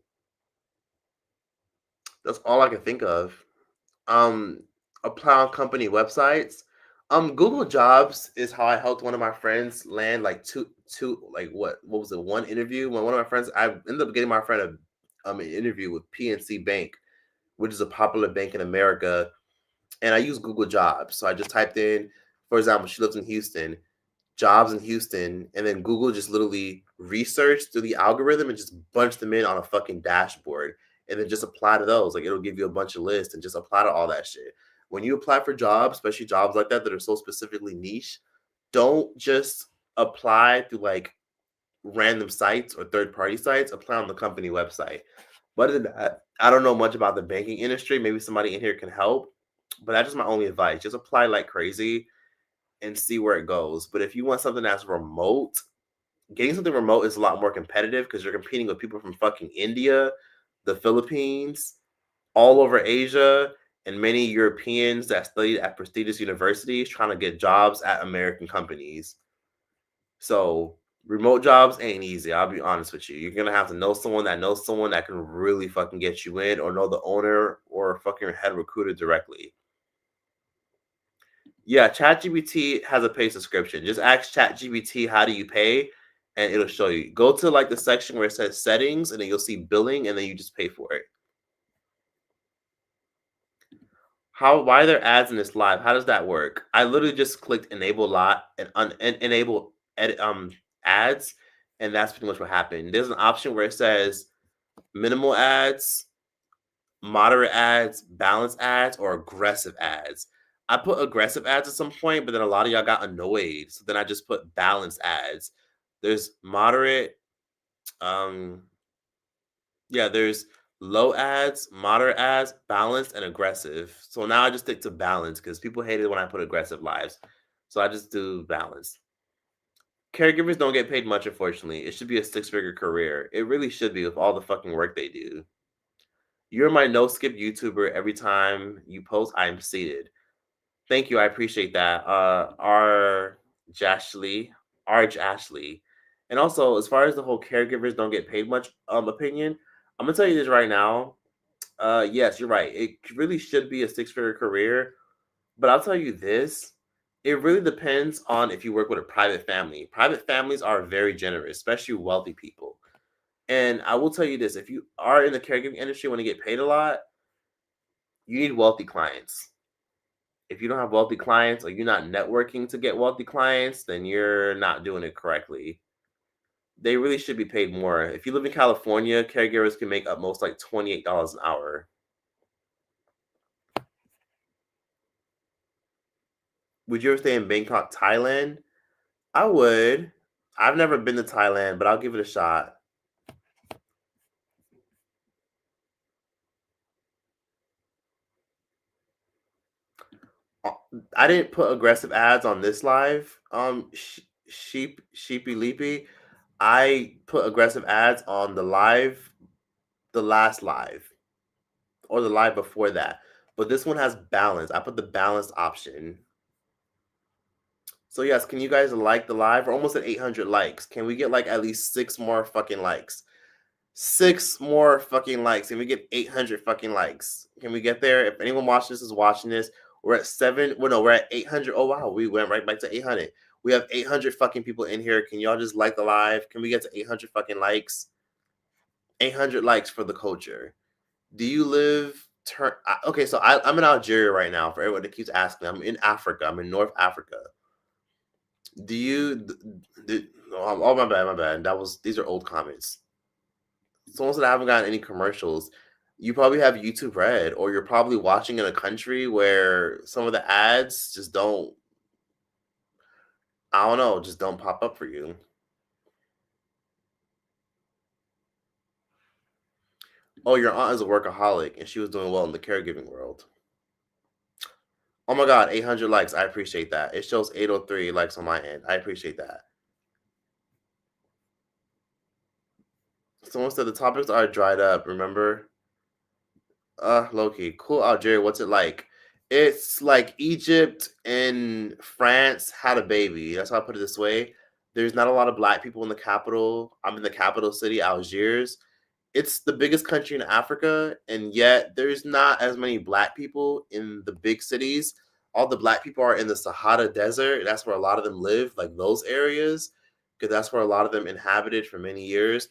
That's all I can think of. Apply on company websites. Google Jobs is how I helped one of my friends land like two like what was it, one interview. When one of my friends, I ended up getting my friend an interview with PNC Bank, which is a popular bank in America. And I use Google Jobs. So I just typed in, for example, she lives in Houston, jobs in Houston, and then Google just literally researched through the algorithm and just bunched them in on a fucking dashboard. And then just apply to those. Like it'll give you a bunch of lists and just apply to all that shit. When you apply for jobs, especially jobs like that are so specifically niche, don't just apply through like random sites or third-party sites. Apply on the company website. But other than that, I don't know much about the banking industry. Maybe somebody in here can help. But that's just my only advice. Just apply like crazy and see where it goes. But if you want something that's remote, getting something remote is a lot more competitive because you're competing with people from fucking India, the Philippines, all over Asia, and many Europeans that studied at prestigious universities trying to get jobs at American companies. So remote jobs ain't easy. I'll be honest with you. You're going to have to know someone that can really fucking get you in or know the owner or fucking head recruiter directly. Yeah, ChatGPT has a pay subscription. Just ask ChatGPT, how do you pay? And it'll show you. Go to like the section where it says settings, and then you'll see billing, and then you just pay for it. Why are there ads in this live? How does that work? I literally just clicked enable lot and enable edit ads, and that's pretty much what happened. There's an option where it says minimal ads, moderate ads, balanced ads, or aggressive ads. I put aggressive ads at some point, but then a lot of y'all got annoyed. So then I just put balanced ads. There's moderate, there's low ads, moderate ads, balanced, and aggressive. So now I just stick to balance because people hate it when I put aggressive lives. So I just do balance. Caregivers don't get paid much, unfortunately. It should be a 6-figure career. It really should be with all the fucking work they do. You're my no-skip YouTuber. Every time you post, I am seated. Thank you. I appreciate that. Arj Ashley. And also, as far as the whole caregivers don't get paid much opinion, I'm gonna tell you this right now. Yes, you're right. It really should be a six-figure career, but I'll tell you this. It really depends on if you work with a private family. Private families are very generous, especially wealthy people. And I will tell you this, if you are in the caregiving industry want to get paid a lot, you need wealthy clients. If you don't have wealthy clients or you're not networking to get wealthy clients, then you're not doing it correctly. They really should be paid more. If you live in California, caregivers can make up most like $28 an hour. Would you ever stay in Bangkok, Thailand? I would. I've never been to Thailand, but I'll give it a shot. I didn't put aggressive ads on this live. Sheepy Leapy. I put aggressive ads on the last live, or the live before that. But this one has balance. I put the balanced option. So yes, can you guys like the live? We're almost at 800 likes. Can we get like at least 6 more fucking likes? 6 more fucking likes. Can we get 800 fucking likes? Can we get there? If anyone watching this is watching this, we're at 7. Well, no, we're at 800. Oh wow, we went right back to 800. We have 800 fucking people in here. Can y'all just like the live? Can we get to 800 fucking likes? 800 likes for the culture. Do you live? Okay, so I'm in Algeria right now. For everyone that keeps asking, I'm in Africa. I'm in North Africa. Do you? Oh my bad. These are old comments. Someone said I haven't gotten any commercials. You probably have YouTube Red, or you're probably watching in a country where some of the ads just don't. I don't know, just don't pop up for you. Oh, your aunt is a workaholic, and she was doing well in the caregiving world. Oh my god, 800 likes. I appreciate that. It shows 803 likes on my end. I appreciate that. Someone said the topics are dried up, remember? Loki. Cool Algeria, what's it like? It's like Egypt and France had a baby. That's how I put it this way. There's not a lot of black people in the capital. I'm in the capital city, Algiers. It's the biggest country in Africa, and yet there's not as many black people in the big cities. All the black people are in the Sahara Desert. That's where a lot of them live, like those areas, because that's where a lot of them inhabited for many years.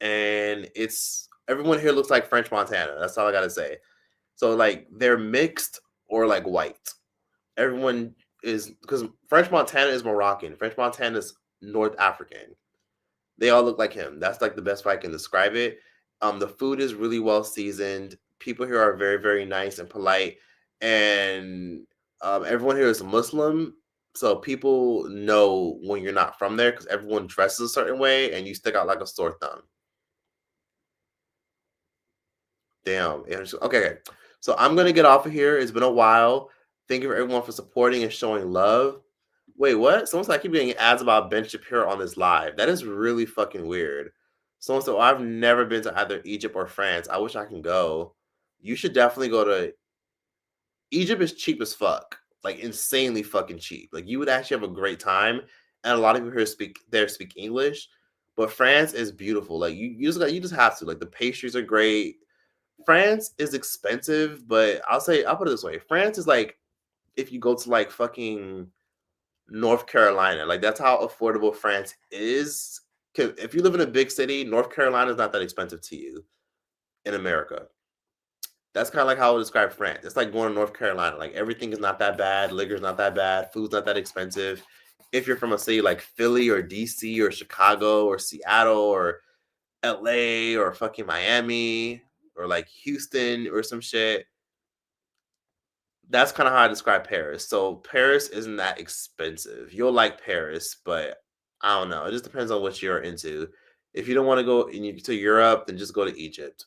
And it's everyone here looks like French Montana. That's all I gotta say. So like they're mixed or like white. Everyone is because French Montana is Moroccan. French Montana is North African. They all look like him. That's like the best way I can describe it. The food is really well seasoned. People here are very, very nice and polite. And everyone here is Muslim. So people know when you're not from there because everyone dresses a certain way and you stick out like a sore thumb. Damn. Okay. So I'm going to get off of here. It's been a while. Thank you for everyone for supporting and showing love. Wait, what? Someone said I keep getting ads about Ben Shapiro on this live. That is really fucking weird. Someone said, I've never been to either Egypt or France. I wish I can go. You should definitely go to Egypt. Is cheap as fuck. Like insanely fucking cheap. Like you would actually have a great time. And a lot of people here speak English. But France is beautiful. Like you just have to. Like the pastries are great. France is expensive, but I'll put it this way. France is like if you go to like fucking North Carolina. Like that's how affordable France is. If you live in a big city, North Carolina is not that expensive to you in America. That's kind of like how I would describe France. It's like going to North Carolina. Like everything is not that bad. Liquor's not that bad. Food's not that expensive. If you're from a city like Philly or DC or Chicago or Seattle or LA or fucking Miami or like Houston or some shit, that's kind of how I describe Paris. So Paris isn't that expensive. You'll like Paris, but I don't know. It just depends on what you're into. If you don't want to go to Europe, then just go to Egypt.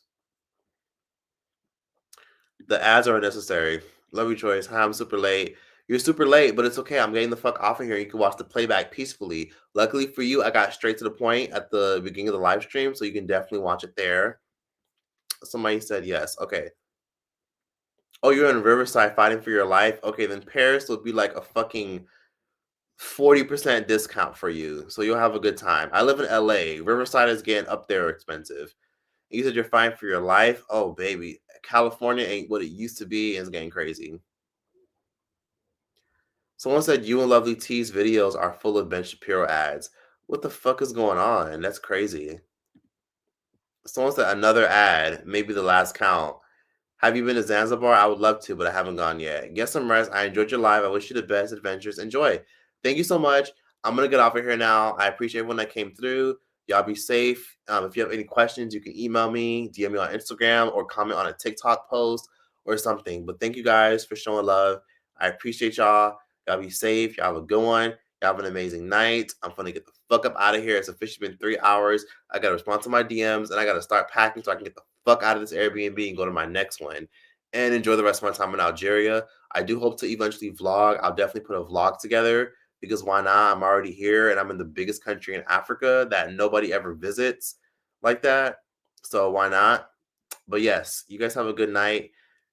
The ads are unnecessary. Love your choice. Hi, I'm super late. You're super late, but it's okay. I'm getting the fuck off of here. You can watch the playback peacefully. Luckily for you, I got straight to the point at the beginning of the live stream, so you can definitely watch it there. Somebody said yes. Okay. Oh, you're in Riverside fighting for your life? Okay, then Paris will be like a fucking 40% discount for you. So you'll have a good time. I live in LA. Riverside is getting up there expensive. You said you're fighting for your life? Oh, baby. California ain't what it used to be and it's getting crazy. Someone said you and Lovely T's videos are full of Ben Shapiro ads. What the fuck is going on? That's crazy. Someone said another ad, maybe the last count. Have you been to Zanzibar? I would love to, but I haven't gone yet. Get some rest. I enjoyed your live. I wish you the best adventures. Enjoy. Thank you so much. I'm going to get off of here now. I appreciate everyone that came through. Y'all be safe. If you have any questions, you can email me, DM me on Instagram, or comment on a TikTok post or something. But thank you guys for showing love. I appreciate y'all. Y'all be safe. Y'all have a good one. Y'all have an amazing night. I'm going to get the fuck up out of here. It's officially been 3 hours. I got to respond to my DMs, and I got to start packing so I can get the fuck out of this Airbnb and go to my next one and enjoy the rest of my time in Algeria. I do hope to eventually vlog. I'll definitely put a vlog together because why not? I'm already here and I'm in the biggest country in Africa that nobody ever visits like that. So why not? But yes, you guys have a good night.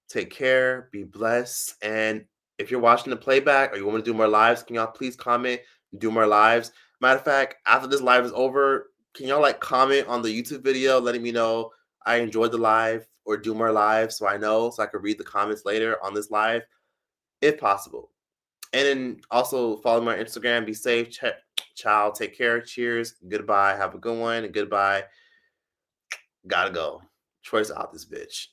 Take care. Be blessed. And if you're watching the playback or you want to do more lives, can y'all please comment and do more lives? Matter of fact, after this live is over, can y'all like comment on the YouTube video letting me know I enjoyed the live or do more lives so I know so I can read the comments later on this live if possible. And then also follow me on Instagram. Be safe. Ciao. Take care. Cheers. Goodbye. Have a good one. And goodbye. Gotta go. Troy's out this bitch.